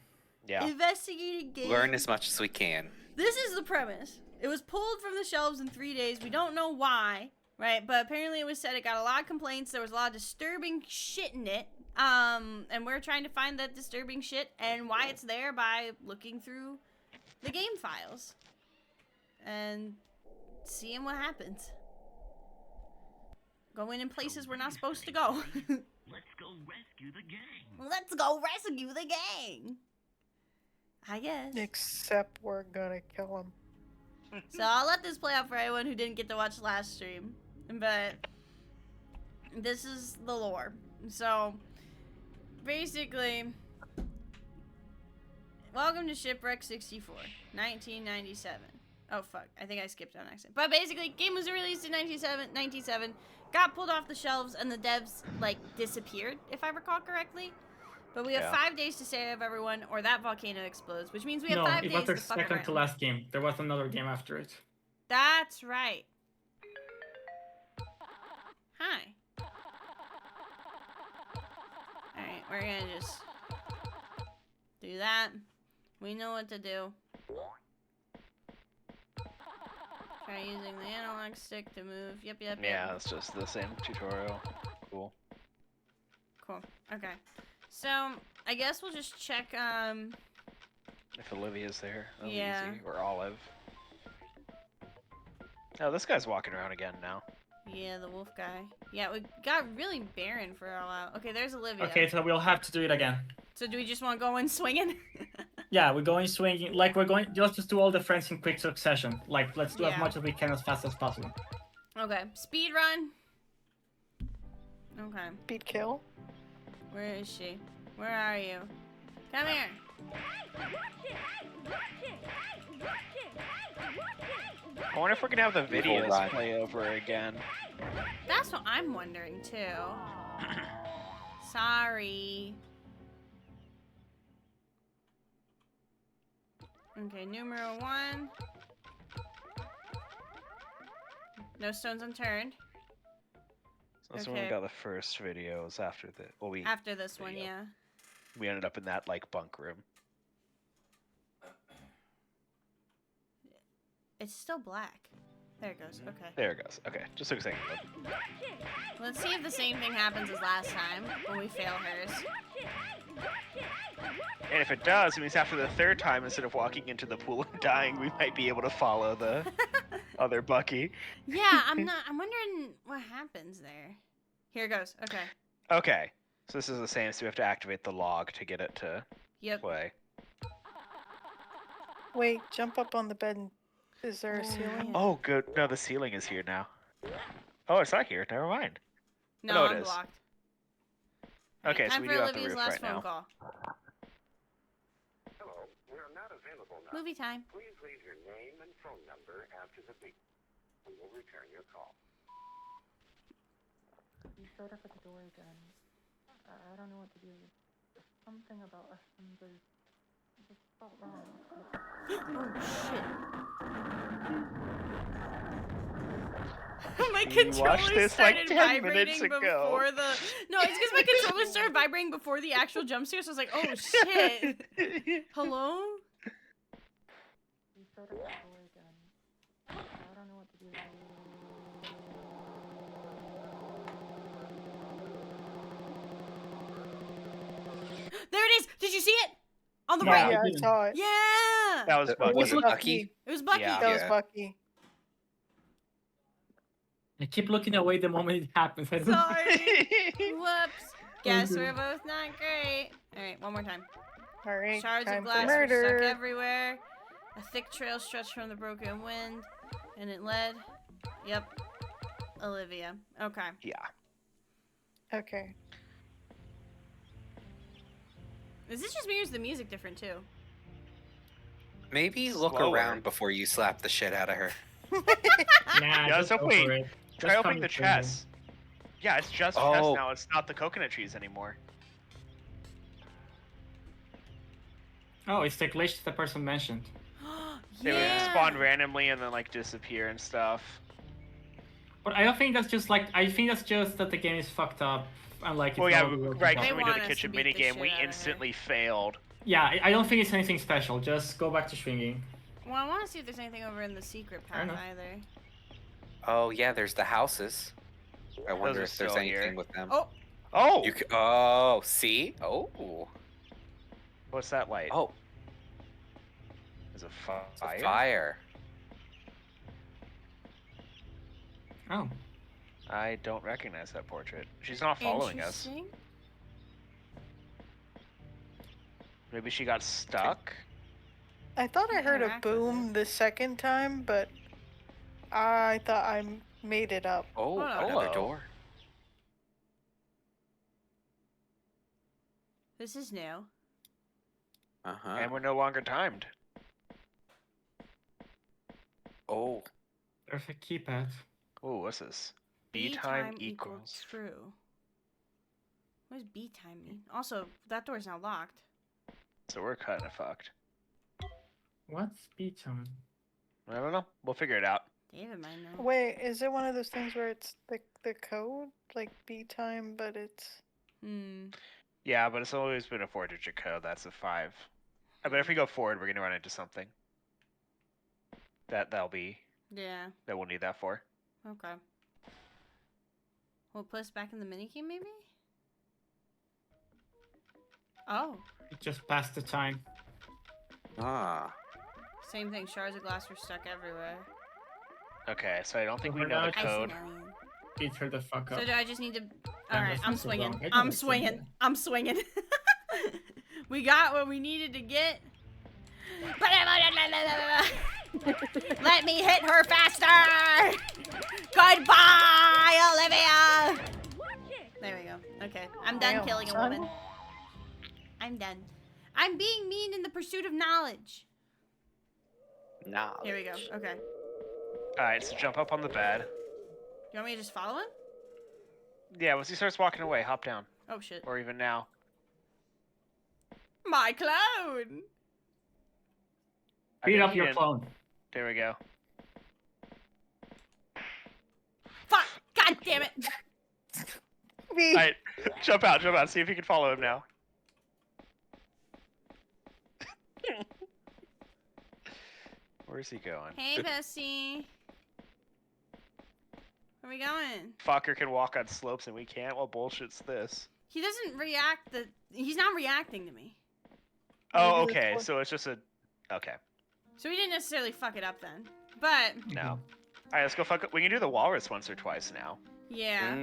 Yeah. Investigating game. Learn as much as we can. This is the premise. It was pulled from the shelves in 3 days. We don't know why, right? But apparently it was said it got a lot of complaints. There was a lot of disturbing shit in it. And we're trying to find that disturbing shit and why it's there by looking through the game files and seeing what happens. Going in places we're not supposed to go. Let's go rescue the gang. Let's go rescue the gang. I guess. Except we're gonna kill him. So I'll let this play out for anyone who didn't get to watch last stream. But this is the lore. So basically, welcome to Shipwrecked 64, 1997. Oh fuck, I think I skipped on accident. But basically, game was released in 1997, got pulled off the shelves, and the devs like disappeared, if I recall correctly. But we have 5 days to save everyone, or that volcano explodes, which means we have No, 5 it days was their to fuck second around. to last game. There was another game after it. That's right. Hi. Alright, we're gonna just do that. We know what to do. Try using the analog stick to move. Yep. Yeah, it's just the same tutorial. Cool. Cool. Okay. So, I guess we'll just check, If Olivia's there, that'll be Yeah. easy. Or Olive. Oh, this guy's walking around again now. yeah, the wolf guy. Yeah, we got really barren for a while. Okay, there's Olivia. Okay, so we'll have to do it again. So do we just want to go in swinging? Yeah, we're going swinging. Like we're going. Let's just do all the friends in quick succession. Like let's do as Yeah. much as we can as fast as possible. Okay, speed run. Okay, Speed kill. where is she? Where are you? Come here. I wonder if we're gonna have the videos ride. play over again. That's what I'm wondering too. Sorry. Okay, numero 1. No stones unturned. So that's when we Okay. got the first videos after the. Well, we After this one, Video. yeah. we ended up in that like bunk room. It's still black. There it goes. Okay. There it goes. Okay, just took a second. Look. Let's see if the same thing happens as last time when we fail hers. And if it does, it means after the third time, instead of walking into the pool and dying, we might be able to follow the other Bucky. Yeah, I'm wondering what happens there. Here goes. Okay. Okay, so this is the same. So we have to activate the log to get it to Yep. play. Wait, jump up on the bed and Is there a ceiling? Oh, good. No, the ceiling is here now. Oh, it's not here. Never mind. No, No, it I'm is. blocked. Alright, Okay, so time we for do have the Olivia's roof last right phone now. call. Hello, we are not available now. Movie time. Please leave your name and phone number after the beep. We will return your call. You showed up at the door again. I don't know what to do. There's something about assemblers just felt wrong. Oh shit. My We watched controller this like started 10 minutes vibrating ago. before the. No, it's because my controller started vibrating before the actual jump scare. So I was like, oh shit. Hello? You showed up at the door again. I don't know what to do. There it is. Did you see it? On the Yeah, right. Yeah, I didn't. saw it. Yeah. That was Bucky. Was it Bucky. Bucky? It was Bucky. Yeah. That was Yeah. Bucky. I keep looking away the moment it happens. I don't- Sorry. Whoops. Guess Okay. we're both not great. All right, one more time. All right, Shards time of for glass were murder. stuck everywhere. A thick trail stretched from the broken wind, and it led. Yep. Olivia. Okay. Yeah. Okay. Is this just me or is the music different too? Maybe look Slower. around before you slap the shit out of her. Nah, Yeah, just so go wait. for it. Try Just opening come the to me. chest. Yeah, it's just chest Oh. now. It's not the coconut trees anymore. Oh, it's the glitch the person mentioned. They would Yeah. spawn randomly and then like disappear and stuff. But I don't think that's just like I think that's just that the game is fucked up and like it's Well, yeah, not working right. out. They Because when we did want the us kitchen to beat the minigame, shit we out of her. instantly failed. Yeah, I don't think it's anything special. Just go back to swinging. Well, I want to see if there's anything over in the secret Fair path enough. either. Oh yeah, there's the houses. I wonder are if there's still anything here. with them. Oh, Oh! You oh, see? Oh. What's that light? Oh, Is it it's fire? a fire. Oh, I don't recognize that portrait. She's not following us. interesting. Maybe she got stuck? I thought I Yeah, heard a interact with boom the second time, but I thought I made it up. Oh, Hold on. another Hello. door. This is new. Uh-huh. And we're no longer timed. Oh, there's a keypad. Ooh, what's this? B B time equals. true. What does B time mean? Also, that door's now locked. So we're kind of fucked. What's speed time? I don't know. We'll figure it out. David might know. Wait, is it one of those things where it's the code, like B time, but it's Hmm. Yeah, but it's always been a 4-digit code. That's a 5. I bet if we go forward, we're gonna run into something. That'll be Yeah. that we'll need that for. Okay. We'll put us back in the minigame, maybe? Oh. It just passed the time. ah. Same thing. Shards of glass were stuck everywhere. Okay, so I don't think we We're know the not- I see code. now. Beat her the fuck up. So do I just need to... Yeah, Alright, that's I'm not so swinging. wrong. I I'm don't think swinging. so. I'm swinging. We got what we needed to get. Let me hit her faster! Goodbye, Olivia! There we go. Okay, I'm done Damn, killing a son. woman. I'm done. I'm being mean in the pursuit of knowledge. Knowledge. Here we go. Okay. Alright, so jump up on the bed. You want me to just follow him? Yeah, once he starts walking away, hop down. Oh, shit. Or even now. My clone! I Beat think up he your didn't- clone. There we go. Fuck! God damn it! me. Alright, jump out, see if you can follow him now. Where's he going? Hey, Bessie. Where we going? Fucker can walk on slopes and we can't? What bullshit's this? He doesn't react. He's not reacting to me. Oh, Maybe that's okay, what- so it's just a... Okay, So we didn't necessarily fuck it up then. But, no. Alright, let's go fuck it. We can do the walrus once or twice now. yeah.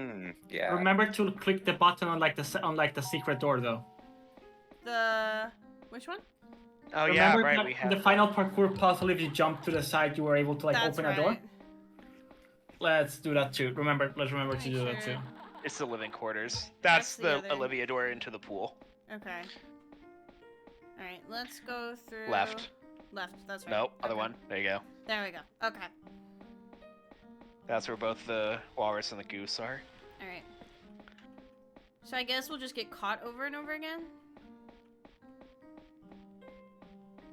Yeah. Remember to click the button on like the secret door though. The... Which one? Oh yeah, Remember right. that We in have the final parkour puzzle, if you jump to the side, you were able to like That's open right. a door. Let's do that too. Let's remember to Make do that too. sure. It's the living quarters. That's That's the the other- Olivia door into the pool. Okay. All right, let's go through. Left. Left. That's right. Nope, other Okay. one. There you go. There we go. Okay. That's where both the walrus and the goose are. All right. So I guess we'll just get caught over and over again.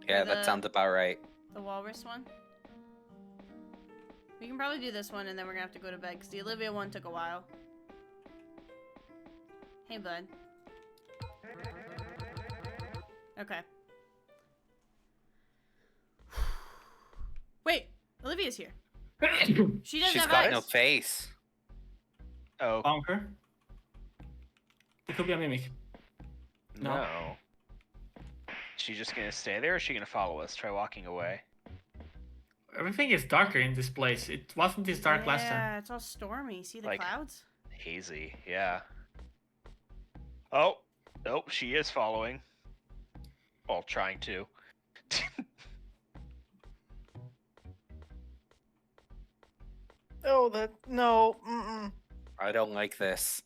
Yeah, the- that sounds about right. The walrus one. We can probably do this one, and then we're gonna have to go to bed because the Olivia one took a while. Hey, bud. Okay. Wait, Olivia's here. She doesn't She's have got eyes. no face. Oh. Bonker. It could be a mimic. No. She just gonna stay there, or is she gonna follow us? Try walking away. Everything is darker in this place. It wasn't this dark last time. Yeah, it's all stormy. See the Like- clouds? Hazy, yeah. Oh, nope, she is following. Well, trying to. Oh, that no. Mm-mm. I don't like this.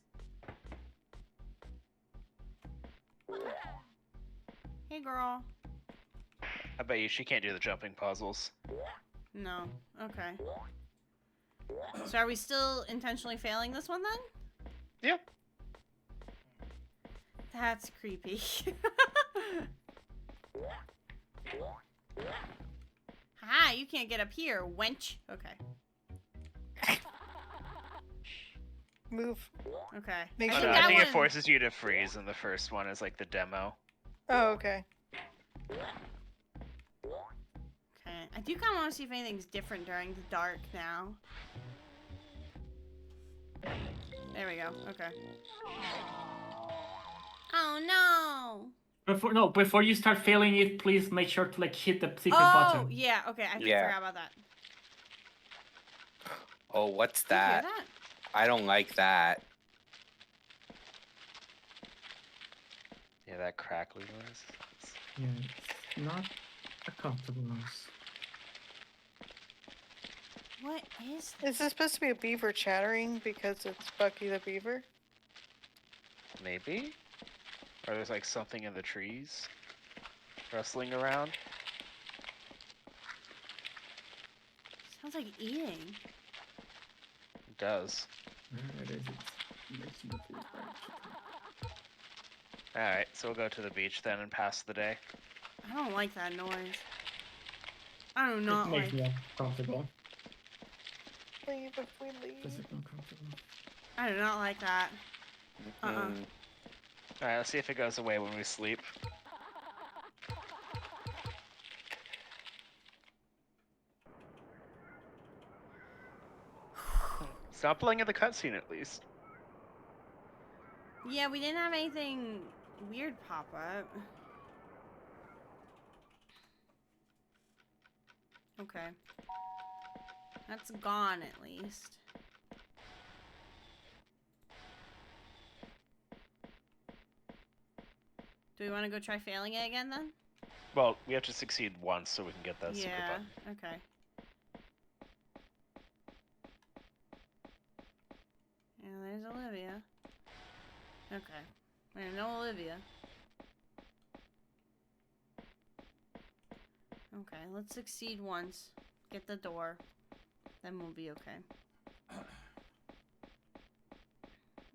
Hey, girl. I bet you she can't do the jumping puzzles. No. Okay. So are we still intentionally failing this one then? Yeah. That's creepy. Hi, you can't get up here, wench. Okay. Move. Okay. Make I sure think I that think it one- forces you to freeze in the first one as like the demo. Oh, okay. Okay. I do kind of want to see if anything's different during the dark now. There we go. Okay. Oh no! Before you start failing it, please make sure to like hit the secret Oh button. yeah. Okay. I Yeah. forgot about that. Oh, what's Did you hear that? that? I don't like that. Yeah, that crackly noise. Yeah, it's not a comfortable noise. What is Is this supposed to be a beaver chattering because it's Bucky the Beaver? Maybe? Or there's like something in the trees rustling around. Sounds like eating. It does. It is. It makes you feel Alright, so we'll go to the beach then and pass the day. I don't like that noise. I do It not makes like. me uncomfortable. Leave if we leave. Physically uncomfortable. I do not like that. Alright, let's see if it goes away when we sleep. Stop playing at the cutscene at least. Yeah, we didn't have anything weird pop up. Okay. That's gone at least. Do we want to go try failing it again then? Well, we have to succeed once so we can get that secret Yeah, button. okay. Yeah, there's Olivia. Okay. There's no Olivia. Okay, let's succeed once. Get the door. Then we'll be okay.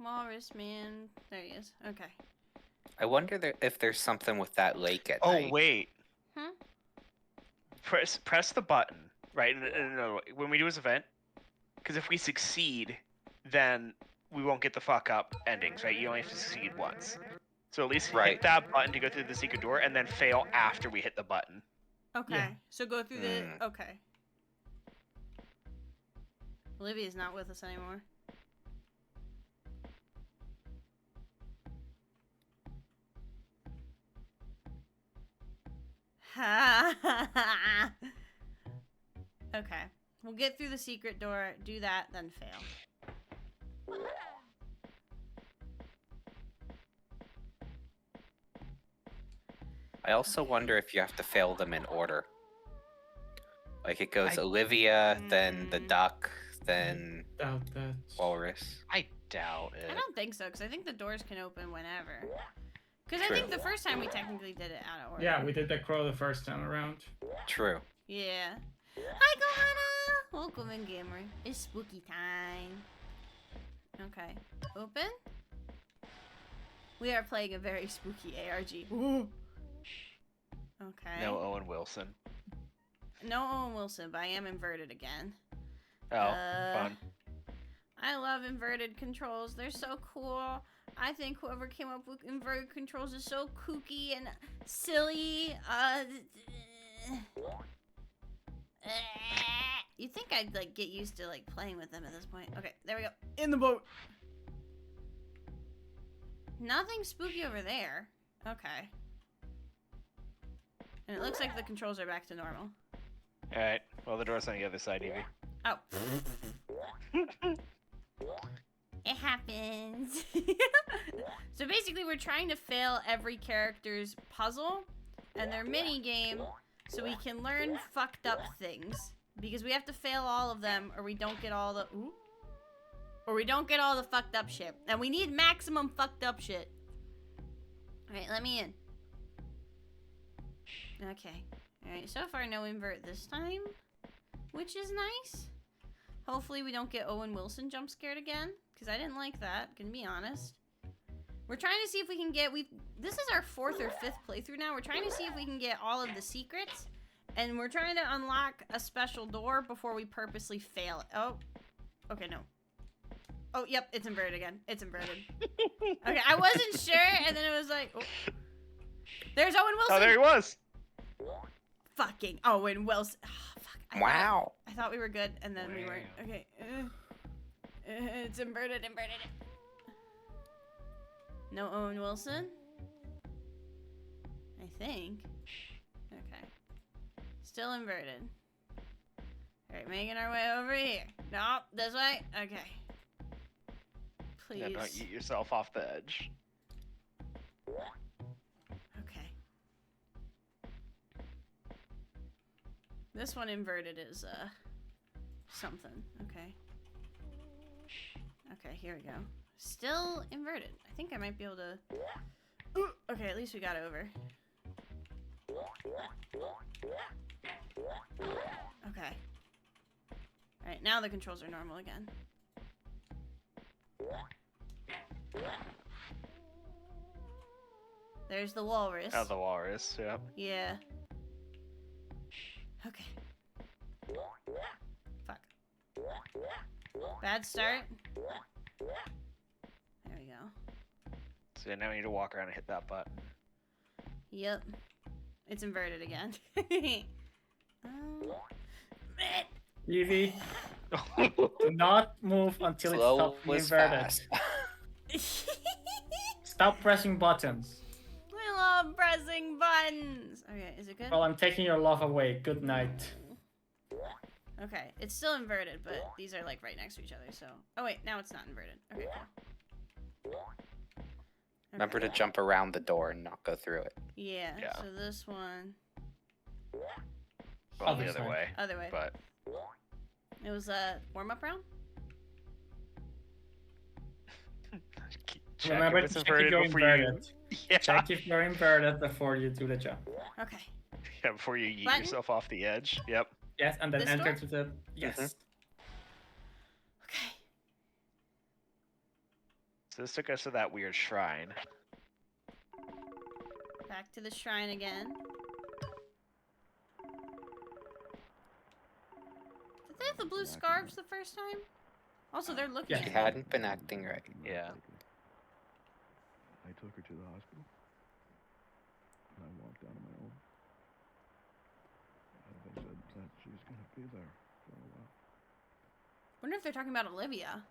Walrus man. There he is. Okay. I wonder if there's something with that lake at Oh, night. wait. Hmm? Press the button, right? No, when we do this event, because if we succeed, then we won't get the fuck up endings, right? You only have to succeed once. So at least Right. hit that button to go through the secret door, and then fail after we hit the button. Okay. Yeah. So go through the. Hmm. Okay. Olivia's not with us anymore. Okay. We'll get through the secret door, do that, then fail. I also wonder if you have to fail them in order. Like it goes I- Olivia, then the Mm. duck, then Doubt that. walrus. I doubt it. I don't think so, because I think the doors can open whenever. Because I True. think the first time we technically did it out of order. Yeah, we did the crow the first time around. True. Yeah. Hi, Kohana! Welcome in, gamer. It's spooky time. Okay. Open. We are playing a very spooky ARG. Ooh. Okay. No Owen Wilson. No Owen Wilson, but I am inverted again. Oh, fun. I love inverted controls. They're so cool. I think whoever came up with inverted controls is so kooky and silly. You'd think I'd like get used to like playing with them at this point. Okay, there we go. In the boat. Nothing spooky over there. Okay. And it looks like the controls are back to normal. Alright, well, the door's on the other side, Evie. Oh. It happens. So basically we're trying to fail every character's puzzle and their mini game so we can learn fucked up things. Because we have to fail all of them or we don't get all the fucked up shit. And we need maximum fucked up shit. Alright, let me in. Okay. Alright, so far no invert this time. Which is nice. Hopefully we don't get Owen Wilson jump scared again. Because I didn't like that, gonna be honest. We're trying to see if we can get... This is our 4th or 5th playthrough now. We're trying to see if we can get all of the secrets. And we're trying to unlock a special door before we purposely fail it. Oh. Okay, no. Oh, yep, it's inverted again. It's inverted. Okay, I wasn't sure, and then it was like... Oh. There's Owen Wilson! Oh, there he was! Fucking Owen Wilson. Oh, fuck. Wow. I thought we were good, and then we weren't. Okay. It's inverted. No Owen Wilson? I think. Okay. Still inverted. Alright, making our way over here. Nope, this way. Okay. Please. Yeah, don't eat yourself off the edge. Okay. This one inverted is, something. Okay. Okay, here we go. Still inverted. I think I might be able to... Ooh, okay, at least we got over. Okay. Alright, now the controls are normal again. There's the walrus. Oh, the walrus, yep. Yeah. Okay. Fuck. Bad start. There we go. So now we need to walk around and hit that button. Yep. It's inverted again. Evie, do not move until it stops being inverted. Stop pressing buttons. I love pressing buttons. Okay, is it good? Well, I'm taking your love away. Good night. Okay, it's still inverted, but these are like right next to each other, so... Oh wait, now it's not inverted. Okay, cool. Remember to jump around the door and not go through it. Yeah, so this one... Well, the other way. Other way. But... It was a warm-up round? Check Remember if it's to check if inverted you're before inverted. Yeah. Check if you're inverted before you do the jump. Okay. Yeah, before you yeet Button? yourself off the edge. Yep. Yes, and then This enter door? to the... Yes. Okay. So this took us to that weird shrine. Back to the shrine again. Did they have the blue scarves the first time? Also, they're looking She at me. hadn't been acting right. Yeah. I took her to the hospital. And I walked out on my own. They said that she was going to be there for a while. Wonder if they're talking about Olivia.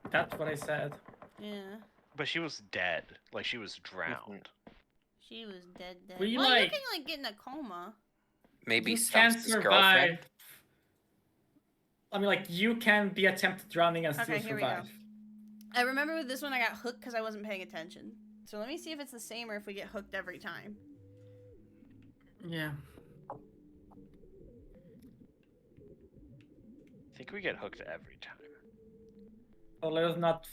That's what I said. Yeah. But she was dead. Like, she was drowned. She was dead. We, well, you like- can like get in a coma. Maybe You Stump's can't his survive. girlfriend. I mean, like, you can be attempted drowning and still Okay, here we go. survive. I remember with this one I got hooked because I wasn't paying attention. So let me see if it's the same or if we get hooked every time. Yeah. I think we get hooked every time. So let us not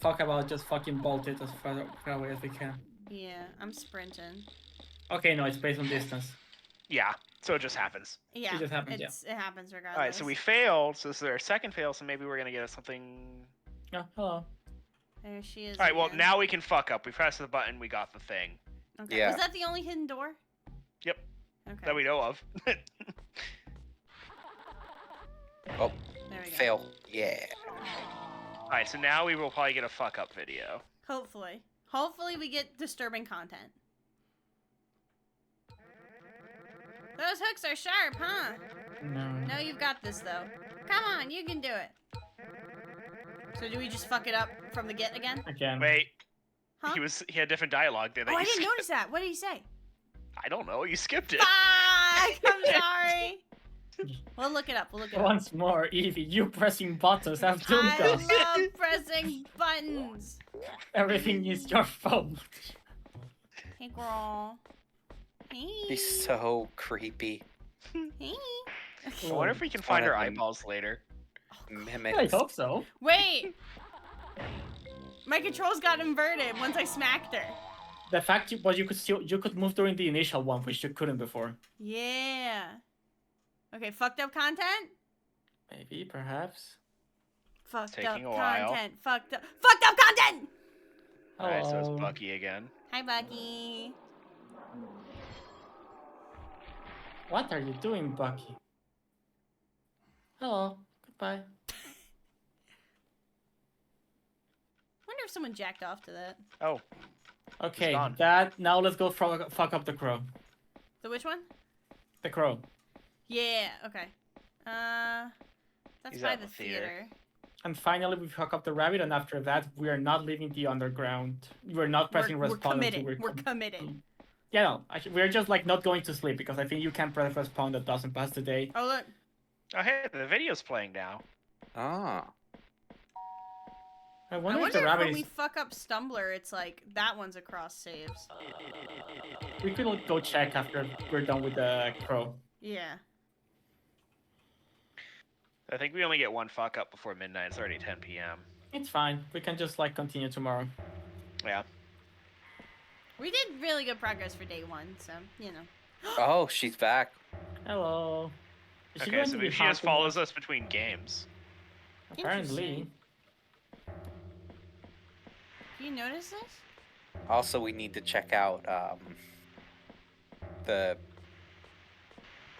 talk about just fucking bolt it as far away as we can. Yeah, I'm sprinting. Okay, no, it's based on distance. Yeah, so it just happens. Yeah, just happens, it happens regardless. All right, so we failed. So this is our second fail. So maybe we're gonna get something. Yeah, hello. There she is. All right, well again. now we can fuck up. We pressed the button. We got the thing. Okay. Yeah. Was that the only hidden door? Yep. Okay. That we know of. Oh, There we go. fail. Yeah. All right, so now we will probably get a fuck up video. Hopefully. Hopefully we get disturbing content. Those hooks are sharp, huh? No. No, you've got this, though. Come on, you can do it. So do we just fuck it up from the get again? Again. Wait. Huh? He had different dialogue there. That Oh, I you didn't skipped. notice that. What did he say? I don't know. You skipped it. Fuck! I'm sorry. We'll look it up. We'll look it up. Once more, Evie, you pressing buttons have doomed I us. love pressing buttons. Everything is your fault. Hey, girl. Hey. He's so creepy. Hey. I wonder if we can find her eyeballs later. Mimics. I hope so. Wait. My controls got inverted once I smacked her. The fact you could move during the initial one, which you couldn't before. Yeah. Okay, fucked up content? Maybe, perhaps. Fucked Taking up a while. content. Fucked up content! Alright, so Hello. it's Bucky again. Hi, Bucky. What are you doing, Bucky? Hello. Goodbye. Wonder if someone jacked off to that. Oh. Okay, gone. now let's go fuck up the crow. The which one? The crow. Yeah, okay. That's He's by at the the theater. theater. And finally, we fuck up the rabbit, and after that, we are not leaving the underground. We're not pressing We're respawn. committed. until We're committed. Yeah, no, actually, we're just like not going to sleep because I think you can press respawn that doesn't pass the day. Oh, look. Oh, hey, the video's playing now. Ah. I I wonder if wonder the if rabbit when is. we fuck up Stumbler, it's like, that one's across saves. We could go check after we're done with the crow. Yeah. I think we only get one fuck up before midnight. It's already 10 p.m. It's fine. We can just like continue tomorrow. Yeah. We did really good progress for day one, so, you know. Oh, she's back. Hello. Is she Okay, going so to be maybe she just haunting follows us? us between games. Apparently. Interesting. Do you notice this? Also, we need to check out the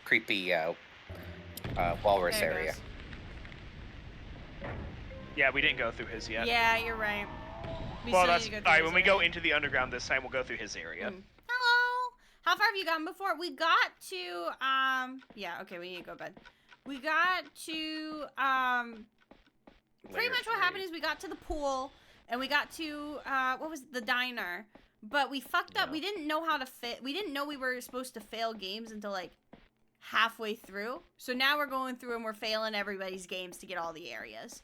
creepy walrus There it area. goes. Yeah, we didn't go through his yet. Yeah, you're right. We Well, still that's need to go all through right. this When we go area. into the underground this time, we'll go through his area. Hello. How far have you gotten before? We got to yeah, okay, we need to go to bed. We got to pretty Layer much what 3. happened is we got to the pool and we got to what was it? The diner. But we fucked up. Yeah. We didn't know how to we didn't know we were supposed to fail games until like halfway through. So now we're going through and we're failing everybody's games to get all the areas.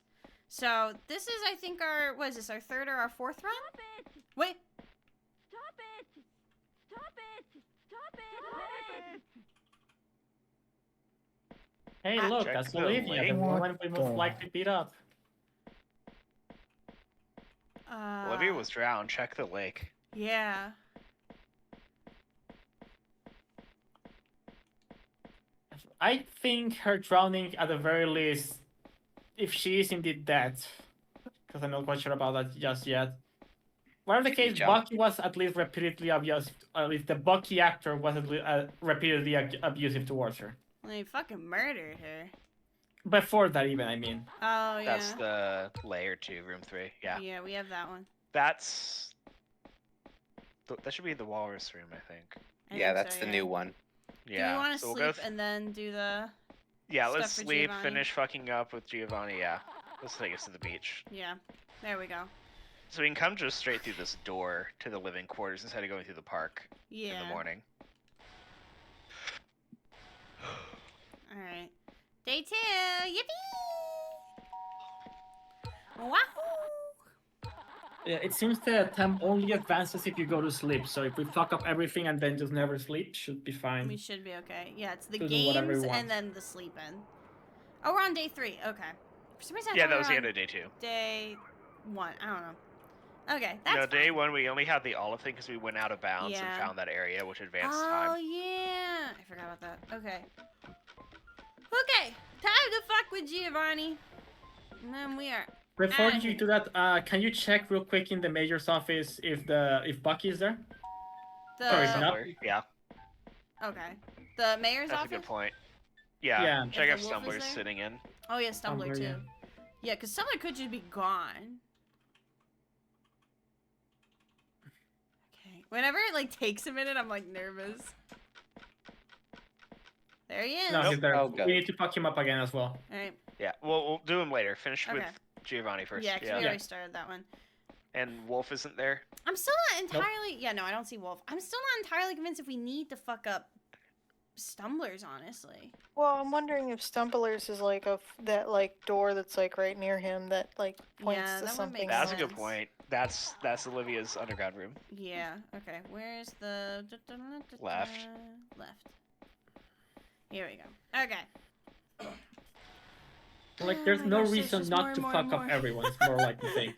So this is, I think, what is this, our third or our fourth run? Wait. Stop it! Stop it! Stop it! Hey, look, Check that's the Olivia, the link. woman we most likely beat up. Olivia was drowned. Check the lake. Yeah. I think her drowning, at the very least, if she is indeed dead, because I'm not quite sure about that just yet. Whatever the case, jump? Bucky was at least repeatedly abusive. At least the Bucky actor was repeatedly abusive towards her. They fucking murdered her. Before that, even, I mean. Oh, yeah. That's the layer 2, room 3. Yeah. Yeah, we have that one. That's. That should be the walrus room, I think. I Yeah, think that's so, the yeah. new one. Yeah. Do we want to so we'll sleep go th- and then do the... Yeah, stuff let's for sleep, Giovanni? finish fucking up with Giovanni, yeah. Let's take us to the beach. Yeah, there we go. So we can come just straight through this door to the living quarters instead of going through the park in Yeah. the morning. Alright. Day 2! Yippee! Wahoo! Yeah, it seems the time only advances if you go to sleep. So if we fuck up everything and then just never sleep, should be fine. We should be okay. Yeah, it's the To do whatever we games want. and then the sleeping. Oh, we're on day 3. Okay. For some reason, I Yeah, thought that we was were the on end of day 2. day 1. I don't know. Okay, that's No, day fine. 1 we only had the olive thing because we went out of bounds and Yeah. found that area, which advanced Oh, time. yeah. I forgot about that. Okay. Okay. Time to fuck with Giovanni. And then we are Before outta you here. do that, can you check real quick in the mayor's office if Bucky is there? The... Sorry, not. Stumbler, yeah. Okay. The mayor's That's office? a good point. Yeah, Yeah. check If if the wolf is Stumbler's there? sitting in. Oh, yeah, Stumbler, Stumbler, too. yeah. Yeah, because Stumbler could just be gone. Okay. Whenever it, like, takes a minute, I'm, like, nervous. There he is. No, he's there. Oh, good. We need to fuck him up again as well. Alright. Yeah, we'll do him later. Finish with Okay. Giovanni first. Yeah, because we already started that one. And Wolf isn't there. I'm still not entirely... Yeah, no, I don't see Wolf. I'm still not entirely convinced if we need to fuck up Stumblers, honestly. Well, I'm wondering if Stumblers is like that like door that's like right near him that like points Yeah, to that would something. make That's a good sense. point. That's Olivia's underground room. Yeah, okay. Where's the... Left. Left. Here we go. Okay. Like, there's Oh my no gosh, there's reason just not more to and more fuck and up more. everyone. It's more like the thing.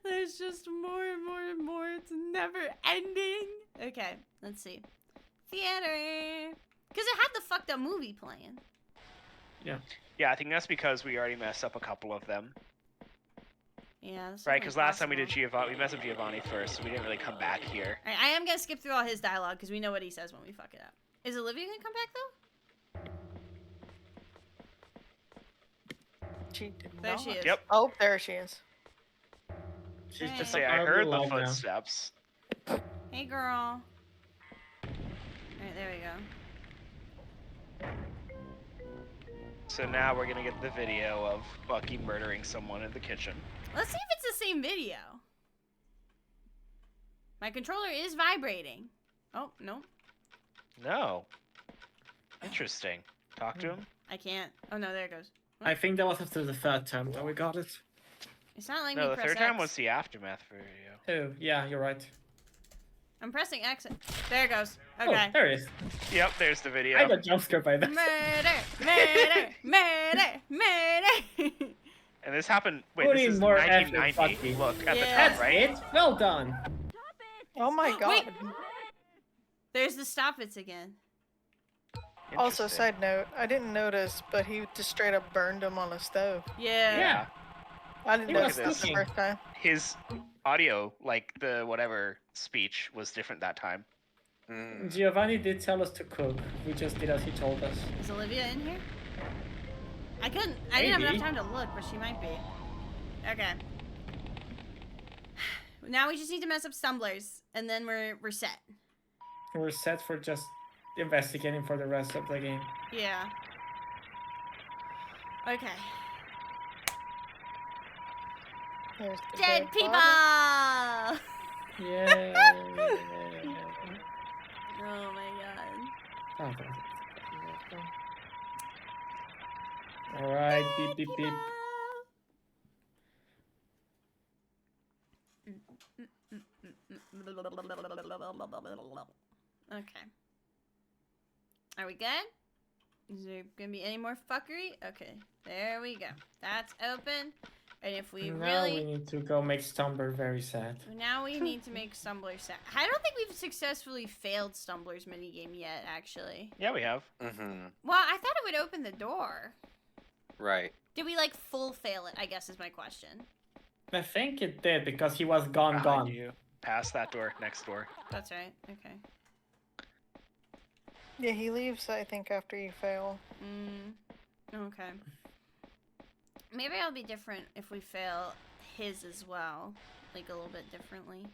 There's just more and more and more. It's never ending. Okay, let's see. Theater. Because it had the fucked up movie playing. Yeah, I think that's because we already messed up a couple of them. Yeah, that's Right, because definitely last time we did possible. Giovanni, we messed up Giovanni first, so we didn't really come back here. Alright, I am going to skip through all his dialogue because we know what he says when we fuck it up. Is Olivia going to come back, though? She did There not. she is. Yep. Oh, there she is. She's Hey. just Say, I apparently heard the loud now. footsteps. Hey, girl. Alright, there we go. So now we're gonna get the video of Bucky murdering someone in the kitchen. Let's see if it's the same video. My controller is vibrating. Oh, no. No. Interesting. Talk to him. I can't. Oh, no, there it goes. I think that was after the third time that we got it. It's not like No, me the press third time X. was the aftermath video. Oh, yeah, you're right. I'm pressing X. There it goes. Oh, Okay. there it is. Yep, there's the video. I got jump scared by that. Murder! Murder! Murder! And this happened. Wait, Put this in is more 1990. effort, Bucky. Look at the Yeah. top, right? It's well done. Oh my god. Wait. There's the stop it's again. Also, Interesting. side note, I didn't notice, but he just straight up burned him on a stove. Yeah. Yeah. I didn't He notice was that the cooking. first time. His audio, like the whatever speech, was different that time. Mm. Giovanni did tell us to cook. We just did as he told us. Is Olivia in here? I didn't have Maybe. enough time to look, but she might be. Okay. Now we just need to mess up Stumblers, and then we're set. We're set for just investigating for the rest of the game. Yeah. Okay. There's the Dead people! body. Yay! Oh my god. Alright, beep beep beep. Okay. Are we good? Is there gonna be any more fuckery? Okay, there we go. That's open. And if we Now really... we need to go make Stumber very sad. Now we need to make Stumblers sad. I don't think we've successfully failed Stumblers minigame yet, actually. Yeah, we have. Mm-hmm. Well, I thought it would open the door. Right. Did we, like, full fail it, I guess is my question. I think it did because he was gone. Behind you. Past that door, next door. That's right, okay. Yeah, he leaves, I think, after you fail. Okay. Maybe it'll be different if we fail his as well. Like, a little bit differently.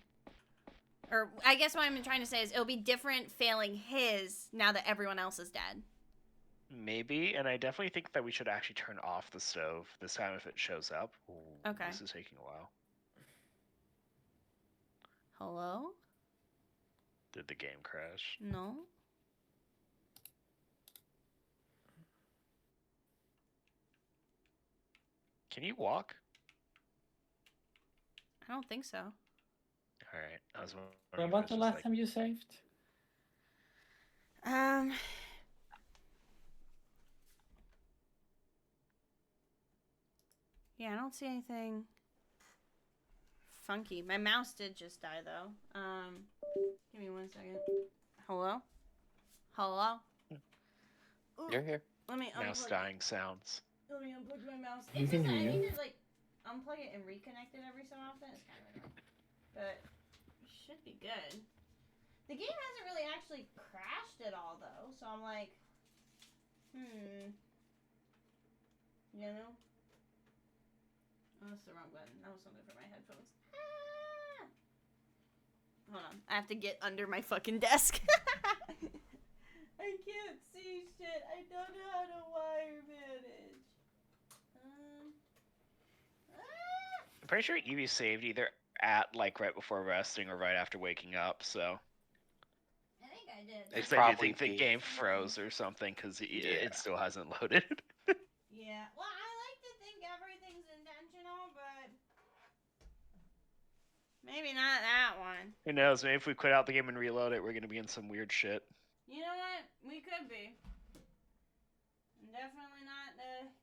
Or, I guess what I'm trying to say is it'll be different failing his now that everyone else is dead. Maybe, and I definitely think that we should actually turn off the stove this time if it shows up. Ooh, Okay. This is taking a while. Hello? Did the game crash? No? Can you walk? I don't think so. All right. I was wondering When if was it's the just last like- time you saved? Yeah, I don't see anything funky. My mouse did just die though. Give me 1 second. Hello? Hello? Ooh, You're here. let me mouse unplug. dying sounds. Let me unplug my mouse. You It's can just that I hear need you. to like unplug it and reconnect it every so often. It's kind of annoying, but it should be good. The game hasn't really actually crashed at all though, so I'm like, you know? Oh, that's the wrong button. That was something for my headphones. Ah! Hold on. I have to get under my fucking desk. I can't see shit. I don't know how to wire manage. I'm pretty sure Evie saved either at like right before resting or right after waking up. So I think I did. it's It'd maybe probably think the be- game froze or something because Yeah. it still hasn't loaded. Yeah. Well, I like to think everything's intentional, but maybe not that one. Who knows? Maybe if we quit out the game and reload it, we're gonna be in some weird shit. You know what? We could be. I'm definitely not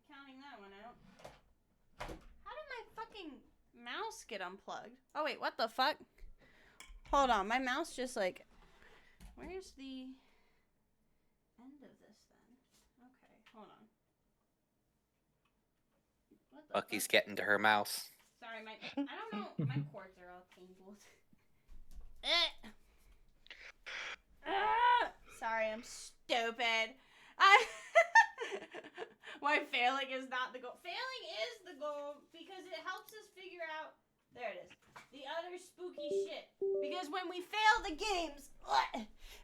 counting that one out. How did my fucking mouse get unplugged? Oh wait, what the fuck? Hold on, my mouse just like... Where's the end of this then? Okay, hold on. What the Bucky's fuck? getting to her mouse. Sorry, I don't know, my cords are all tangled. Sorry, I'm stupid. Why failing is not the goal. Failing is the goal because it helps us figure out, there it is, the other spooky shit. Because when we fail the games,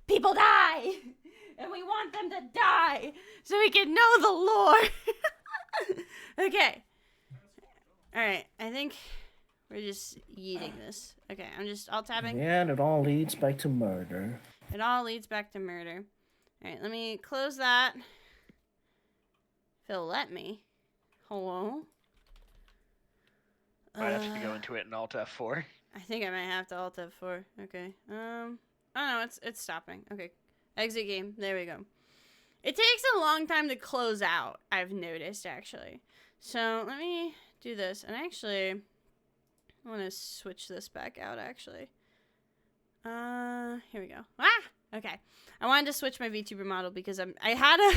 people die. And we want them to die so we can know the lore. Okay. Alright, I think we're just yeeting this. Okay, I'm just alt-tabbing. Yeah, and it all leads back to murder. It all leads back to murder. Alright, let me close that. If it'll let me. Hello? Might have to go into it in Alt F4. I think I might have to Alt F4. Okay. Oh no, it's stopping. Okay. Exit game. There we go. It takes a long time to close out, I've noticed, actually. So, let me do this. And actually, I want to switch this back out, actually. Here we go. Ah! Okay. I wanted to switch my VTuber model because I had a...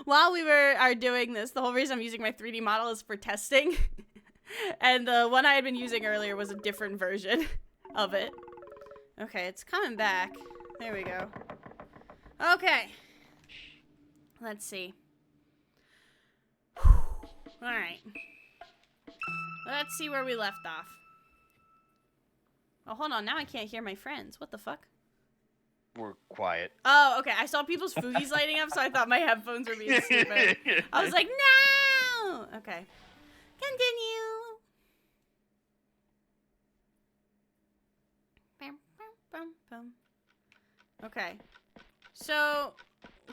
While we are doing this, the whole reason I'm using my 3D model is for testing. And the one I had been using earlier was a different version of it. Okay, it's coming back. There we go. Okay. Let's see. Alright. Let's see where we left off. Oh, hold on. Now I can't hear my friends. What the fuck? We're quiet. Oh, okay. I saw people's foogies lighting up, so I thought my headphones were being stupid. I was like, no! Okay. Continue. Okay. So,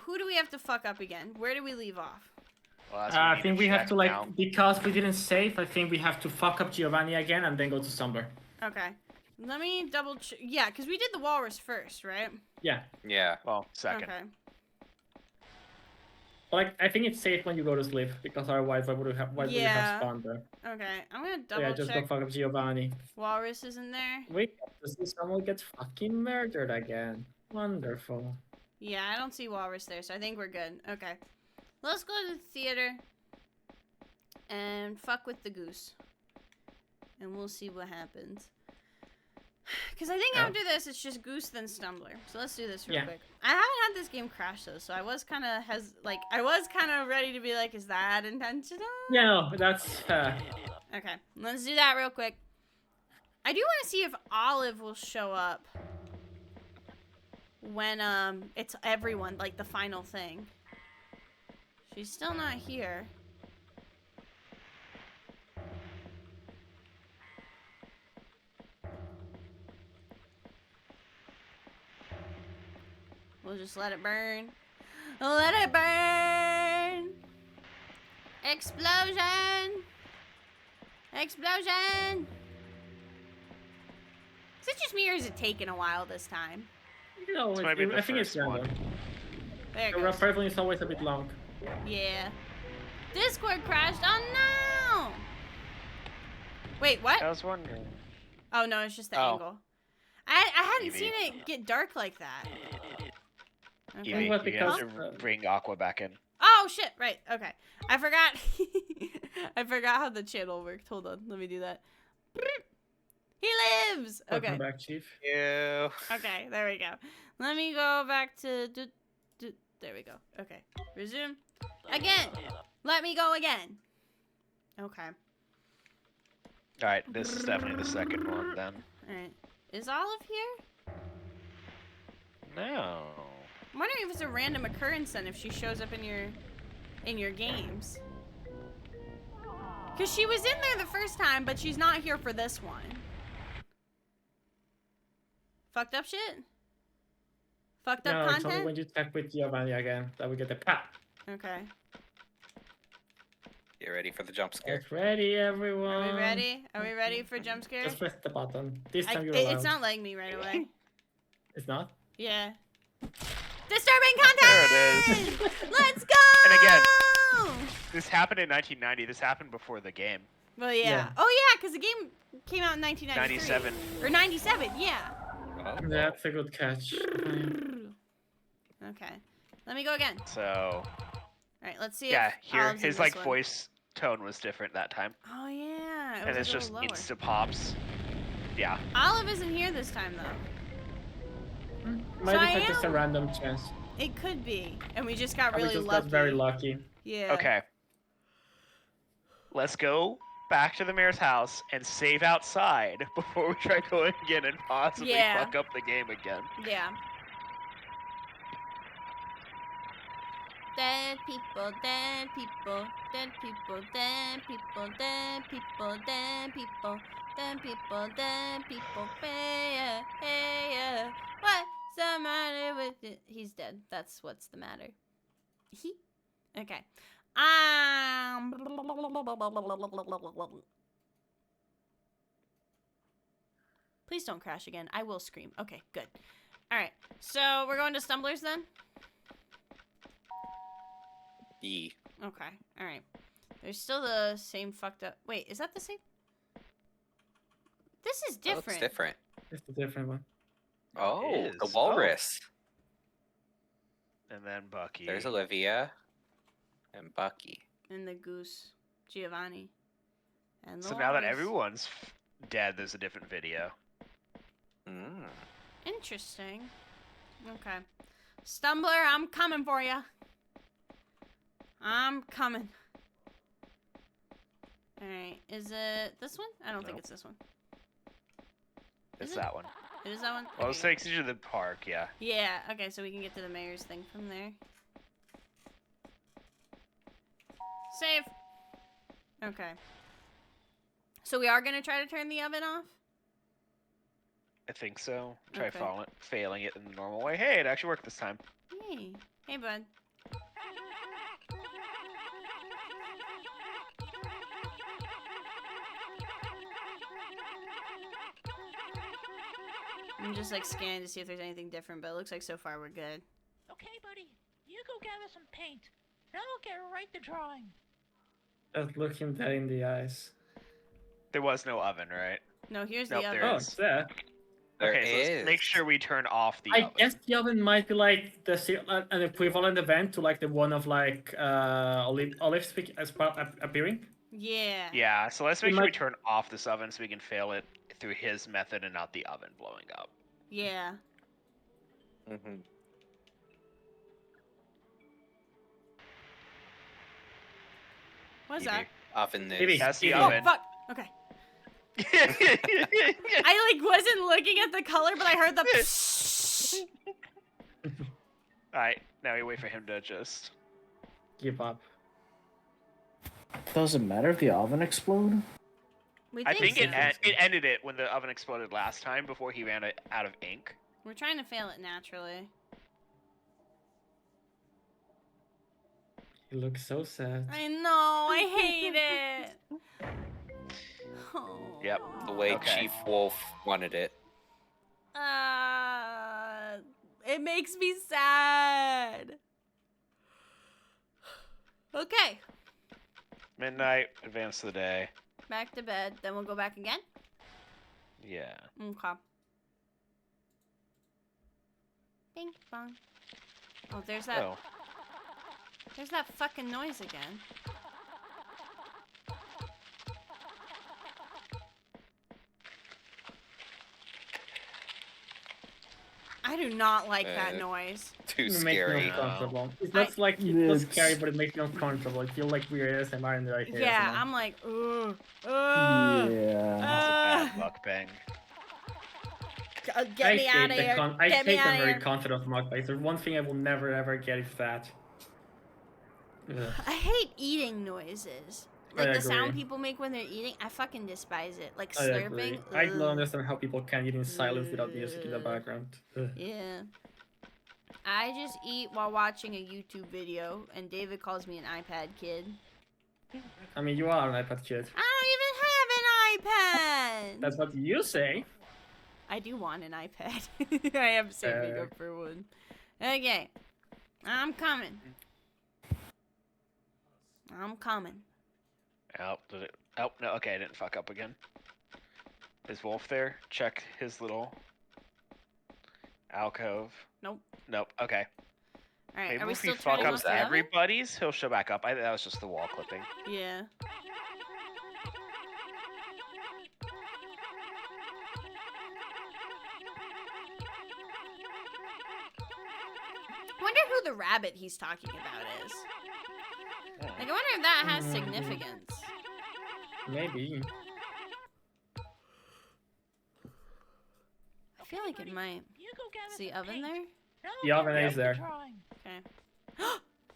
who do we have to fuck up again? Where do we leave off? Well, I think we have to like now. because we didn't save. I think we have to fuck up Giovanni again and then go to Stumber. Okay. Let me double check. Yeah, because we did the walrus first, right? Yeah. Yeah. Well, second. Okay. Like I think it's safe when you go to sleep because otherwise why would we have spawned there? Okay. I'm gonna So double yeah, just go check. fuck up Giovanni. Walrus is in there. Wait, to see someone gets fucking murdered again. Wonderful. Yeah, I don't see walrus there, so I think we're good. Okay. Let's go to the theater and fuck with the goose. And we'll see what happens. Because I think after this, it's just Goose then Stumbler. So let's do this real quick. I haven't had this game crash though, so I was kind of ready to be like, is that intentional? Yeah, no, that's Okay, let's do that real quick. I do want to see if Olive will show up when it's everyone, like the final thing. She's still not here. We'll just let it burn. Let it burn! Explosion! Explosion! Is it just me or is it taking a while this time? No, This might be the I think it's first one. random. There it The goes. referral is always a bit long. Yeah. Discord crashed. Oh no! Wait, what? I was wondering. Oh no, it's just the Oh. angle. I hadn't Evie. seen it get dark like that. Evie, Think what you have because- to bring Aqua back in. Oh shit! Right. Okay. I forgot. I forgot how the channel worked. Hold on. Let me do that. He lives. Okay. Welcome back, Chief. Ew. Okay. There we go. Let me go back to. There we go. Okay. Resume. Again. Let me go again. Okay. Alright, this is definitely the second one then. All right. Is Olive here? No. I'm wondering if it's a random occurrence then if she shows up in your games. Cause she was in there the first time, but she's not here for this one. Fucked up shit? Fucked up No, it's only content? when you check with Giovanni again that we get the pap. Okay. Get ready for the jump scare. Get ready, everyone. Are we ready? Are we ready for jump scare? Just press the button. This time you're It's allowed. not letting me right away. It's not? Yeah. Disturbing content! There it is. Let's go! And again, this happened in 1990. This happened before the game. Well, yeah. Yeah. Oh, yeah, because the game came out in 1993. 97. Or 97, yeah. Oh. That's a good catch. Okay. Let me go again. So, Alright, let's see yeah, if here, Olive's in his this like one. voice tone was different that time. Oh, yeah. It And was it's a just little lower. insta pops. Yeah. Olive isn't here this time, though. Might So be I just a am- random chance. It could be. And we just got We really just lucky. got very lucky. Yeah. Okay. Let's go back to the mayor's house and save outside before we try going again and possibly Yeah. fuck up the game again. Yeah. Dead people, dead people, dead people, dead people, dead people, dead people, dead people, dead people, hey, hey, what's the matter with it? He's dead. That's what's the matter. He. Okay. Please don't crash again. I will scream. Okay, good. All right. So we're going to Stumblers then? E. Okay. All right. There's still the same fucked up. Wait, is that the same? This is That looks different. different. It's a different one. Oh, It the is. walrus. And then Bucky. There's Olivia and Bucky. And the goose, Giovanni. And the So now that walrus. everyone's dead, there's a different video. Mm. Interesting. Okay. Stumbler, I'm coming for you. I'm coming. Alright, is it this one? I don't think Nope. it's this one. It's Is it? that one. It is that one? Well, it Okay. takes you to the park, yeah. Yeah, okay, so we can get to the mayor's thing from there. Save. Okay. So we are gonna try to turn the oven off? I think so. Try Okay. failing it in the normal way. Hey, it actually worked this time. Hey. Hey, bud. I'm just like scanning to see if there's anything different, but it looks like so far we're good. Okay, buddy. You go gather some paint, and I'll get right to drawing. Just look him dead in the eyes. There was no oven, right? No, here's Nope, the oven. there Oh, is. it's there. There Okay, so let's is. make sure we turn off the I oven. guess the oven might be like an equivalent event to like the one of like Olive appearing. Yeah. Yeah, so let's We make sure we might- turn off this oven so we can fail it through his method and not the oven blowing up. Yeah. Mm-hmm. What's that? Oven this. Maybe. That's the Oh, Oh, oven. fuck. Okay. I like wasn't looking at the color, but I heard the Alright, now we wait for him to just... Give up. Does it matter if the oven explode? We I think so. it ended it when the oven exploded last time before he ran out of ink. We're trying to fail it naturally. He looks so sad. I know. I hate it. Oh. Yep, the way Okay. Chief Wolf wanted it. It makes me sad. Okay. Midnight, advance of the day. Back to bed. Then we'll go back again? Yeah. Okay. Bing bong. Oh, there's that. Oh. There's that fucking noise again. I do not like that noise. Too It makes scary. me uncomfortable. It's not like it's scary, but it makes me uncomfortable. I feel like weird ASMR in the right Yeah, ASMR. I'm like, ugh. Yeah. That's a bad mukbang. Get me out of here. I Get me hate the out of very here. concept of mukbangs. There's one thing I will never ever get is that. Ugh. I hate eating noises. I Like the sound agree. people make when they're eating. I fucking despise it. Like I agree. slurping. I don't ugh. understand how people can eat in silence without music in the background. Ugh. Yeah. I just eat while watching a YouTube video, and David calls me an iPad kid. I mean, you are an iPad kid. I don't even have an iPad! That's what you say. I do want an iPad. I am saving up for one. Okay. I'm coming. I'm coming. Oh, did it? Oh, no, okay, I didn't fuck up again. Is Wolf there? Check his little alcove. Nope. Nope, okay. Alright, Maybe are we if still we fuck turning up off the oven? everybody's, he'll show back up. That was just the wall clipping. Yeah. I wonder who the rabbit he's talking about is. Like, I wonder if that has significance. Maybe. I feel like it might. You go get Is us the some oven paint. there? And I'll The get oven right is the there. drawing. Okay.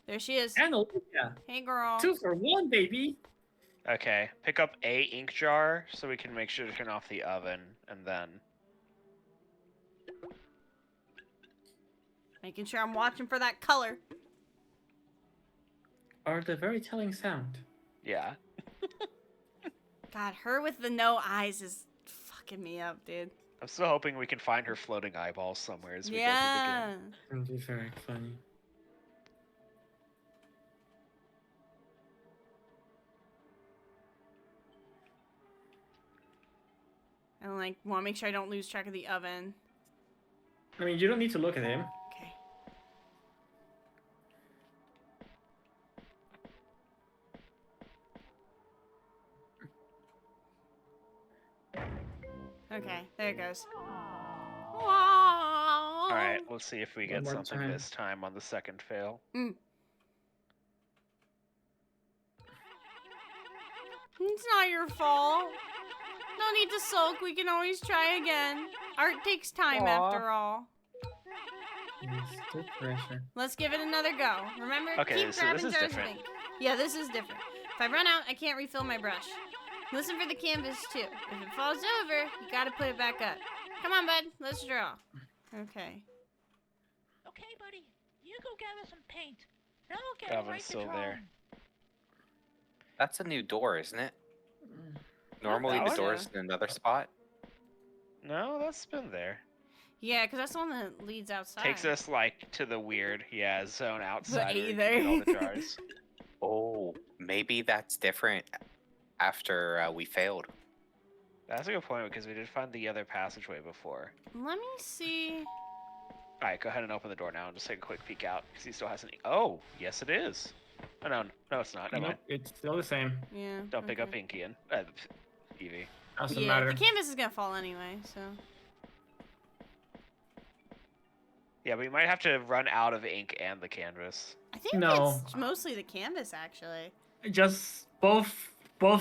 There she is. And Olivia. Hey, girl. 2 for 1, baby. Okay, pick up a ink jar so we can make sure to turn off the oven, and then... Making sure I'm watching for that color. Or the very telling sound. Yeah. God, her with the no eyes is fucking me up, dude. I'm still hoping we can find her floating eyeballs somewhere as we go Yeah. through the game. It'd be very funny. And like, want to make sure I don't lose track of the oven. I mean, you don't need to look at him. Okay. Okay, there it goes. Alright, let's see if we get One more something time. this time on the second fail. It's not your fault. No need to sulk. We can always try again. Art takes time after all. Still pressure. Let's give it another go. Remember, Okay, keep so grabbing this is jars of different. ink. Yeah, this is different. If I run out, I can't refill my brush. Listen for the canvas too. If it falls over, you gotta put it back up. Come on, bud. Let's draw. Okay. Okay, buddy. You go gather some paint. And I'll get Oven's right the still drawing. there. That's a new door, isn't it? Normally that the one? door's in another spot. No, that's been there. Yeah, because that's the one that leads outside. Takes us, like, to the weird, zone outside where you either. can get all the jars. Oh, maybe that's different after we failed. That's a good point, because we did find the other passageway before. Let me see. Alright, go ahead and open the door now and just take a quick peek out, because he still hasn't... Oh, yes it is. Oh, no, it's not. Never Nope, mind. it's still the same. Yeah. Don't pick up okay. Inky and... Evie. Doesn't Yeah, matter. the canvas is gonna fall anyway, so. Yeah, we might have to run out of ink and the canvas. I think No. it's mostly the canvas, actually. Just both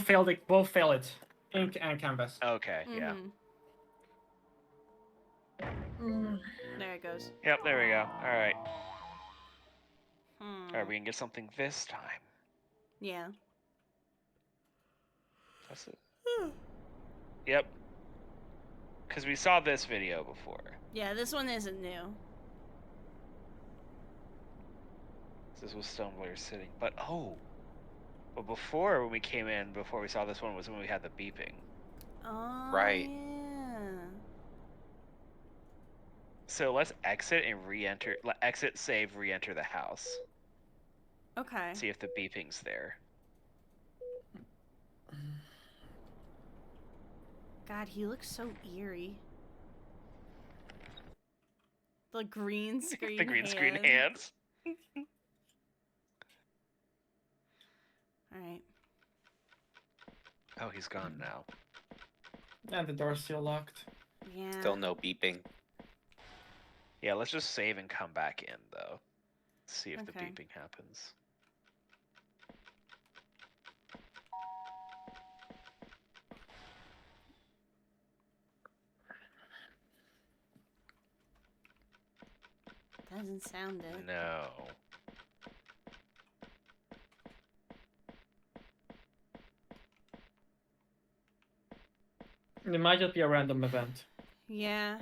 fail it. Ink and canvas. Okay, yeah. There it goes. Yep, there we go. Alright. Hmm. Alright, we can get something this time. Yeah. That's it. Yep. Because we saw this video before. Yeah, this one isn't new. This was Stoneblair sitting. But, oh! But before, when we came in, before we saw this one, was when we had the beeping. Oh, Right. Yeah. So let's exit and re-enter. Exit, save, re-enter the house. Okay. See if the beeping's there. God, he looks so eerie. The green screen. The green screen hands. All right. Oh, he's gone now. And the door's still locked. Yeah. Still no beeping. Yeah, let's just save and come back in though. See if the Okay. beeping happens. Doesn't sound it. No. It might just be a random event. Yeah.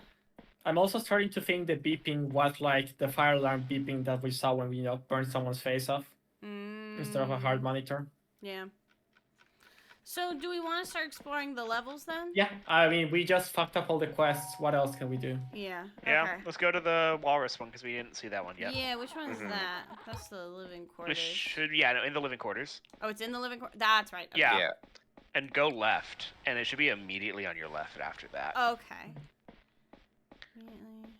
I'm also starting to think the beeping was like the fire alarm beeping that we saw when we burned someone's face off instead of a hard monitor. Yeah. So, do we want to start exploring the levels then? Yeah, I mean, we just fucked up all the quests. What else can we do? Yeah. Yeah, Okay. let's go to the walrus one because we didn't see that one yet. Yeah, which one is that? That's the living quarters. Which should, yeah, no, in the living quarters. Oh, it's in the living quarters? That's right. Okay. Yeah. And go left, and it should be immediately on your left after that. Okay. Immediately.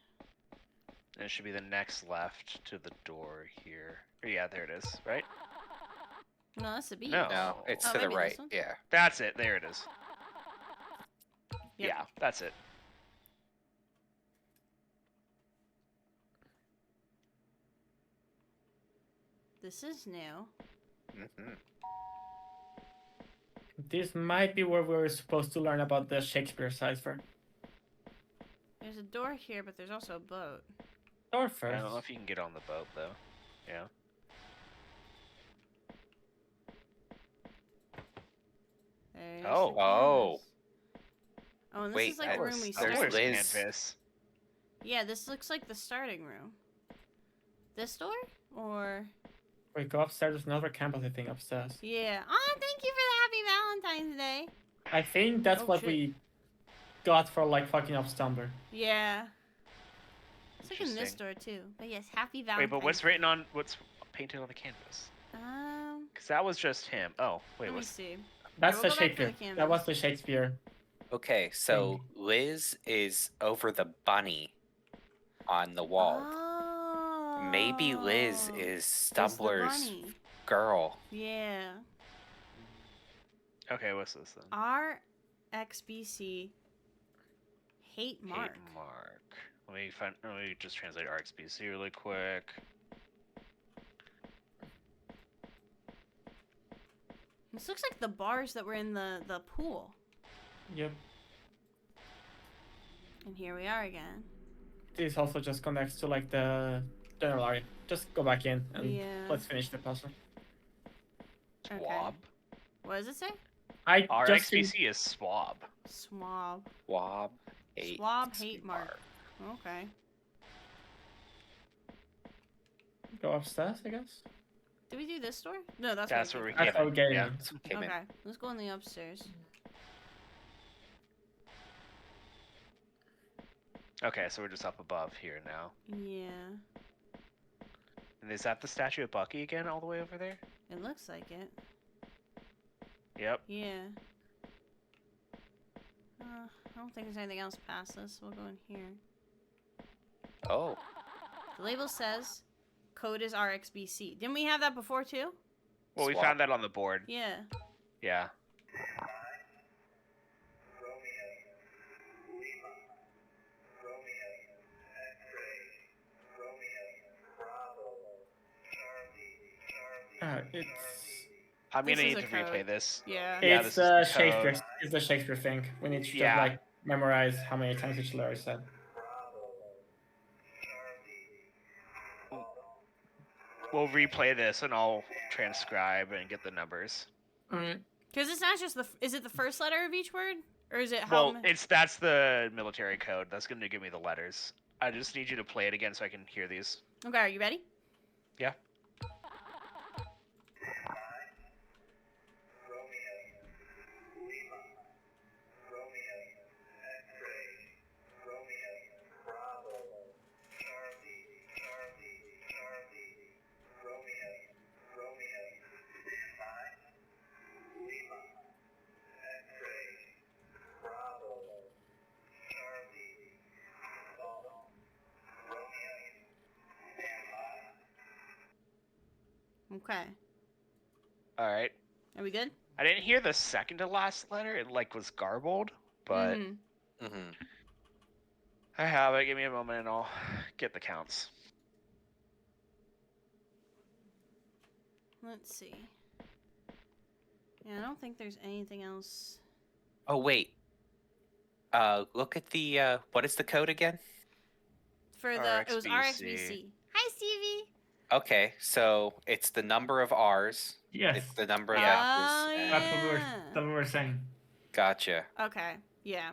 And it should be the next left to the door here. Yeah, there it is, right? No, that's the beach. No, it's Oh, to the maybe right. this one? Yeah. That's it. There it is. Yep. Yeah, that's it. This is new. Mm-hmm. This might be where we're supposed to learn about the Shakespeare cipher. There's a door here, but there's also a boat. Door I first. don't know if you can get on the boat though. Yeah. There's Oh. the Oh. canvas. Oh, and this Wait, is like the room we there's started. Liz. Canvas. Yeah, this looks like the starting room. This door? Or... Wait, go upstairs. There's another campus, I think, upstairs. Yeah. Oh, thank you for the happy Valentine's Day. I think that's Oh, what shit. we got for, like, fucking up Stumber. Yeah. It's like in this Interesting. door, too. But yes, happy Valentine's Wait, but what's written on, what's painted on the canvas? Because that was just him. Oh, wait, let me what's... see. That's we'll the go back to the Shakespeare. canvas. That was the Shakespeare. Okay, so Liz is over the bunny on the wall. Oh. Maybe Liz is Is the Stumbler's bunny. girl. Yeah. Okay, what's this then? RXBC hate mark. Hate mark. Let me just translate RXBC really quick. This looks like the bars that were in the pool. Yep. And here we are again. This also just connects to, like, the general area. Just go back in and Yeah. let's finish the puzzle. Swab. What does it say? I just think- RXBC is swab. Swab. Swab hate. Swab hate mark. Okay. go upstairs, I guess. Did we do this door? No, that's where we came came That's how we in. get Yeah. in. That's what came in. Okay, let's go in the upstairs. Okay, so we're just up above here now. Yeah, And is that the statue of Bucky again, all the way over there? it looks like it. Yep. Yeah. I don't think there's anything else past this. We'll go in here. Oh. The label says code is RXBC. Didn't we have that before too? Well, we Swap. found that on the board. Yeah. Yeah. It's I'm This gonna is need a to replay code. this. Yeah. Yeah, it's this is the Shakespeare. code. It's the Shakespeare thing. We need to just Yeah. like memorize how many times each letter is said. We'll replay this and I'll transcribe and get the numbers. Alright. Because it's not just the. Is it the first letter of each word, or is it how? Well, that's the military code. That's gonna give me the letters. I just need you to play it again so I can hear these. Okay, are you ready? Yeah. Okay. All right. Are we good? I didn't hear the second to last letter. It like was garbled, but Mhm. I have it. Give me a moment and I'll get the counts. Let's see. Yeah, I don't think there's anything else. Oh wait. Look at the what is the code again? For the it was RXBC. Hi, Stevie. Okay, so it's the number of R's. Yes. It's the number of Yeah. F's. Oh, That's yeah. what we were saying. Gotcha. Okay. Yeah.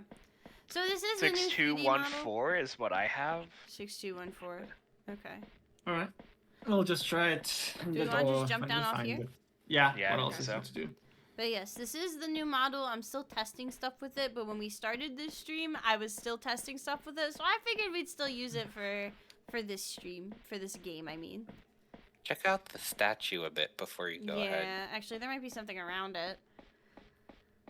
So this is the new 3D 6214 model. is what I have. 6214. Okay. All right. We'll just try it. Do we want to just jump down off here? Yeah. Yeah, What I else think is so. there to do? But yes, this is the new model. I'm still testing stuff with it, but when we started this stream, I was still testing stuff with it, so I figured we'd still use it for this stream, for this game, I mean. Check out the statue a bit before you go ahead. Yeah, actually, there might be something around it.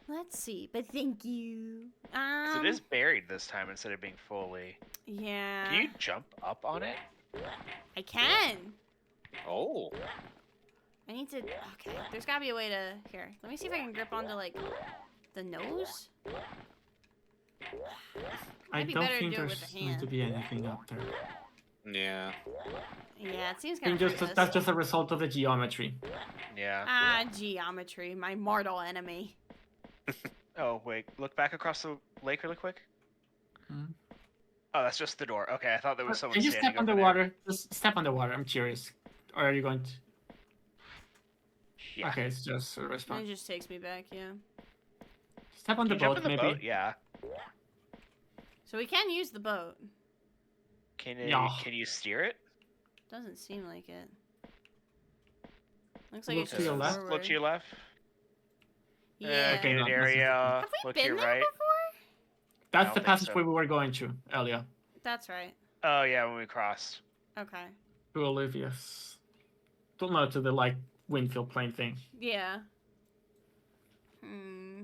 Let's see, but thank you. 'Cause it is buried this time instead of being fully. Yeah. Can you jump up on it? I can. Oh. I need to. Okay, there's gotta be a way to. Here, let me see if I can grip onto like the nose. I Might be don't better to think do it there's with the going to hand. be anything up there. Yeah. Yeah, it seems I kind think of. just that's just a result of the geometry. Yeah. Ah, geometry, my mortal enemy. Oh, wait. Look back across the lake really quick. Hmm. Oh, that's just the door. Okay, I thought there was someone Can you standing step over underwater? Just step underwater. I'm curious. Or are you going to? Yeah. Okay, it's just a And response. it just takes me back, yeah. Step on Can the you jump boat, in the maybe. boat? Yeah. So we can use the boat. Yeah. Can you steer it? Doesn't seem like it. Looks like Look it's to just your left. forward. Look to your left. Yeah. Okay, Gated not area. Have we Look to been your there right. before? That's don't the think passageway so. we were going to earlier. That's right. Oh yeah, when we crossed. Okay. To Olivia's. No, to the like Winfield plane thing. Yeah. Hmm.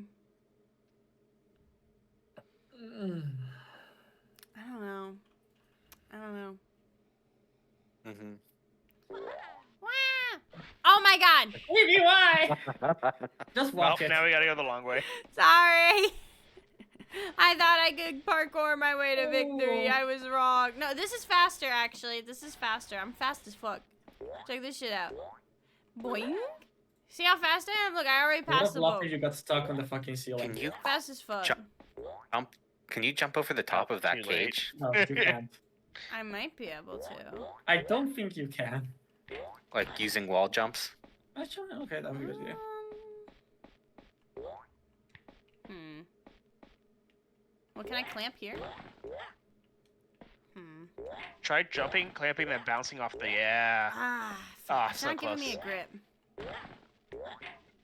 I don't know. I don't know. Wah! Oh my god! Maybe why? Just Well, walk it. now we gotta go the long way. Sorry! I thought I could parkour my way to victory. Oh. I was wrong. No, this is faster, actually. This is faster. I'm fast as fuck. Check this shit out. Boing! See how fast I am? Look, I already passed the boat. You got stuck on the fucking ceiling. Can you Fast as fuck. jump? Can you jump over the top of that too late. cage? No, you can't. I might be able to. I don't think you can. Like using wall jumps? Actually, okay, that would be good. Yeah. Hmm. Well, can I clamp here? Try jumping, clamping, then bouncing off the Ah, fuck. Ah, It's so not giving me close. a grip.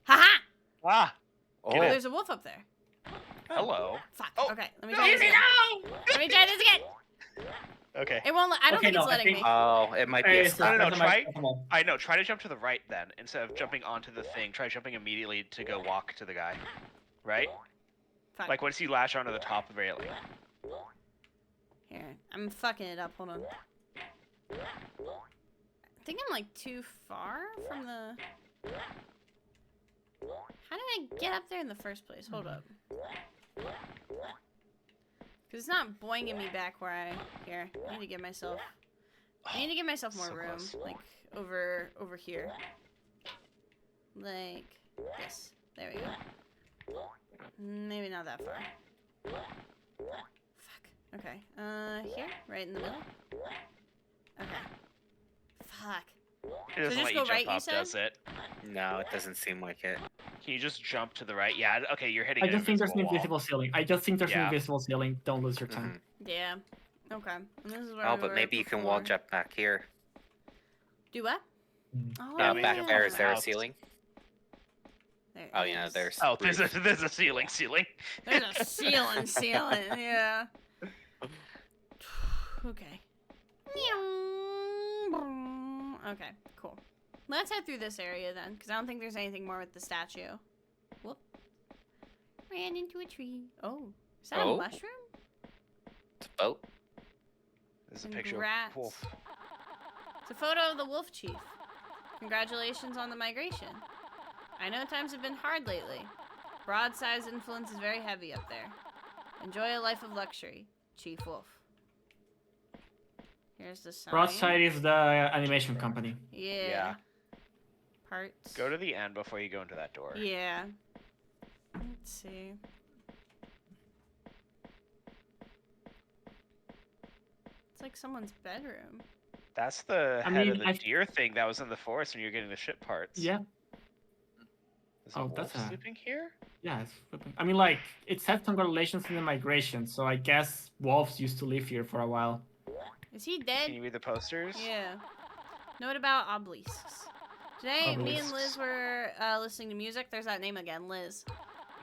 Haha! Ah. Oh. There's a wolf up there. Hello. Fuck. Oh, Okay, let me try this again. Let me try this again. Okay. It won't. I don't Okay, think no, it's I letting think- me. Oh, it might be a It's No, no, no, that's try- come on. I know. Try to jump to the right then, instead of jumping onto the thing. Try jumping immediately to go walk to the guy. Right? Fuck. Like once you latch onto the top of the railing. Here, I'm fucking it up. Hold on. I think I'm like too far from the. How did I get up there in the first place? Hold up. Cause it's not boinging me back where I. Here, I need to give myself. I need to give myself more So room, close. like over here. Like this. There we go. Maybe not that far. Fuck. Okay. Here, right in the middle. Okay. Fuck. It doesn't just let go you jump right, you up, said? does it? No, it doesn't seem like it. Can you just jump to the right? Yeah. Okay, you're hitting. I an just think there's an wall. invisible ceiling. I just think there's an Yeah. invisible ceiling. Don't lose your time. Yeah. Okay. And this is where Oh, we but were maybe you can wall before. jump back here. Do what? Mm. Oh, Back yeah. there, is there a House. ceiling? There Oh, it yeah, is. there's. Oh, roof. there's a ceiling. There's a ceiling, yeah. Okay. Okay, cool. Let's head through this area then, because I don't think there's anything more with the statue. Whoop. Ran into a tree. Oh, is that Oh. a mushroom? It's a boat. There's a And picture rats. of wolf. It's a photo of the wolf chief. Congratulations on the migration. I know times have been hard lately. Broadside's influence is very heavy up there. Enjoy a life of luxury, Chief Wolf. Here's the sign. Broadside is the animation company. Yeah. Parts. Go to the end before you go into that door. Yeah. Let's see. It's like someone's bedroom. That's the I head mean, of the deer thing that was in the forest when you were getting the ship parts. Yeah. Is a Oh, wolf that's a- sleeping here? Yeah, it's flipping. I mean, like, it said congratulations in the migration, so I guess wolves used to live here for a while. Is he dead? Can you read the posters? Yeah. Note about obelisks. Today, me and Liz Obelisks. were listening to music. There's that name again, Liz.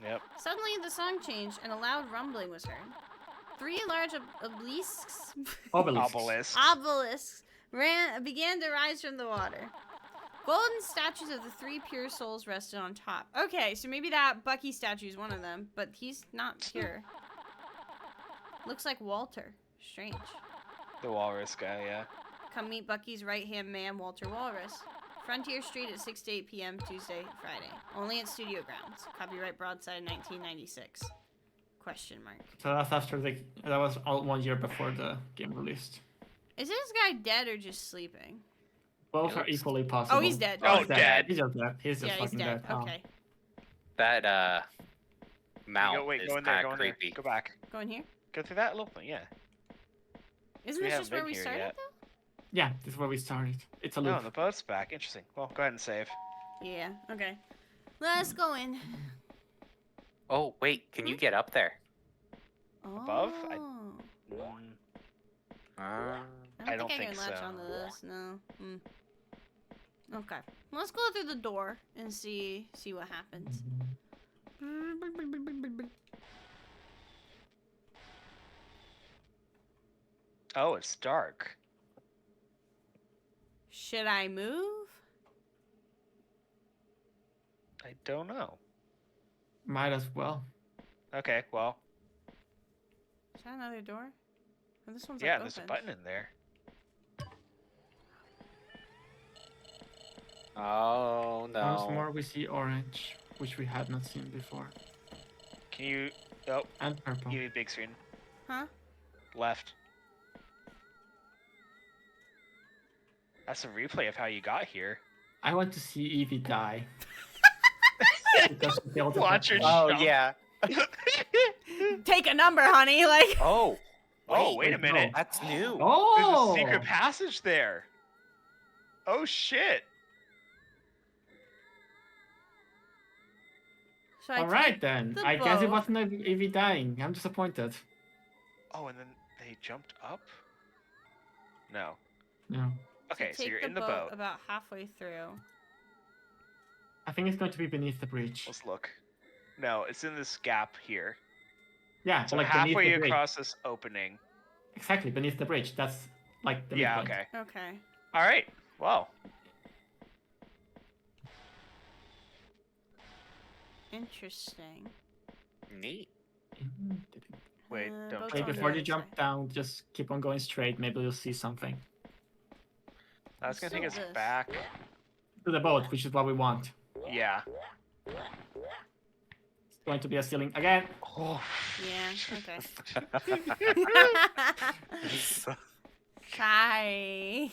Yep. Suddenly, the song changed and a loud rumbling was heard. 3 large obelisks Obelisks. began to rise from the water. Golden statues of the 3 pure souls rested on top. Okay, so maybe that Bucky statue is one of them, but he's not pure. Looks like Walter. Strange. The walrus guy, yeah. Come meet Bucky's right-hand man, Walter Walrus. Frontier Street at 6 to 8 p.m. Tuesday, Friday. Only at studio grounds. Copyright Broadside 1996. Question mark. So that's after that was all 1 year before the game released. Is this guy dead or just sleeping? Both are equally possible. Oh, he's dead. Oh, He's dead. He's just dead. He's just Yeah, he's fucking dead. dead. Oh. Okay. That mount Go is in there, kind go of in there. creepy. Go back. Go in here? Go through that little thing, yeah. Isn't We this haven't just where been we here started, yet. though? Yeah, this is where we started. It's a No, loop. the boat's back. Interesting. Well, go ahead and save. Yeah, okay. Let's go in. Oh, wait, can you get up there? Above? Oh. Uh, I I don't don't think I can think latch so. onto this, no. Okay. Let's go through the door and see what happens. Oh, it's dark. Should I move? I don't know. Might as well. Okay, well, Is that another door? Oh, this one's yeah, like there's a open. button in there. oh, no. Once more, we see orange, which we had not seen before, Can you... Oh, and purple. you need big screen. Huh? Left. That's a replay of how you got here. I want to see Evie die. Because she killed the Watch her purple. Oh, jump. yeah. Take a number, honey. Like. Oh. Oh, wait a wait, minute. That's new. Oh! There's a secret passage there. Oh, shit. Should I All right take then. the I guess it boat? wasn't Evie dying. I'm disappointed. Oh, and then they jumped up? No. No. Okay, so Take you're in the boat boat. about halfway through. I think it's going to be beneath the bridge. Let's look. No, it's in this gap here. Yeah, So like beneath halfway the bridge. across this opening. Exactly, beneath the bridge. That's like the Yeah, midpoint. okay. Okay. All right. Well, Interesting. Neat. wait, don't boat's Wait, on the before you other jump side. down, just keep on going straight. Maybe you'll see something. That's gonna take us So this. back. To the boat, which is what we want. Yeah. It's going to be a ceiling again. Oh. Yeah, okay. Sorry.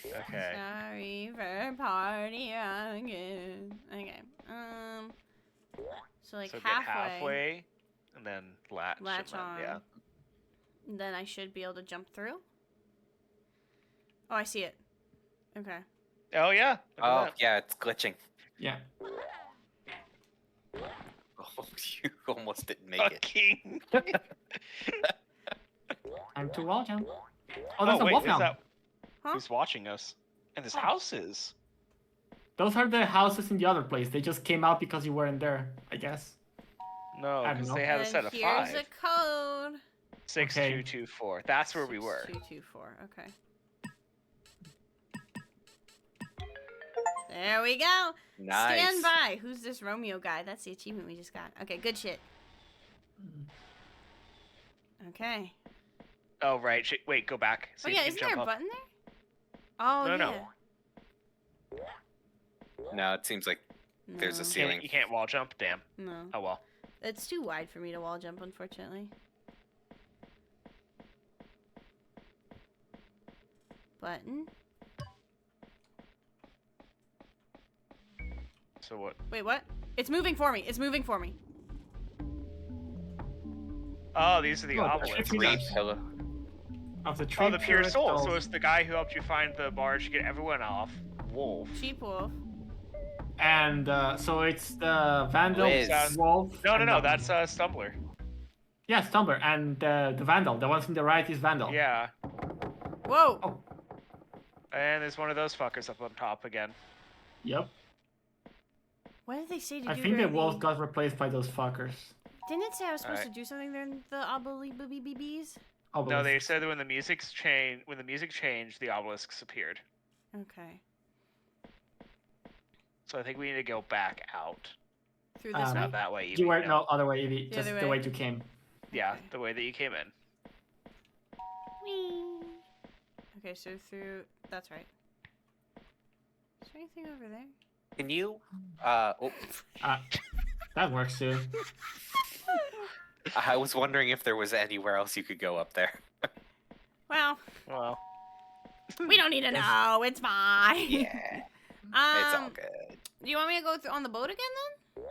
Okay. Sorry for party again. Okay. So like So get halfway, halfway, and then latch. latch and on. then, yeah. Then I should be able to jump through. Oh, I see it. Okay. Oh yeah. Look at Oh, that. yeah, it's glitching. Yeah. Oh, you almost didn't make A it. king. Time to wall jump. Oh, there's a wait, wolf is now. that Huh? who's watching us? And this house is. Those are the houses in the other place. They just came out because you weren't there, I guess. No, I don't because know. they had a And set of here's 5. a code. 6224. That's where we were. 6224. Okay. There we go. Nice. Stand by. Who's this Romeo guy? That's the achievement we just got. Okay, good shit. Okay. Oh right. Wait, go back. Oh See if yeah, you isn't can there a jump up. button there? Oh No, yeah. no. No, it seems like there's a No. ceiling. You can't wall jump? Damn. No. Oh well. It's too wide for me to wall jump, unfortunately. Button. So what? Wait, what? It's moving for me. It's moving for me. Oh, these are the Oh, obelisks. Three pillar. Of the tree Oh, the pure soul. So crystals. it's the guy who helped you find the barge to get everyone off. Wolf. Sheep wolf. And so it's the Vandal, Wiz. Wolf. No, and that's Stumbler. Yeah, Stumbler. And the Vandal. The one from the right is Vandal. Yeah. Whoa. Oh. And there's one of those fuckers up on top again. Yep. What did they say to I do think the during wolf got replaced by those fuckers. Didn't it say I was supposed Alright. to do something during the obelisks? No, they said that when the music changed, the obelisks appeared. Okay. So I think we need to go back out. Through this way? Not that way, Evie. You went no other way, Evie. The Just other the way? way you came. Yeah, the way that you came in. Whee. Okay, so through... That's right. Is there anything over there? Can you? That works too. I was wondering if there was anywhere else you could go up there. Well, Well. we don't need to know. It's fine. Yeah. It's all good. Do you want me to go on the boat again then?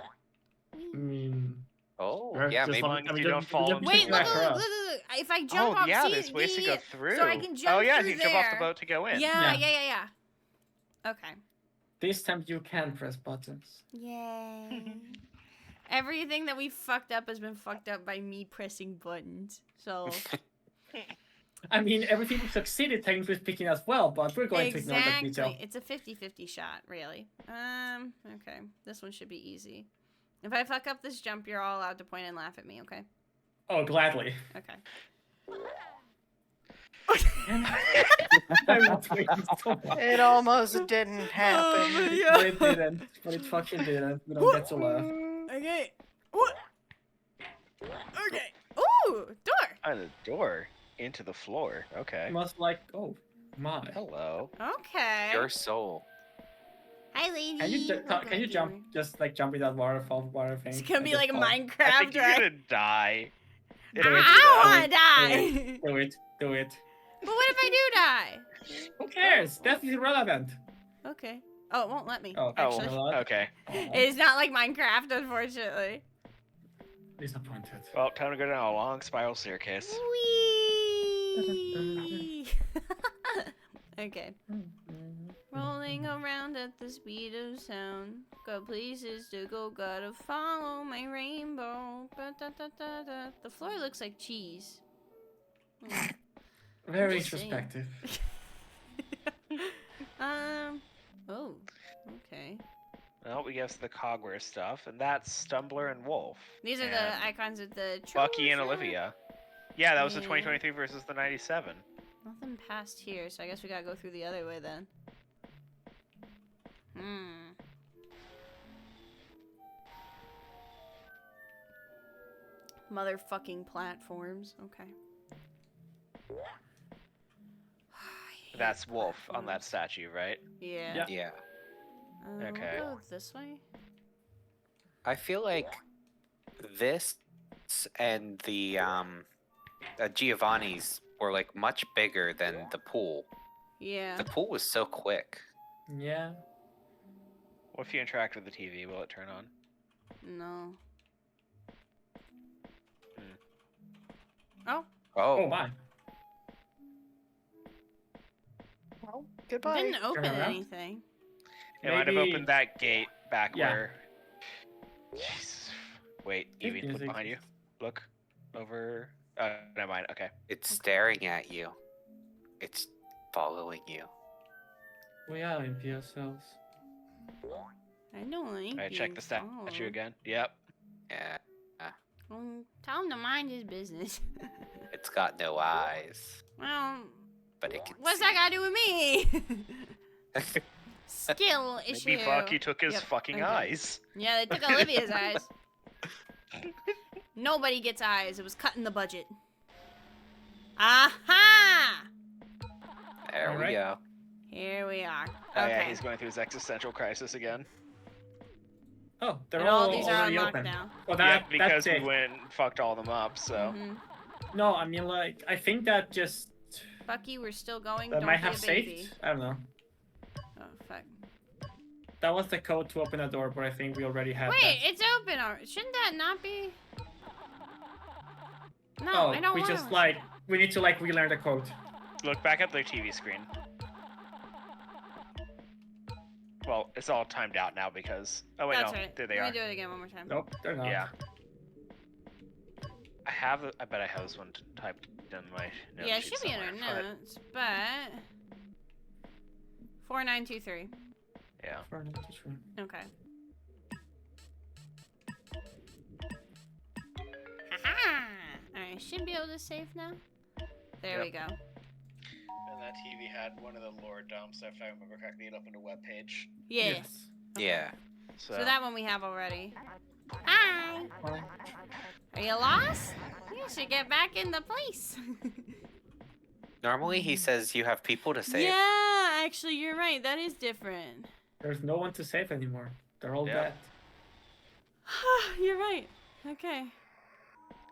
I mean, Oh, or yeah, just maybe. want- I mean, you don't fall into Wait, the look, water. look. If I jump off, yeah, see, there's ways to go through. So I can jump Oh yeah, through you can jump off the there. boat to go in. Yeah. Okay. this time you can press buttons. Yay. Everything that we fucked up has been fucked up by me pressing buttons. So I mean, everything we succeeded technically speaking as well, but we're going to ignore that detail. It's a 50-50 shot, really. Okay. This one should be easy. If I fuck up this jump, you're all allowed to point and laugh at me, okay? Oh, gladly. Okay. I was waiting so much. It almost didn't happen. But it didn't. But it fucking didn't. We don't get to laugh. Okay. What? Okay. Ooh, door. And a door into the floor. Okay. Must like, oh my. Hello. Okay. Your soul. Hi, lady. Can you jump? Just like jump in that water thing. It's gonna and be just like fall? Minecraft, I think you're right? gonna die. Do it. I don't wanna die. Do it. Do it. But what if I do die? Who cares? Death is irrelevant. Okay. Oh, it won't let me. Oh, actually. Okay. It's not like Minecraft, unfortunately. Disappointed. Well, time to go down a long spiral staircase. Whee! Okay. Rolling around at the speed of sound. Got places to go, gotta follow my rainbow. Ba-da-da-da-da. The floor looks like cheese. Very Just saying. introspective. Oh. Okay. Well, we guess the Cogware stuff, and that's Stumbler and Wolf. These are And the icons of the Bucky and treasure. Olivia. Yeah, that was the Yeah. 2023 versus the 97. Nothing past here, so I guess we gotta go through the other way then. Motherfucking platforms. Okay. That's Wolf on that statue, right? Yeah. Yeah. Okay. We'll go this way. I feel like this and the Giovanni's were like much bigger than the pool. Yeah. The pool was so quick. Yeah. What if you interact with the TV? Will it turn on? No. Oh. Oh my. Well, It goodbye. didn't open Turn around. anything. It might have Maybe- opened that gate back Yeah. where. Jesus. Wait, Evie, look behind you. Look over. Never mind. Okay. It's staring at you. It's following you. We are in PSLs. I don't like I check being the statue followed. again. Yep. Yeah. Tell him to mind his business. It's got no eyes, Well, but it can what's see. that got to do with me? Skill issue. Maybe Bucky took his Yep, fucking okay. eyes. Yeah, they took Olivia's eyes. Nobody gets eyes. It was cutting the budget. Aha! There we Alright. go. Here we are. Oh Okay. yeah, he's going through his existential crisis again. Oh, they're And all all these are already unlocked open. now. Well, Yeah, that's because we it. went and fucked all them up, so. Mhm. No, I mean, like, I think that just... Bucky, we're still going. That Don't might be have a baby. saved. I don't know. Oh, fuck. That was the code to open a door, but I think we already had Wait, that. it's open. Shouldn't that not be? No, Oh, I don't we want just, to. like, we need to, like, relearn the code. Look back at the TV screen. Well, it's all timed out now because... Oh wait, That's no. right. There they Let are. me do it again one more time. Nope, they're not. Yeah. I bet I have this one typed in my notes. Yeah, it sheet should be in our somewhere, notes, but 4923. Yeah. Okay. Haha! Alright, should be able to save now. There we go. And that TV had one of the lore dumps, if I remember correctly, it opened a web page. Yeah. Yes. Yeah. So, So that one we have already. Hi! Are you lost? You should get back in the place. Normally he says you have people to save. Yeah, actually, you're right. That is different. There's no one to save anymore. They're all Yeah. dead. You're right. Okay.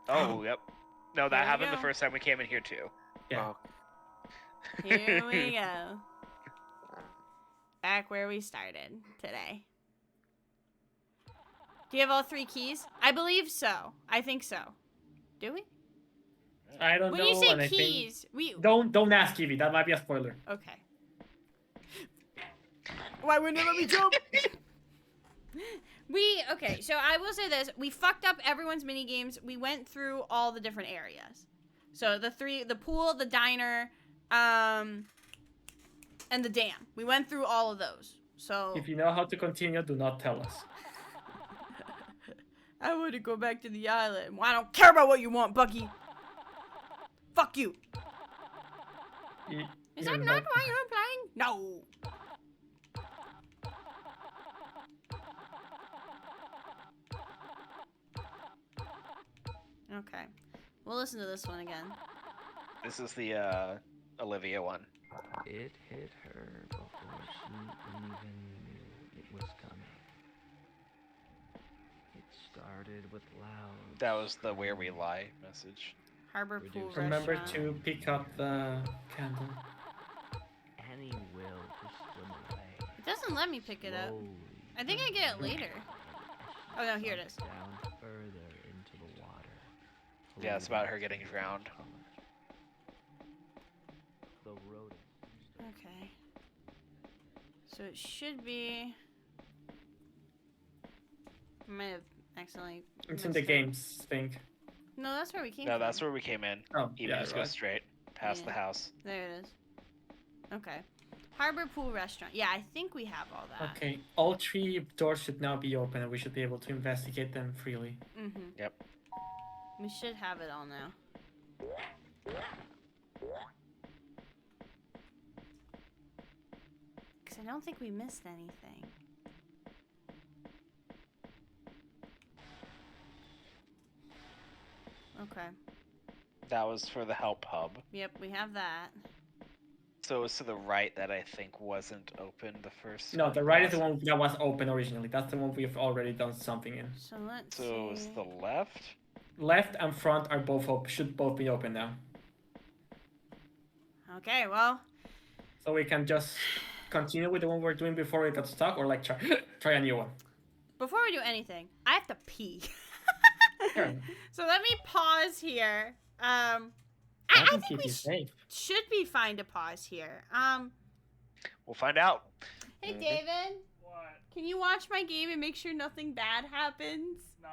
Oh, yep. No, that Here we happened the go. first time we came in here too. Yeah. Here we go. Back where we started today. Do you have all 3 keys? I believe so. I think so. Do we? I don't When know. you say and I think- keys, we... Don't ask Evie. That might be a spoiler. Okay. Why wouldn't it let me jump? Okay, so I will say this. We fucked up everyone's mini games. We went through all the different areas. So the pool, the diner, and the dam. We went through all of those. So If you know how to continue, do not tell us. I want to go back to the island. Well, I don't care about what you want, Bucky. Fuck you. Is that not why you're playing? No. Okay. We'll listen to this one again. This is the Olivia one. It hit her before she even knew it was coming. It started with loud. That was the Where We Lie message. Harbor Pool Remember Restaurant. to pick up the candle. Any will to swim away. It doesn't let me pick it up. I think I get it later. Oh no, here it is. Down further into the water. Yeah, it's about her getting drowned. The rodent. Okay. So it should be. I might have accidentally. It's in the messed up. games thing. No, that's where we came No, from. that's where we came in. Oh, You yeah, just go right. straight past the Yeah. house. There it is. Okay. Harbor Pool Restaurant. Yeah, I think we have all that. Okay, all 3 doors should now be open and we should be able to investigate them freely. Mm-hmm. Yep. We should have it all now. Because I don't think we missed anything. Okay. That was for the help hub. Yep, we have that. So it was to the right that I think wasn't open the first. No, the right is the one that was open originally. That's the one we've already done something in. So let's So see. it was the left. Left and front are both should both be open now. Okay, well, So we can just continue with the one we're doing before we got stuck, or like try a new one. before we do anything, I have to pee. Sure. So let me pause here. I can think keep we you safe. should be fine to pause here. We'll find out. Hey David, What? can you watch my game and make sure nothing bad happens? No.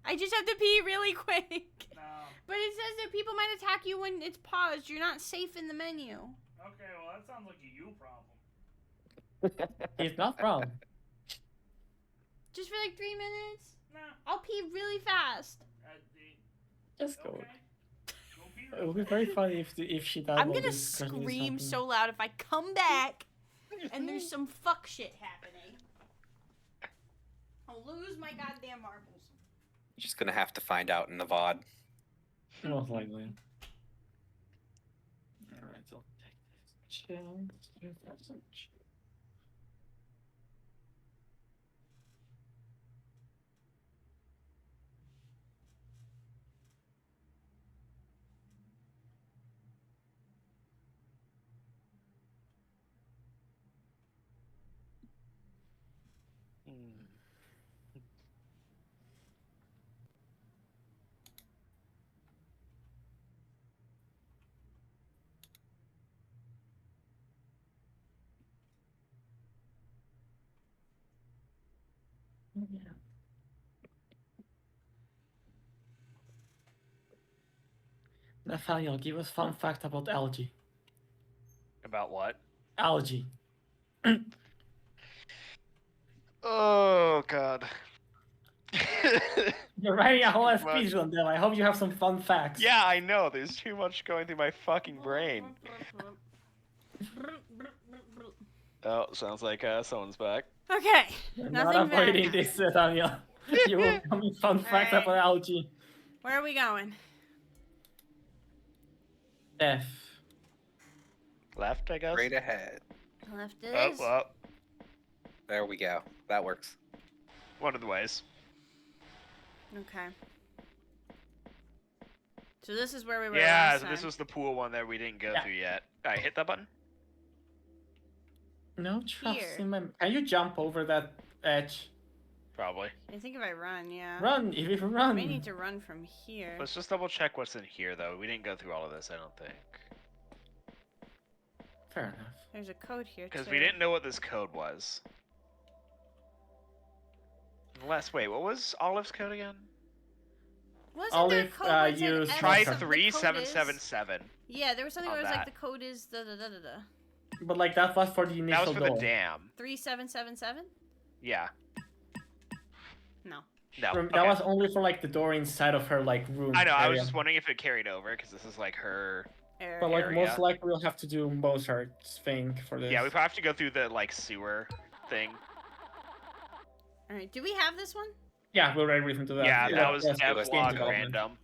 I just have to pee really quick. No. But it says that people might attack you when it's paused. You're not safe in the menu. Okay, well that sounds like a you problem. It's not wrong. Just for like 3 minutes? Nah. I'll pee really fast. Just go. Okay. Go pee It would be very funny if she does. I'm all gonna this crazy scream something. so loud if I come back and there's some fuck shit happening. I'll lose my goddamn marbles. You're just gonna have to find out in the VOD. Most likely. Alright, so take this. Nathaniel, give us fun fact about algae. About what? Algae. Oh god. You're writing a whole Too speech much. on them. I hope you have some fun facts. Yeah, I know. There's too much going through my fucking brain. Oh, sounds like someone's back. Okay. You're Nothing not bad avoiding this, Nathaniel. You will tell me fun facts Alright. about algae. Where are we going? F. Left, I guess. Straight ahead. Left Oh, is. well, There we go. That works. one of the ways. Okay. So this is where we were Yeah, last so this time. was the pool one that we didn't go Yeah. through yet. Alright, hit that button. No trust Here. in my... Can you jump over that edge? Probably. I think if I run, yeah. Run, if you I run. may need to run from here. Let's just double check what's in here, though. We didn't go through all of this, I don't think. Fair enough. There's a code here Because too. we didn't know what this code was. Unless, wait, what was Olive's code again? Wasn't Olive, there a code where it said use F Try something- the code is- 3777. Yeah, there was something on where it was like that. the code is da da da da da. But like that was for the initial That was for door. the dam. 3777? Yeah. No. No. That okay. was only for like the door inside of her like room. I know, I was area. just wondering if it carried over, because this is like her... But like area. most likely we'll have to do Mozart's thing for this. Yeah, we probably have to go through the, like, sewer thing. Alright, do we have this one? Yeah, we already listened to that. Yeah, It that was game devlog development. random.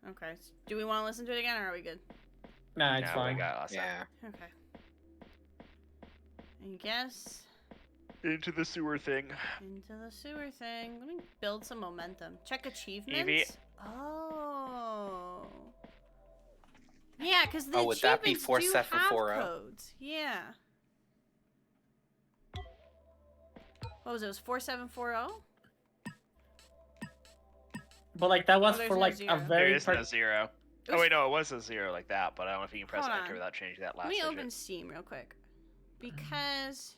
Okay. Do we want to listen to it again or are we good? Nah, it's No, fine. we got last time. Yeah. Okay. I guess Into the sewer thing. into the sewer thing. Let me build some momentum. Check achievements. Evie. Oh. Yeah, because the Oh, would that be achievements do have 4740? codes. Yeah. What was it? It was 4740? But like that was Oh, there's for no like zero. a There very is no zero. It Oh was- wait, no, it was a zero like that, but I don't know if you can press Hold enter on. without changing that last Let me digit. open Steam real quick. Because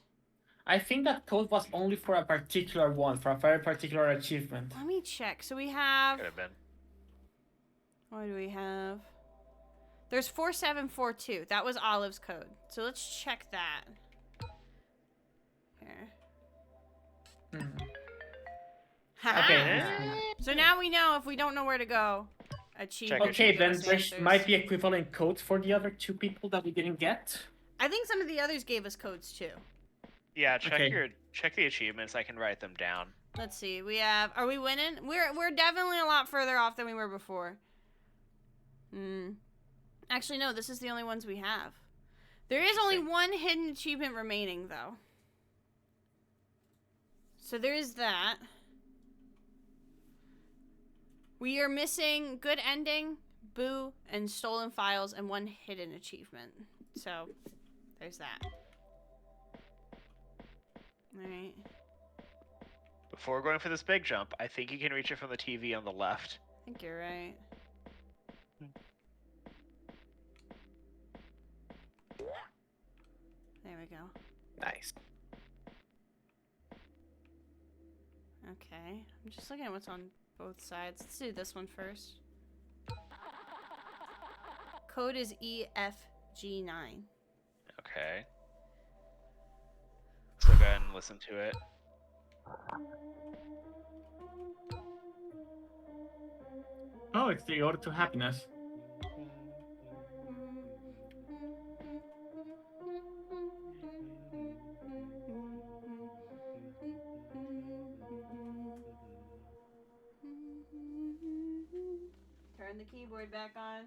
I think that code was only for a particular one, for a very particular achievement. let me check. So we have Could have been. what do we have? There's 4742. That was Olive's code. So let's check that. Here. Haha. Okay. So now we know if we don't know where to go. Achievement. Okay, give then us there answers. might be equivalent codes for the other two people that we didn't get. I think some of the others gave us codes too. Yeah, check Okay. check the achievements. I can write them down. Let's see. We have. Are we winning? We're definitely a lot further off than we were before. Actually, no. This is the only ones we have. There is only one hidden achievement remaining, though. So there is that. We are missing good ending, boo, and stolen files, and one hidden achievement. So there's that. All right. Before going for this big jump, I think you can reach it from the TV on the left. I think you're right. There we go. Nice. Okay. I'm just looking at what's on both sides. Let's do this one first. Code is EFG9. Okay. So go ahead and listen to it. Oh, it's the order to happiness. Turn the keyboard back on.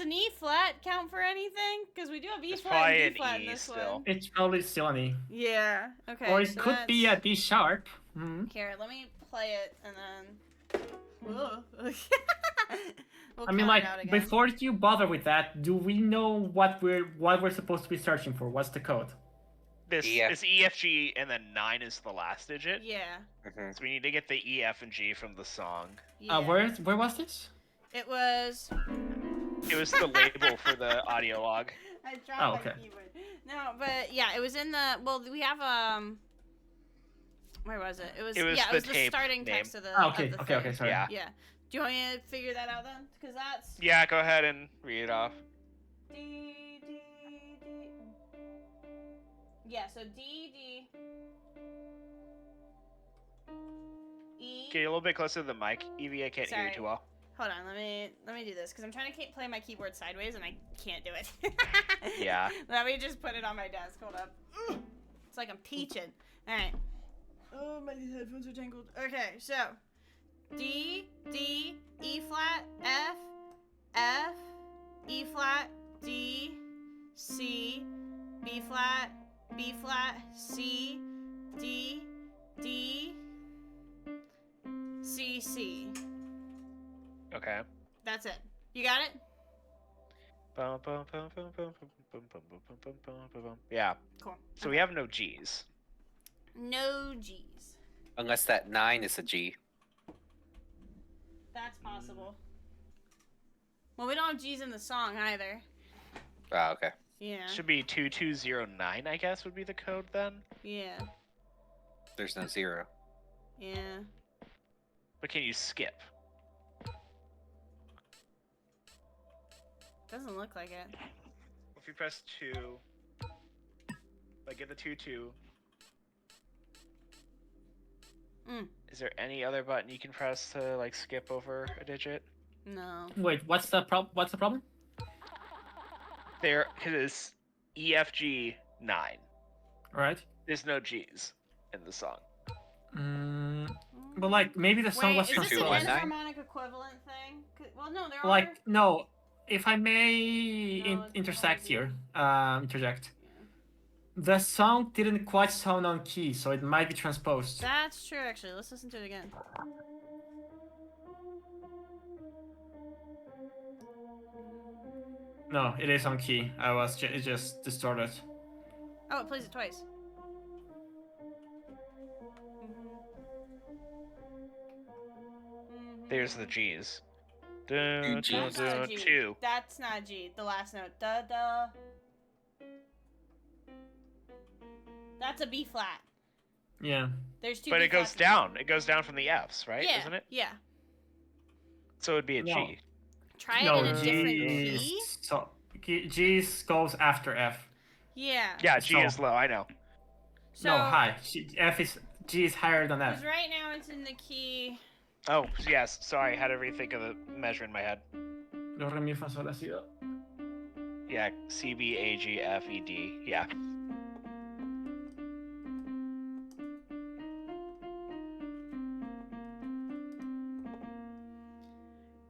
an E flat count for anything? Because we do have E It's flat probably and D an flat in E this still. one. It's probably still an E. Yeah. Okay. Or it so could be a that's- D sharp. Hmm. Here, let me play it and then. Whoa. We'll I mean, count it like, out again. before you bother with that, do we know what we're supposed to be searching for? What's the code? This EF. is EFG, and then 9 is the last digit. Yeah. Mhm. So we need to get the E, F, and G from the song. Yeah. Where was this? It was. It was the label for the audio log. I dropped Oh, my okay. keyboard. No, but yeah, it was in the. Well, we have Where was it? It was the the tape starting name. text of the. Oh, okay, of the okay, thing. sorry. Yeah. Yeah. Do you want me to figure that out then? Because that's. Yeah, go ahead and read it off. D D D. Yeah. So D D. E. Get a little bit closer to the mic. Evie, I can't hear you Sorry. too well. Hold on, let me do this because I'm trying to play my keyboard sideways and I can't do it. Yeah. Let me just put it on my desk. Hold up. It's like I'm teaching. All right. Oh, my headphones are tangled. Okay, so D D E flat F F E flat D C B flat C D D C C. Okay. That's it. You got it? Yeah. Cool. So we have no G's. No G's. Unless that 9 is a G. That's possible. Well, we don't have G's in the song either. Oh, okay. Yeah. Should be 2209, I guess, would be the code then. Yeah. There's no 0. Yeah. But can you skip? Doesn't look like it. If you press 2, like get the 2-2. Is there any other button you can press to like skip over a digit? No. Wait, what's the problem? There is EFG 9. Right. There's no G's in the song. But like maybe the song Wait, was is this an transposed. enharmonic equivalent thing? Well, no, there Like are. no, if I may No, it's intersect not. here, interject. The song didn't quite sound on key, so it might be transposed. That's true, actually. Let's listen to it again. No, it is on key. It just distorted. Oh, it plays it twice. There's the G's. Two G's. That's not a G. 2. That's not a G. The last note. Da da. That's a B flat. Yeah. There's two. But B it goes flats. down. It goes down from the F's, right? Yeah. Isn't it? Yeah. So it'd be a G. No. Try No, it in a different G. key. So G goes after F. Yeah. Yeah, G So- is low. I know. So, No, high. G is higher than F. Because right now it's in the key. Oh, yes. Sorry, I had to rethink of the measure in my head. Do, re, mi, fa, sol, la, si, do. Yeah, C, B, A, G, F, E, D. Yeah.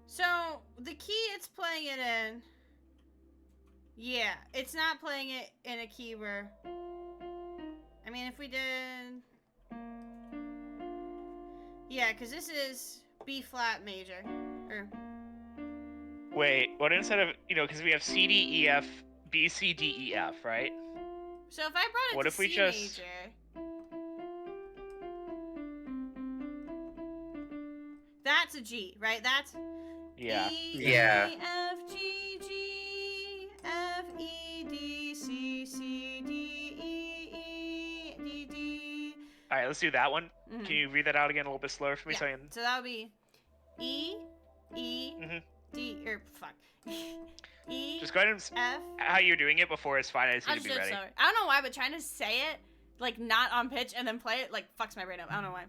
So the key it's playing it in. Yeah, it's not playing it in a key where. I mean, if we did. Yeah, because this is B flat major. Or. Wait, what instead of, because we have C, D, E, F, B, C, D, E, F, right? So if I brought it What to if we C just- major. That's a G, right? That's Yeah. E, Yeah. E, F, G, G, F, E, D, C, C, D, E, E, D, D. All right, let's do that one. Mhm. Can you read that out again a little bit slower for me so I can... So that would be E, E, Mhm. D, or fuck. E, Just go ahead and... F. How you're doing it before is fine. I just I'll need just to do be it ready. slower. I don't know why, but trying to say it, like, not on pitch and then play it, like, fucks my brain up. I don't know why.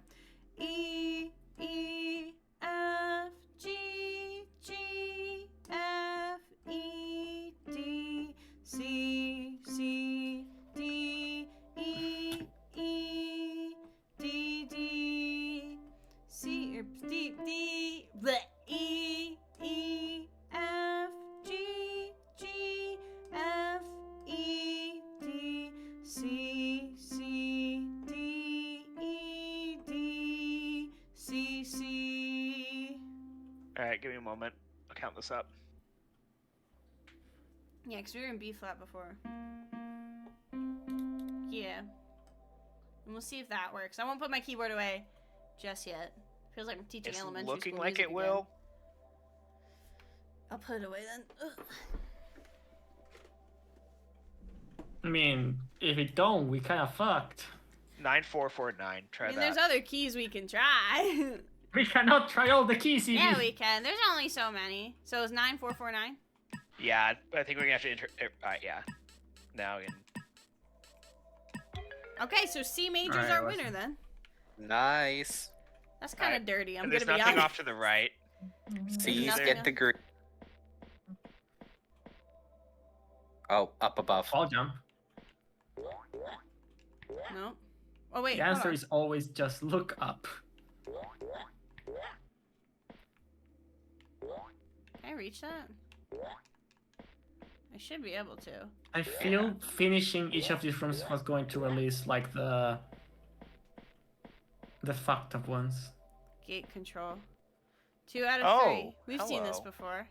E, E, F, G, G, F, E, D, C, C, D, E, E, D, D, C, or D, D, bleh, E, E, F, G, All right, give me a moment. I'll count this up. Yeah, because we were in B flat before. Yeah. And we'll see if that works. I won't put my keyboard away just yet. Feels like I'm teaching It's elementary looking school like music it will. again. I'll put it away then. Ugh. I mean, if it don't, we kind of fucked. 9449. Try I mean, that. there's other keys we can try. We cannot try all the keys, Evie. Yeah, we can. There's only so many. So it's 9449. Yeah, I think we're gonna have to yeah. Now we can. Okay, so C major's Alright, our what's winner it? then. Nice. That's kind of Alright, dirty. I'm and gonna there's be nothing honest. off to the right. C's nothing get else. the green. Oh, up above. I'll jump. No. Oh wait. The hold answer on. is always just look up. Can I reach that? I should be able to. I feel finishing each of these rooms was going to release like the fucked up ones. Gate control. 2 out of 3. Oh, We've seen this hello. before.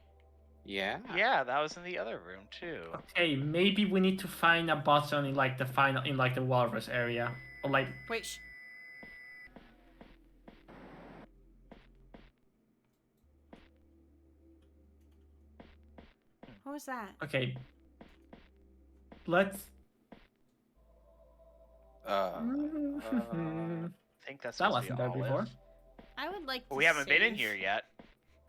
Yeah. Yeah, that was in the other room too. Okay, maybe we need to find a button in like the final, in like the walrus area, or like. Wait. What was that? Okay. Let's. I think that's That supposed to wasn't be there Olive. before. I would like to But we haven't been in save. here yet.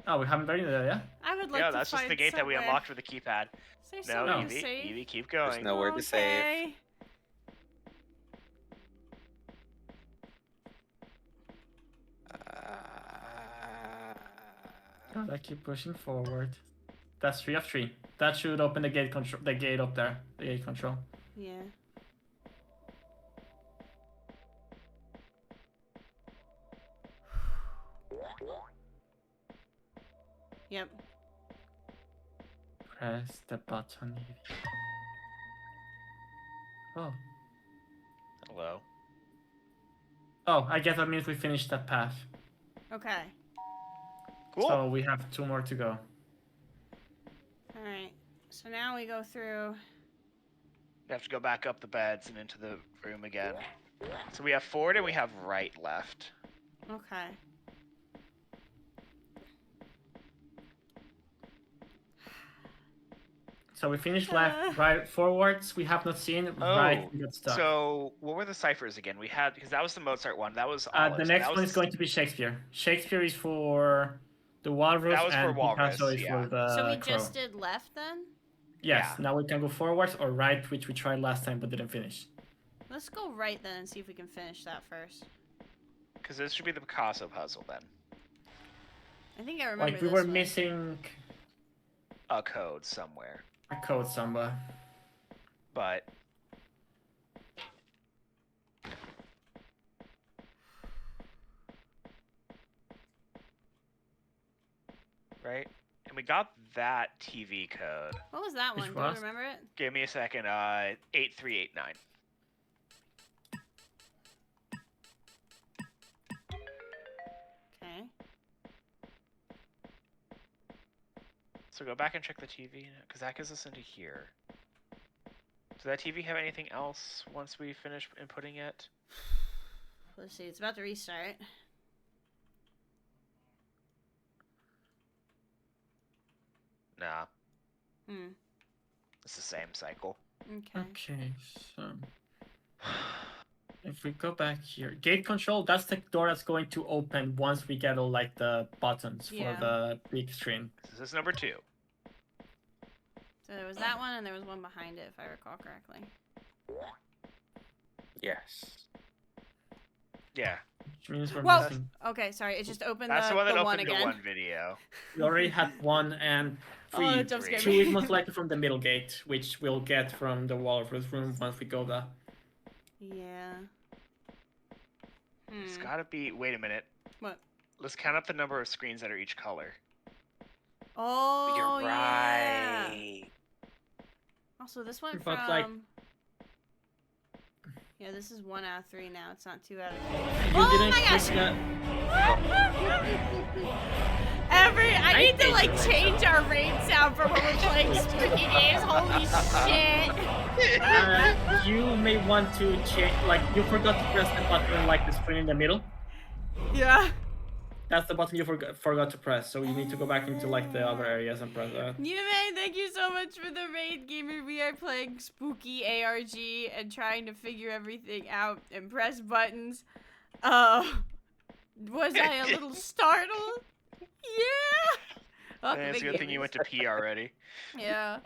Oh, we haven't been in there yet. I would like Yeah, to that's just the find gate that we somewhere. unlocked with the keypad. Is there No, somewhere to Evie, save? Evie, keep going. There's nowhere to save. Okay. God, I keep pushing forward. That's 3 of 3. That should open the gate control. The gate up there. The gate control. Yeah. Yep. Press the button. Oh. Hello. Oh, I guess that means we finished that path. Okay. Cool. So we have 2 more to go. All right. So now we go through. We have to go back up the beds and into the room again. So we have forward and we have right left. Okay. So we finished left, right, forwards. We have not seen. Right, we got stuck. So what were the ciphers again? We had, because that was the Mozart one. That was The Olive's. next That one was is going to be Shakespeare. Shakespeare is for the walrus, That was for and walrus, Picasso is yeah. for the So we crow. just did left then? Yes, Yeah. now we can go forwards or right, which we tried last time but didn't finish. Let's go right then and see if we can finish that first. Because this should be the Picasso puzzle then. I think I remember Like we this were one. missing A code somewhere. a code somewhere. But right? And we got that TV code. What was that Which one? Do you was? remember it? Give me a second. 8389. Okay. So go back and check the TV, because that gets us into here. Does that TV have anything else once we finish inputting it? Let's see. It's about to restart. Nah, Hmm. it's the same cycle. Okay. Okay, so if we go back here, gate control, that's the door that's going to open once we get all like the buttons Yeah. for the big screen. This is number 2. So there was that one and there was one behind it, if I recall correctly. Yes. Yeah, Which means we're Whoa! missing. Okay, sorry. It just opened that's the one that one opened again. the one video. We already had 1 and 3. Oh, that jump scared 2 me. is most likely from the middle gate, which we'll get from the walrus room once we go there. Yeah. It's Hmm. gotta be. Wait a minute. What? Let's count up the number of screens that are each color. Oh, You're yeah. right. Also, this went But, from... like- Yeah, this is 1 out of 3 now. It's not 2 out of 3. You Oh didn't my click gosh! the... I need to like change our raid sound for when we're playing spooky games. Holy shit! You may want to change. Like you forgot to press the button, like the screen in the middle. Yeah. That's the button you forgot to press. So you need to go back into like the other areas and press that. Yume, thank you so much for the raid, gamer. We are playing spooky ARG and trying to figure everything out and press buttons. Was I a little startled? Yeah. Oh, It's a big good thing you gamers. went to P already. Yeah.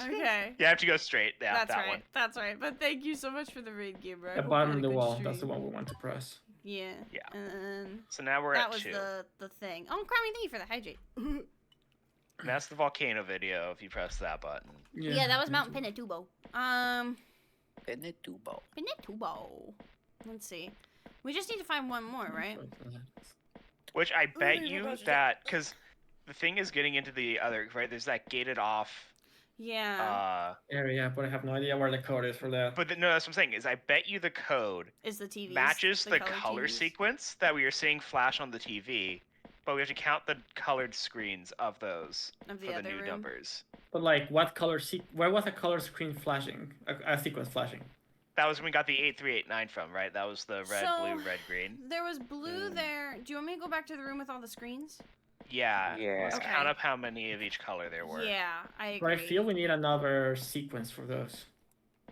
Okay. You have to go straight. Yeah, That's that right. one. That's right. But thank you so much for the raid, gamer. I The hope bottom you of had a the good wall. stream. That's the one we want to press. Yeah. Yeah. And then So now we're that at was 2. the thing. Oh, Crummy, thank you for the hydrate. And that's the volcano video if you press that button. Yeah, that was Mount Pinatubo. Pinatubo. Pinatubo. Let's see. We just need to find one more, right? Which I bet you that, because the thing is getting into the other, right? There's that gated off. Yeah. Area, but I have no idea where the code is for that. But no, that's what I'm saying, is I bet you the code Is the TV matches the color sequence that we are seeing flash on the TV, but we have to count the colored screens of those Of the for the other new room? numbers. But like, what color? Where was a color screen flashing? A sequence flashing. That was when we got the 8389 from, right? That was the red, So, blue, red, green. There was blue there. Do you want me to go back to the room with all the screens? Yeah. Let's Okay. count up how many of each color there were. Yeah, I But I agree. feel we need another sequence for those.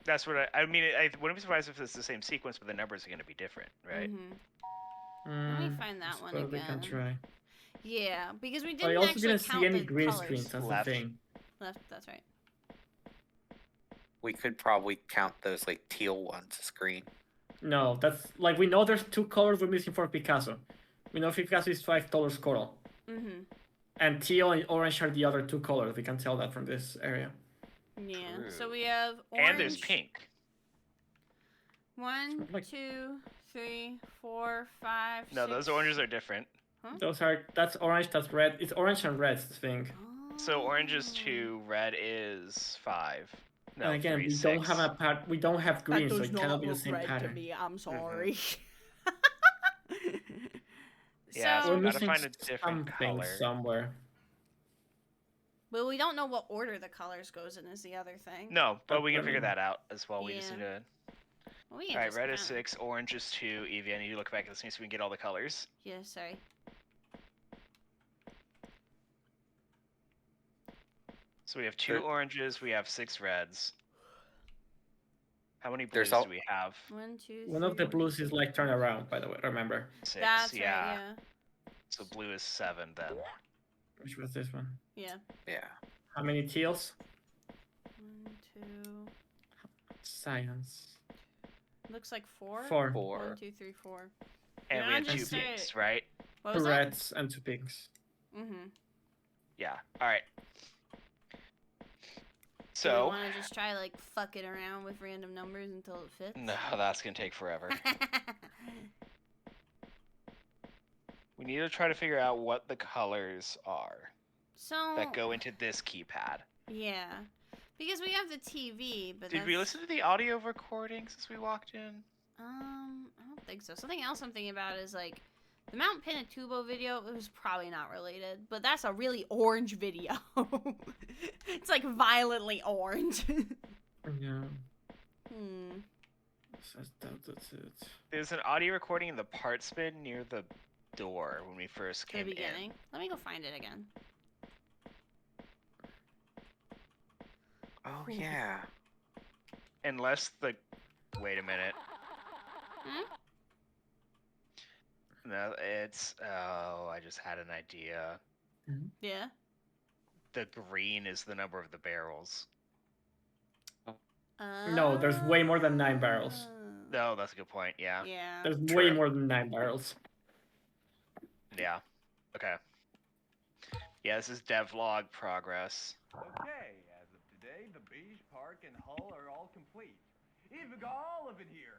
That's what I mean. I wouldn't be surprised if it's the same sequence, but the numbers are going to be different, right? Let me find that one So we again. can try. Yeah, because we But I didn't also actually didn't count see any the green colors. screens. That's Left. the thing. Left, that's right. We could probably count those like teal ones as green. No, that's like we know there's 2 colors we're missing for Picasso. We know Picasso is 5 colors coral. And teal and orange are the other 2 colors. We can tell that from this area. Yeah. So we have orange. And there's pink. 1, 2, 3, 4, 5. No, those oranges are different. That's orange, that's red. It's orange and red, the thing. So orange is 2, red is 5. No, and again, 3, we 6. don't have we don't have green, so does it cannot not be the look same red pattern. to me. I'm sorry. Yeah, so we're we gotta missing find a different something color. somewhere. Well, we don't know what order the colors goes in is the other thing. No, but we can figure that out as well. We just Yeah. need to. Well, we can Alright, just red is count. 6, orange is 2. Evie, I need you to look back at this so we can get all the colors. Yeah, sorry. So we have 2 oranges, we have 6 reds. How many There's blues do we have? 1, 2, 3. One of the blues is like turn around, by the way, remember. 6, That's yeah. right, yeah. So blue is 7 then. Which was this one? Yeah. Yeah. How many teals? 1, 2. Science. Looks like 4. 4. 1, 2, 3, 4. And we Yeah, have 2 just pinks, right? What 2 was that? reds and 2 pinks. Yeah. Alright. Do you So. want to just try like fucking around with random numbers until it fits? No, that's gonna take forever. We need to try to figure out what the colors are So. that go into this keypad. Yeah. Because we have the TV, but Did we listen to the audio recordings as we walked in? I don't think so. Something else I'm thinking about is like the Mount Pinatubo video. It was probably not related, but that's a really orange video. It's like violently orange. Yeah. That's it. There's an audio recording in the part spin near the door when we first the came beginning. in. Let me go find it again. Oh yeah. Unless the... Wait a minute. No, it's... Oh, I just had an idea. Yeah. The green is the number of the barrels. No, there's way more than 9 barrels. No, that's a good point, yeah. Yeah. There's way more than 9 barrels. Yeah. Okay. Yeah, this is devlog progress. Okay, as of today, the beige, park, and hull are all complete. Even got Olive in here.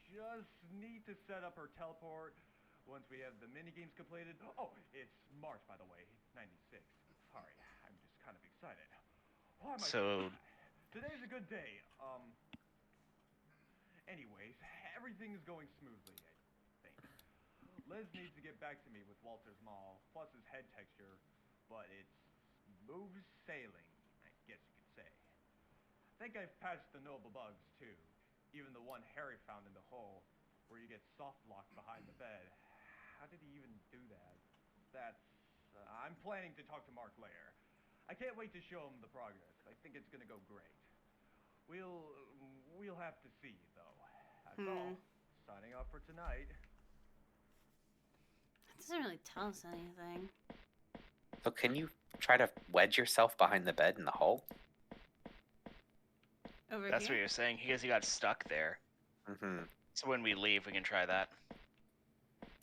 Just need to set up her teleport once we have the mini games completed. Oh, it's March, by the way, 96. Sorry, I'm just kind of excited. Why am I So... Today's a good day. Anyways, everything is going smoothly, I think. Liz needs to get back to me with Walter's Mall, plus his head texture, but it's smooth sailing, I guess you could say. I think I've patched the noble bugs, too. Even the one Harry found in the hole, where you get soft locked behind the bed. How did he even do that? I'm planning to talk to Mark later. I can't wait to show him the progress. I think it's gonna go great. We'll have to see, though. That's all. Signing off for tonight. It doesn't really tell us anything. So can you try to wedge yourself behind the bed in the hole? Over That's what here? you're saying. Because he got stuck there. Mm-hmm. So when we leave, we can try that.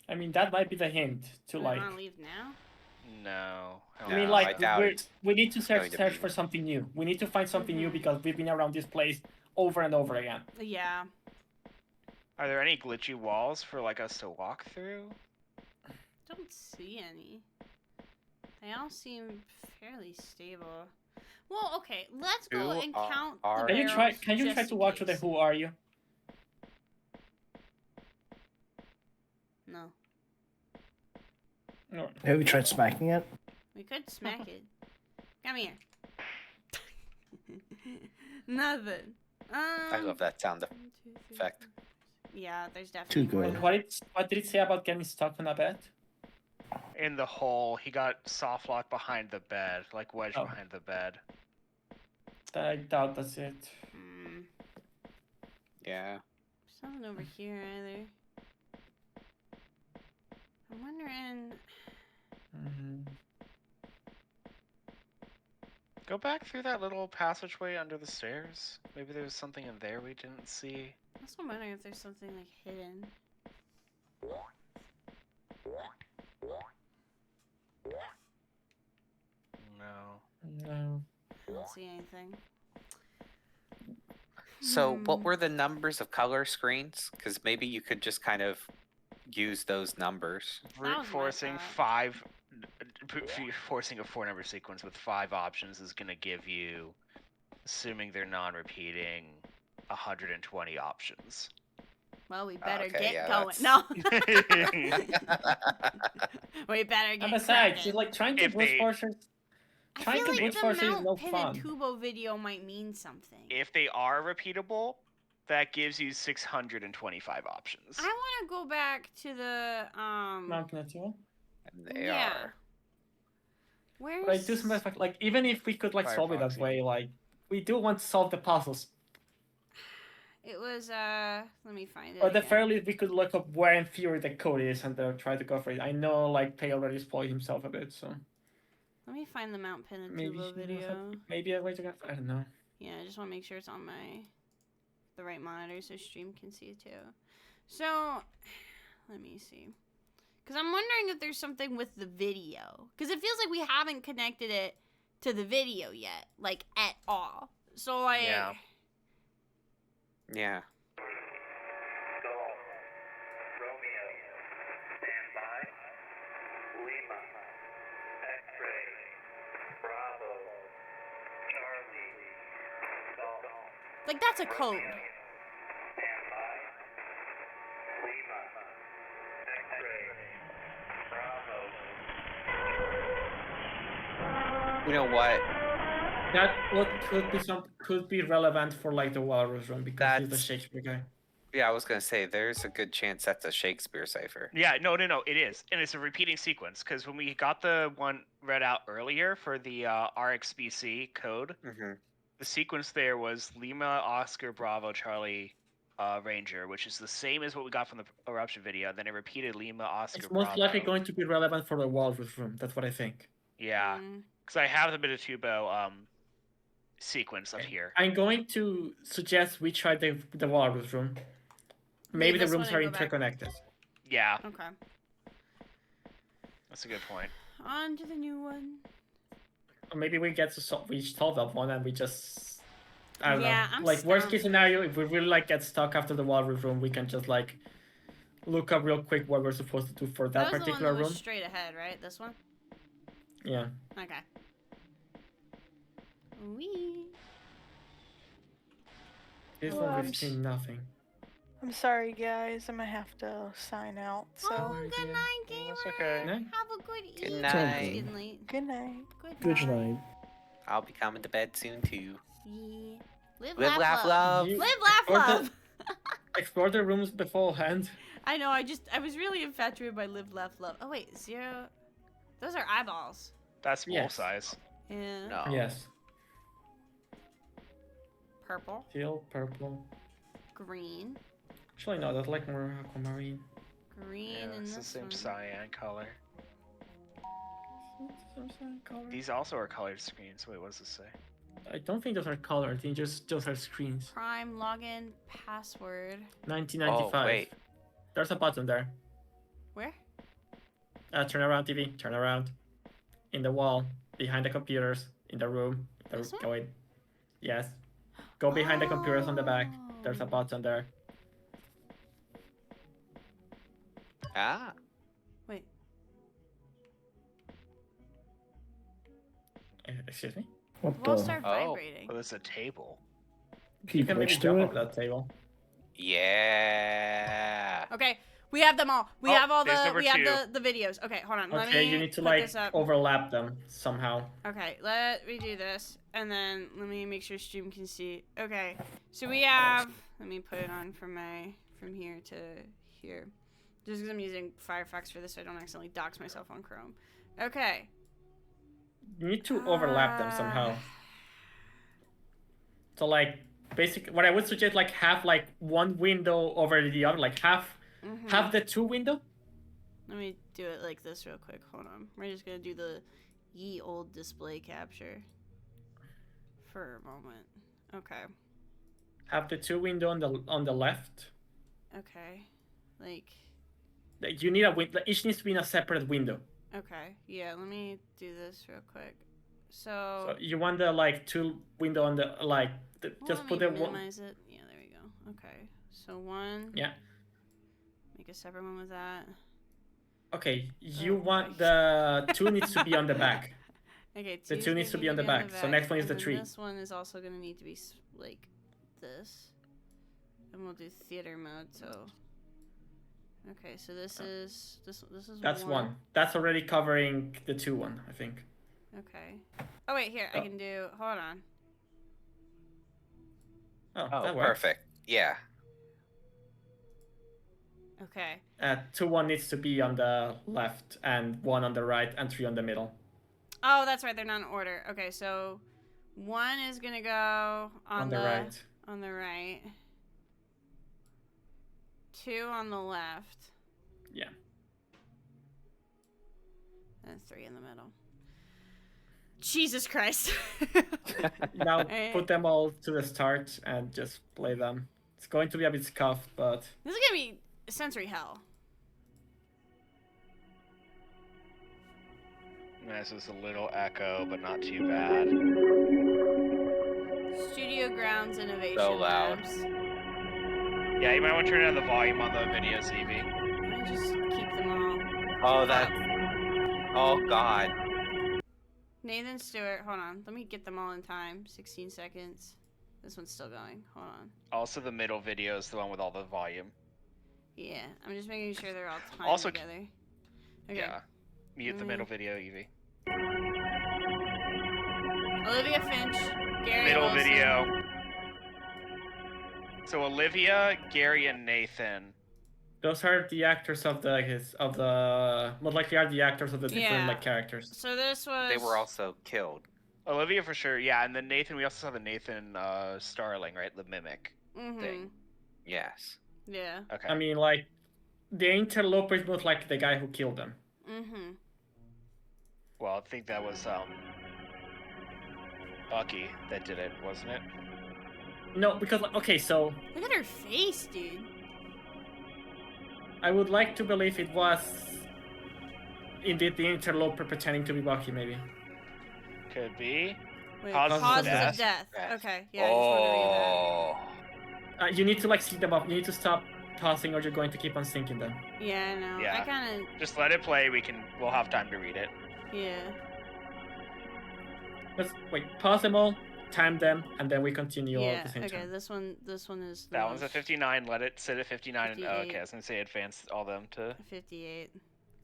I mean, that might be the hint to Do like. I want to leave now? No. I mean, No, like I doubt it's we need to going search to be- for something new. We need to find something new because we've been around this place over and over again. Yeah. Are there any glitchy walls for like us to walk through? Don't see any. They all seem fairly stable. Well, okay, let's go Who and count the are- Can you try? barrels Can you just try to in walk through the case. Who Are You? No. No. Have you tried smacking it? We could smack it. Come here. Nothing. I love that sound 1, 2, 3, effect. 4. Yeah, there's definitely Too more good. than- What did it say about getting stuck on a bed? In the hole, he got soft locked behind the bed, like wedged Oh. behind the bed. I doubt that's it. Yeah. There's nothing over here either. I'm wondering. Go back through that little passageway under the stairs. Maybe there was something in there we didn't see. I'm also wondering if there's something like hidden. No. No. I don't see anything. So what were the numbers of color screens? Because maybe you could just kind of use those numbers. Brute forcing forcing a 4-number sequence with 5 options is going to give you, assuming they're non-repeating, 120 options. Well, we better Okay, get yeah, going. that's- No. We better get And besides, cracking. just like trying to If brute they- force it- I trying feel to like brute the force it is Mount no Pin and fun. Tubo video might mean something. If they are repeatable, that gives you 625 options. I want to go back to the Magneto. And they yeah. are. Where's But I do some fact, like even if we could like solve it that Firefox, way, like we do want to solve the puzzles. it was let me find it. Or at the again. very least, we could look up where in theory the code is and try to go for it. I know like Pay already spoiled himself a bit, so Let me find the Mount Pin and maybe Tubo he will video. have- maybe a way to get. I don't know. Yeah, I just want to make sure it's on the right monitor so stream can see it too. So, let me see. Because I'm wondering if there's something with the video. Because it feels like we haven't connected it to the video yet, like at all. So like, Yeah. Yeah. Golf. Romeo. Stand by. Lima. X-ray. Bravo. Charlie. Golf. like that's a code. Stand by. Lima. X-ray. Bravo. You know what? That what could be relevant for like the Walrus room because he's the That's- Shakespeare guy. Yeah, I was gonna say there's a good chance that's a Shakespeare cipher. Yeah, no, it is. And it's a repeating sequence, because when we got the one read out earlier for the RXBC code, Mm-hmm. the sequence there was Lima, Oscar, Bravo, Charlie, Ranger, which is the same as what we got from the Eruption video. Then it repeated Lima, Oscar, It's most Bravo. likely going to be relevant for the Walrus room. That's what I think. Yeah, because I have the Minitubo sequence up here. I'm going to suggest we try the Walrus room. Maybe the this rooms one are and go back. interconnected. Yeah, Okay. that's a good point. On to the new one. Or maybe we get to we solve that one and we just I don't Yeah, know. I'm Like worst case stumped. scenario, if we really like get stuck after the Walrus room, we can just like look up real quick what we're supposed to do for that That was the one particular that was room. straight ahead, right? This one? Yeah. Okay. Wee. This one we've seen nothing. I'm sorry, guys. I'm gonna have to sign out. So. Oh, good night, gamer. That's okay. No? Have a good evening. night. It's getting late. Good night. Good night. I'll be coming to bed soon too. Yeah. Live, Live, laugh, love. love. You Live, laugh, explore the- love. Explore the rooms beforehand. I know. I was really infatuated by live, laugh, love. Oh wait, 0. Those are eyeballs. That's wolf Yes. size. Yeah. No. Yes. Purple, Teal, purple. green, Actually, no, that's like more aquamarine. green, Yeah, and it's the this same one. cyan color. These also are colored screens. Wait, what does this say? I don't think those are colored. I think just those are screens. Prime login password. 1995. Oh, wait. There's a button there. Where? Turn around, TV. Turn around. In the wall, behind the computers, in the room. This one? Go in. Yes. Go behind the computers on the back. There's a Oh. button there. Ah. Wait. Excuse me? What We'll the? start Oh. vibrating. Oh, there's a table. You Keep can maybe next jump to over it. that table. Yeah. Okay, we have them all. We Oh, have all there's the number we have 2. the videos. Okay, hold on. Let Okay, me you need to put like this up. overlap them somehow. Okay, let me do this, and then let me make sure stream can see. Okay, so we have. Let me put it on from here to here, just because I'm using Firefox for this, so I don't accidentally dox myself on Chrome. Okay. You need to overlap them somehow. So like, basically, what I would suggest, like have like one window over the other, like have the 2 window. Let me do it like this real quick. Hold on. We're just gonna do the ye old display capture for a moment. Okay. Have the 2 window on the left. Okay. Like. You need a window. Each needs to be in a separate window. Okay. Yeah. Let me do this real quick. So. So you want the like 2 window on the like. Just let put me the one. minimize it. Yeah. There we go. Okay. So one. Yeah. Make a separate one with that. Okay. You Oh, want right. the 2 needs to be on the back. Okay. The two's 2 needs to gonna be on the back. So next one is and the then 3. This one is also gonna need to be like this, and we'll do theater mode. So. Okay, so this is this is That's one. That's already covering the 2 one, I think. Okay. Oh wait, here I can do. Hold on. Oh, Oh, that works. perfect. Yeah. Okay. 2 1 needs to be on the left, and 1 on the right, and 3 on the middle. Oh, that's right. They're not in order. Okay, so 1 is gonna go on the right. On the right. 2 on the left. Yeah. And 3 in the middle. Jesus Christ. Now Alright. put them all to the start and just play them. It's going to be a bit scuffed, but This is gonna be sensory hell. This is a little echo, but not too bad. Studio Grounds Innovation So loud. Labs. Yeah, you might want to turn down the volume on the videos, Evie. Let me just keep them all. Oh, that. Oh God. Nathan Stewart, hold on. Let me get them all in time. 16 seconds. This one's still going. Hold on. Also, the middle video is the one with all the volume. Yeah, I'm just making sure they're all timed Also- together. Okay. Yeah. Mute the middle video, Evie. Olivia Finch, Gary Middle Wilson. video. So Olivia, Gary, and Nathan. those are the actors of the most likely are the actors of the different Yeah. like characters. So this was. They were also killed. Olivia for sure, yeah, and then Nathan. We also saw the Nathan Starling, right? The mimic thing. Yes. Yeah. Okay. I mean, like the interlopers most like the guy who killed them. Well, I think that was Bucky that did it, wasn't it? No, because okay, so Look at her face, dude. I would like to believe it was indeed the interloper pretending to be Bucky, maybe. Could be. Wait, Causes of causes death. of death. Death. Okay, yeah, I just wanted to read Oh. You need to like see them up. You need to stop tossing, or you're going to keep on sinking them. that. Yeah, I know. Yeah. I kind of. Just let it play. We'll have time to read it. Yeah. Let's wait. Pause them all. time them, and then we continue all Yeah. at the same Okay. time. This one is the That one's at most- 59. Let it sit at 59. And, 58. okay, I was gonna say advance all them to. 58.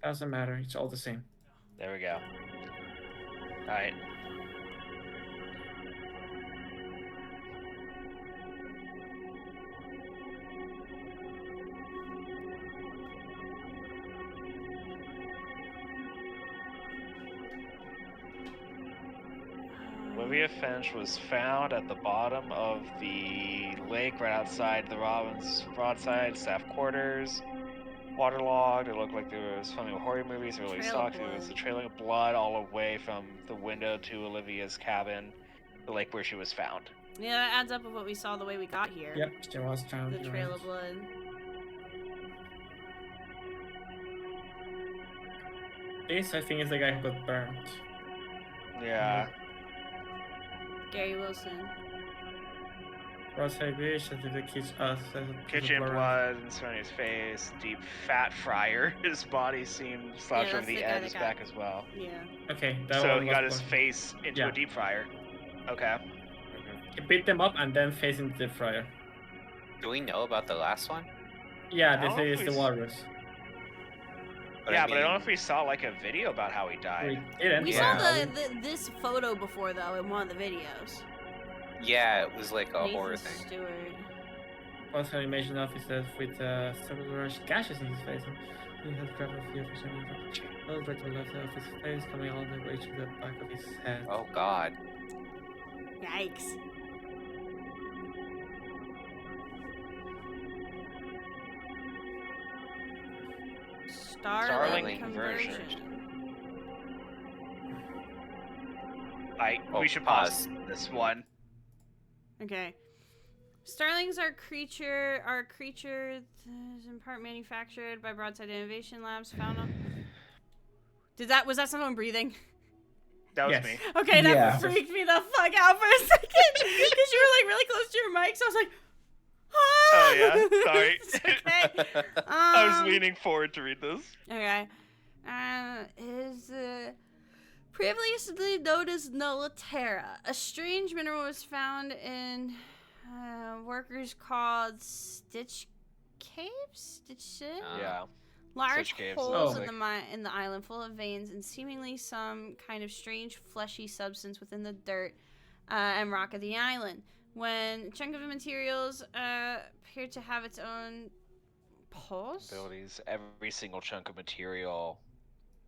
Doesn't matter. It's all the same. There we go. All right. Olivia Finch was found at the bottom of the lake right outside the Robin's broadside staff quarters. Waterlogged. It looked like there was filming horror movies, early Trail of stalks. It was blood. the trailing of blood all the way from the window to Olivia's cabin, the lake where she was found. Yeah, that adds up with what we saw the way we got here. Yep, there was time. The trail of blood. This, I think, is the guy who got burnt. Yeah. Gary Wilson. Broadside Beach, I think the kids us. Kitchen blood and Sonya's face. Deep fat fryer. His body seemed slouched over that's the the guy edge, that his got- back as well. Yeah. Okay, that So one he was got his blood. face into Yeah. a deep fryer. Okay. He beat them up and then facing the fryer. Do we know about the last one? Yeah, I this don't know is if the we- walrus. But yeah, I but I don't know mean- if we saw like a video about how he We died. didn't. We Yeah. saw this photo before though in one of the videos. Yeah, it was like a Nathan horror thing. Stewart. Also, animation officer with several gashes in his face. And he has grabbed a few for some reason. Well, right to the left of his face, coming all the way to the back of his head. Oh God. Yikes. Starling conversion. We should pause this one. Okay. Starlings are creatures in part manufactured by Broadside Innovation Labs found on. Was that someone breathing? That was Yes. me. Okay, that Yeah. freaked me the fuck out for a second because you were like really close to your mic, so I was like, ah! Oh yeah, sorry. It's okay. I was Um, leaning forward to read this. Okay. Is previously known as Nulliterra. A strange mineral was found in workers called Stitch Caves? Yeah. Large Stitch Caves, holes sounds in the island full of veins and seemingly some kind of strange fleshy substance within the dirt and rock of the island. When a chunk of the materials appeared to have its own pulse. Abilities. Every single chunk of material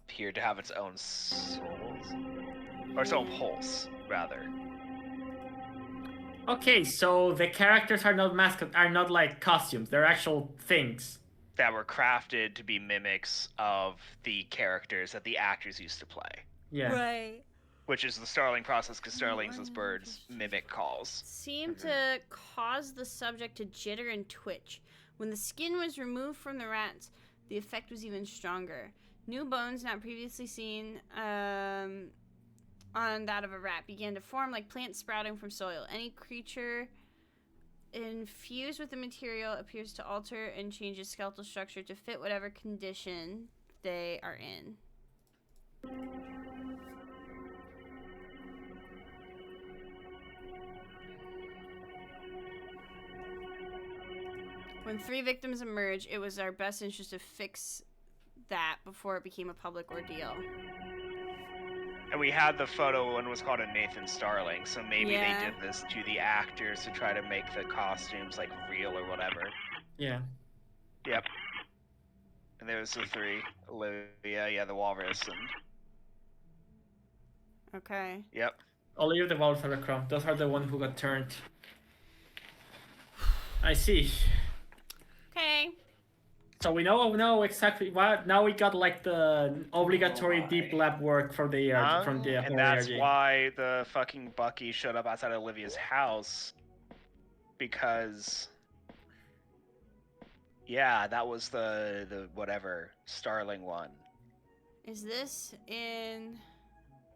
appeared to have its own souls, or its own pulse, rather. Okay, so the characters are not mascots, are not like costumes. They're actual things. That were crafted to be mimics of the characters that the actors used to play. Yeah. Right. Which is the starling process, because starlings as birds mimic calls. Seemed to cause the subject to jitter and twitch. When the skin was removed from the rats, the effect was even stronger. New bones not previously seen on that of a rat began to form like plants sprouting from soil. Any creature infused with the material appears to alter and change its skeletal structure to fit whatever condition they are in. When 3 victims emerged, it was our best interest to fix that before it became a public ordeal. And we had the photo when it was called a Nathan Starling, so maybe Yeah. they did this to the actors to try to make the costumes like real or whatever. Yeah. Yep. And there was the 3. Olivia, yeah, the walrus, and Okay. yep. Oliver the Walrus and the Crumb. Those are the ones who got turned. I see. Okay. So we know exactly what. Now we got like the obligatory deep lab work for the from the and horror that's ARG. why the fucking Bucky showed up outside of Olivia's house. Because yeah, that was the whatever Starling one. Is this in...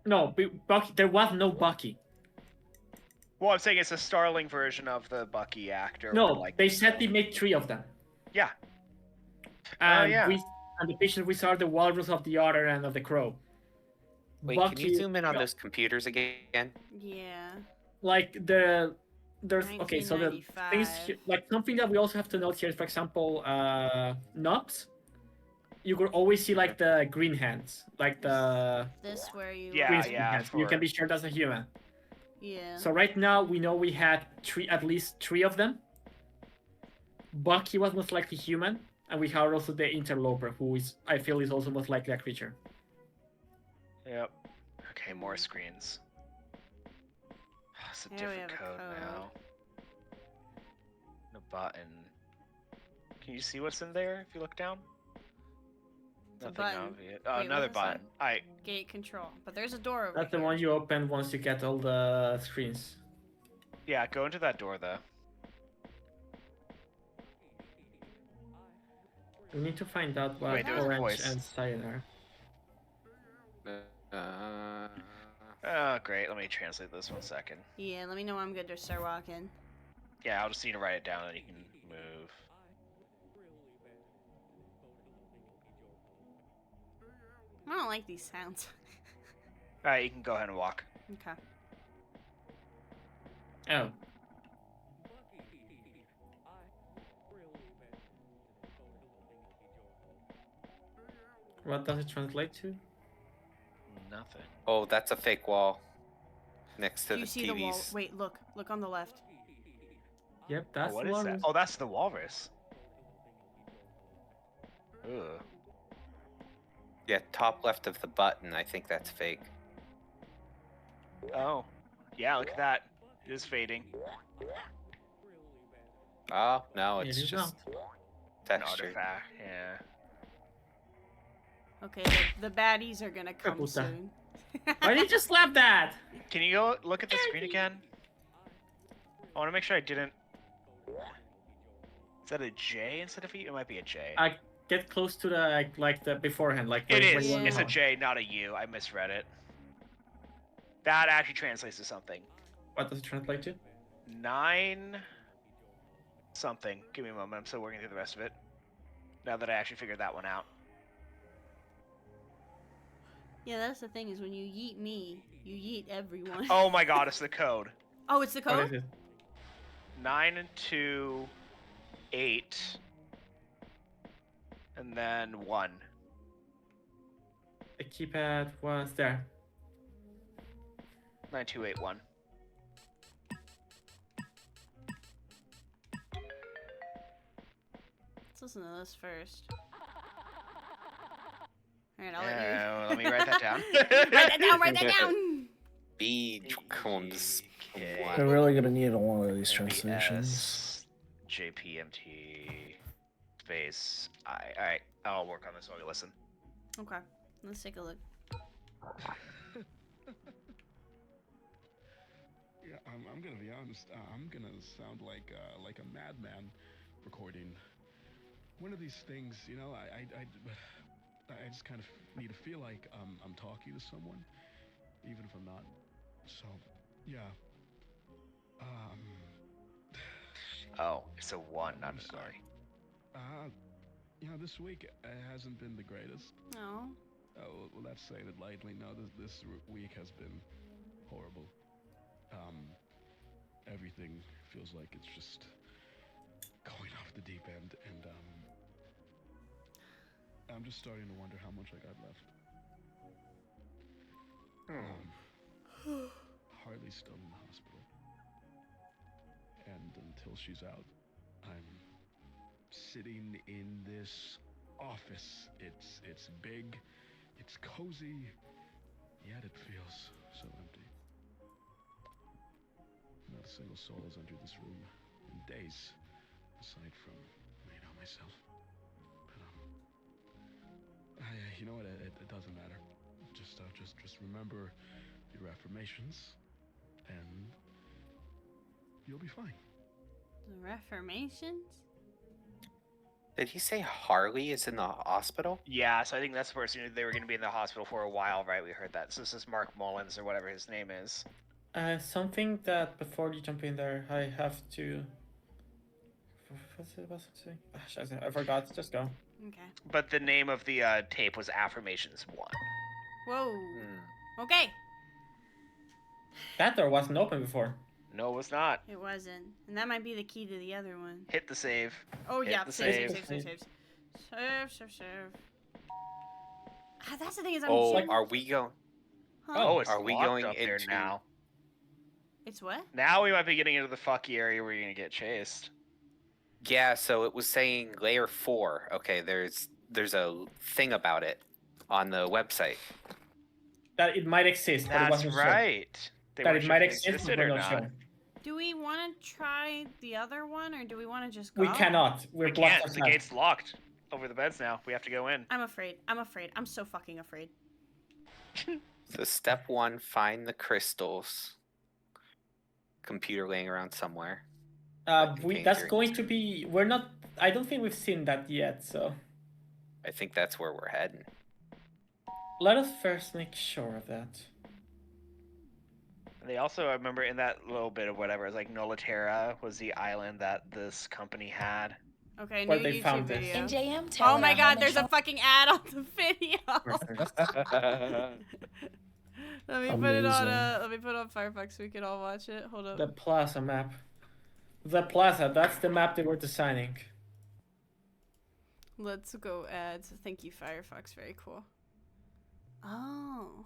No, Bucky. There was no Bucky. Well, I'm saying it's a Starling version of the Bucky actor. No, or, like, they said they made 3 of them. Yeah. And yeah. and the picture we saw the walrus of the otter and of the crow. Wait, Bucky, can you zoom in on those computers again? Yeah. like there's okay, so the things 1995. like something that we also have to note here is, for example, knobs. You could always see like the green hands, like the This where you Yeah, green were- screen yeah, hands. You can for- be sure that's a human. Yeah. So right now we know we had at least three of them. Bucky was most likely human, and we have also the interloper, who is I feel is also most likely a creature. Yep. Okay, more screens. It's a Here we different have a code code. now. A button. Can you see what's in there if you look down? It's a Nothing button. obvious. Wait, what Another does it say? button. Alright. Gate control. But there's a door over That's the here. one you open once you get all the screens. Yeah, go into that door though. We need to find out what Wait, there was a orange voice. and cyan are. Oh, great. Let me translate this 1 second. Yeah, let me know when I'm good to start walking. Yeah, I'll just need to write it down and you can move. I don't like these sounds. Alright, you can go ahead and walk. Okay. Oh. What does it translate to? Nothing. Oh, that's a fake wall. Next to Do you the see TVs. the wall? Wait, look. Look on the left. Yep, that's what the is one. that? Oh, that's the walrus. Ugh. Yeah, top left of the button. I think that's fake. Oh. Yeah, look at that. It is fading. Oh, no, It it's is just An texture. artifact. Yeah. Okay, the baddies are gonna come puta. soon. Why did you slap that? Can you go look at the screen again? I want to make sure I didn't. Is that a J instead of E? It might be a J. I get close to the like the beforehand, like It when is. you It's a want- J, not a U. I misread it. That actually translates to something. What does it translate to? 9 something. Give me a moment. I'm still working through the rest of it. Now that I actually figured that one out. Yeah, that's the thing is when you yeet me, you yeet everyone. Oh my god, it's the code. Oh, it's the What code? is it? 9 and 2, 8, and then 1. The keypad was there. 9281. Let's listen to this first. Alright, I'll Well, let me write that down. let you... Write that down, write that down! Beacons. They're really gonna need one of these translations. S, JPMT space I. Alright, I'll work on this while we listen. Okay, let's take a look. Yeah, I'm gonna be honest. I'm gonna sound like a madman recording one of these things. You know, I just kind of need to feel like I'm talking to someone, even if I'm not. So, yeah. Oh, it's a 1, not I'm an sorry. You know, this week hasn't been the greatest. Oh. Well, let's say that lightly. No, this week has been horrible. Everything feels like it's just going off the deep end, and I'm just starting to wonder how much I got left. Harley's still in the hospital, and until she's out, I'm sitting in this office. It's big, it's cozy, yet it feels so empty. Not a single soul has entered this room in days, aside from, myself. But you know what? It doesn't matter. Just remember your affirmations, and you'll be fine. The Reformations? Did he say Harley is in the hospital? Yeah, so I think that's the person they were going to be in the hospital for a while, right? We heard that. So this is Mark Mullins or whatever his name is. Something that before you jump in there, I have to. What's it saying? I forgot. Just go. Okay. But the name of the tape was Affirmations 1. Whoa. Okay. That door wasn't open before. No, it was not. It wasn't. And that might be the key to the other one. Hit the save. Oh, Hit yeah. the Save. That's the thing is I'm Oh, hearing... are we going? Huh? Oh, it's Are we locked going up there into now? It's what? Now we might be getting into the fucky area where you're gonna get chased. Yeah, so it was saying layer 4. Okay, there's a thing about it on the website. That it might exist, but it That's wasn't shown. right. They That weren't it sure might if exist, but existed we're or not not. shown. Do we want to try the other one, or do we want to just go? We cannot. We're We blocked can't. The outside. gate's locked over the beds now. We have to go in. I'm afraid. I'm so fucking afraid. So step 1, find the crystals. Computer laying around somewhere. That's going to be. We're not. I don't think we've seen that yet. So I think that's where we're heading. let us first make sure of that. And they also, I remember in that little bit of whatever, it was like Nolaterra was the island that this company had. Okay, Where new they YouTube found this. video. NJM Oh telling my our god, home there's a and fucking ad on the video. Let me put it on. Amazing. Let me put it on Firefox so we can all watch it. Hold up. The plaza map. The plaza. That's the map they were designing. Let's go ads. Thank you, Firefox. Very cool. Oh.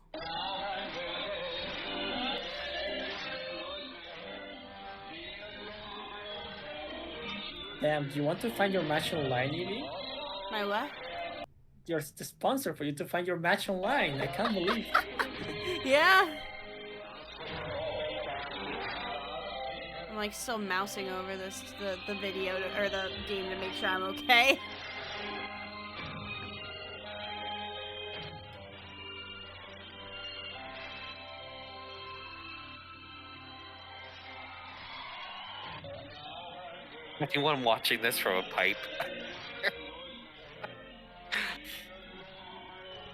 Damn. Do you want to find your match online, Evie? My what? You're the sponsor for you to find your match online. I can't believe. Yeah. I'm like still mousing over the video or the game to make sure I'm okay. Anyone watching this from a pipe?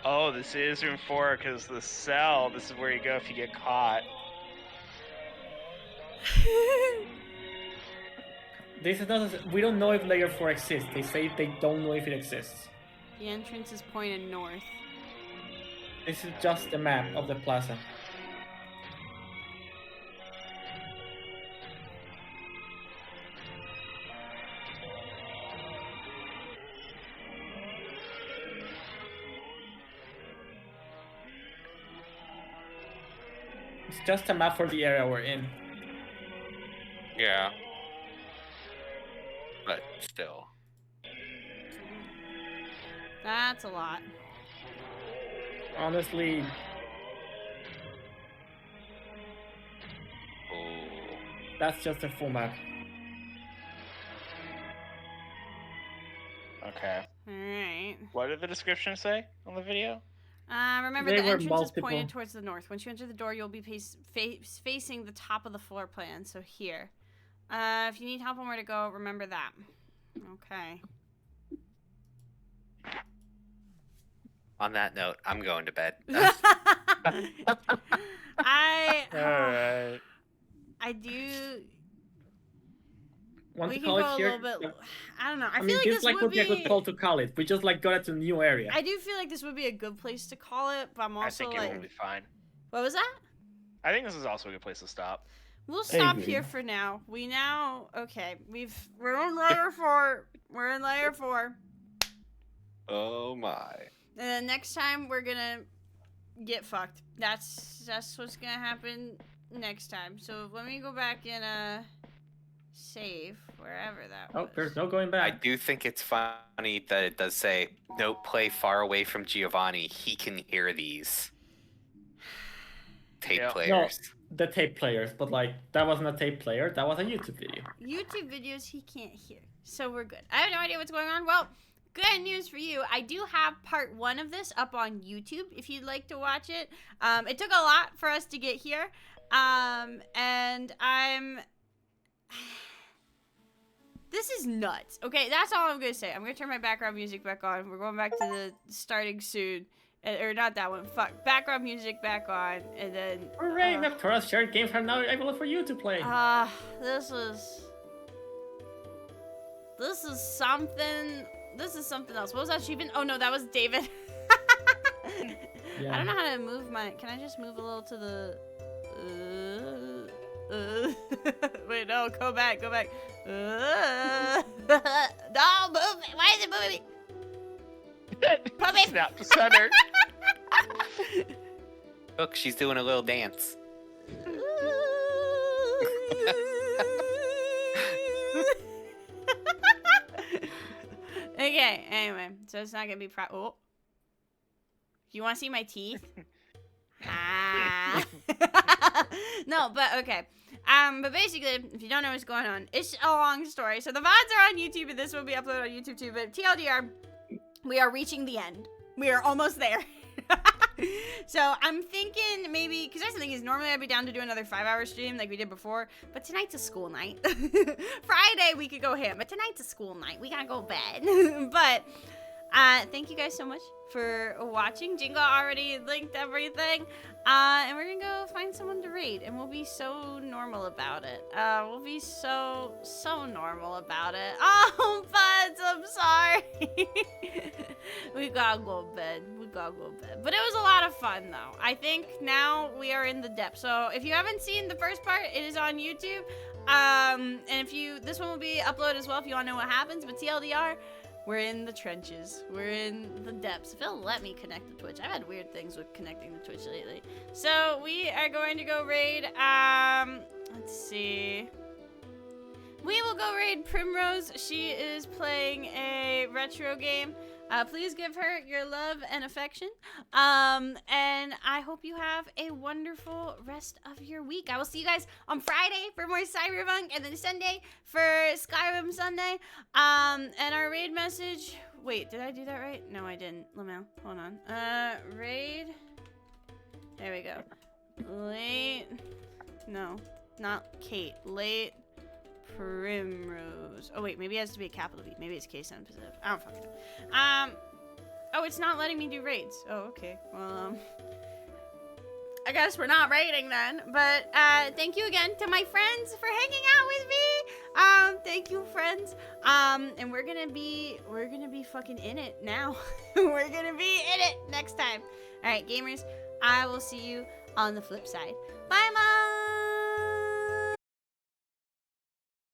Oh, this is room 4 because the cell. This is where you go if you get caught. This is not. We don't know if layer 4 exists. They say they don't know if it exists. The entrance is pointed north. This is just the map of the plaza. It's just a map for the area we're in. Yeah. But still. That's a lot. Honestly, Oh. that's just a full map. Okay. Alright. What did the description say on the video? Remember They the were entrance multiple. is pointed towards the north. Once you enter the door, you'll be facing the top of the floor plan, so here. If you need help on where to go, remember that. Okay. On that note, I'm going to bed. Alright. I do. Want We to can call go it a here? little bit. I don't know. I I feel mean, like this this like would would be a be. good call to call it. We just like got it to a new area. I do feel like this would be a good place to call it, but I'm I also think it like. will be fine. What was that? I think this is also a good place to stop. We'll stop agree. here for now. We're in layer 4. We're in layer 4. Oh my. And then next time we're gonna get fucked. That's what's gonna happen next time. So let me go back and save wherever that was. Oh, there's no going I back. do think it's funny that it does say, "Note play far away from Giovanni. He can hear these." Tape Yeah. players. The tape players, but like that wasn't a tape player. That was a YouTube video. YouTube videos he can't hear. So we're good. I have no idea what's going on. Well, good news for you. I do have part 1 of this up on YouTube if you'd like to watch it. It took a lot for us to get here. And I'm... This is nuts. Okay, that's all I'm going to say. I'm going to turn my background music back on. We're going back to the starting soon. Or not that one. Fuck. Background music back on. And then... Hooray! We have Tora's shared games are now available for you to play. This is something. This is something else. What was that achievement? Oh no, that was David. Yeah. I don't know how to move my. Can I just move a little to the? Wait, no, go back. No, move it. Why is it moving? Put me. Snap to center. Look, she's doing a little dance. Okay, anyway, so it's not gonna be oh. You wanna see my teeth? No, but okay. But basically, if you don't know what's going on, it's a long story. So the VODs are on YouTube, and this will be uploaded on YouTube too. But TLDR, we are reaching the end. We are almost there. So I'm thinking maybe, because that's the thing is, normally I'd be down to do another 5-hour stream like we did before, but tonight's a school night. Friday we could go ham, but tonight's a school night. We gotta go to bed. But thank you guys so much for watching. Jingle already linked everything. And we're gonna go find someone to raid, and we'll be so normal about it. We'll be so normal about it. Oh, buds, I'm sorry. We gotta go to bed. But it was a lot of fun, though. I think now we are in the depths. So if you haven't seen the first part, it is on YouTube. And this one will be uploaded as well if you want to know what happens. But TLDR, we're in the trenches. We're in the depths. If it'll let me connect to Twitch. I've had weird things with connecting to Twitch lately. So we are going to go raid, let's see. We will go raid Primrose. She is playing a retro game. Please give her your love and affection. And I hope you have a wonderful rest of your week. I will see you guys on Friday for more Cyberpunk, and then Sunday for Skyrim Sunday. And our raid message. Wait, did I do that right? No, I didn't. Lamel, hold on. Raid. There we go. Late. No, not Kate. Late. Primrose. Oh wait, maybe it has to be a capital V. Maybe it's case sensitive. I don't fucking know. Oh, it's not letting me do raids. Oh, okay. Well, I guess we're not raiding then. But thank you again to my friends for hanging out with me. Thank you, friends. And we're gonna be fucking in it now. We're gonna be in it next time. All right, gamers. I will see you on the flip side. Bye, Mom.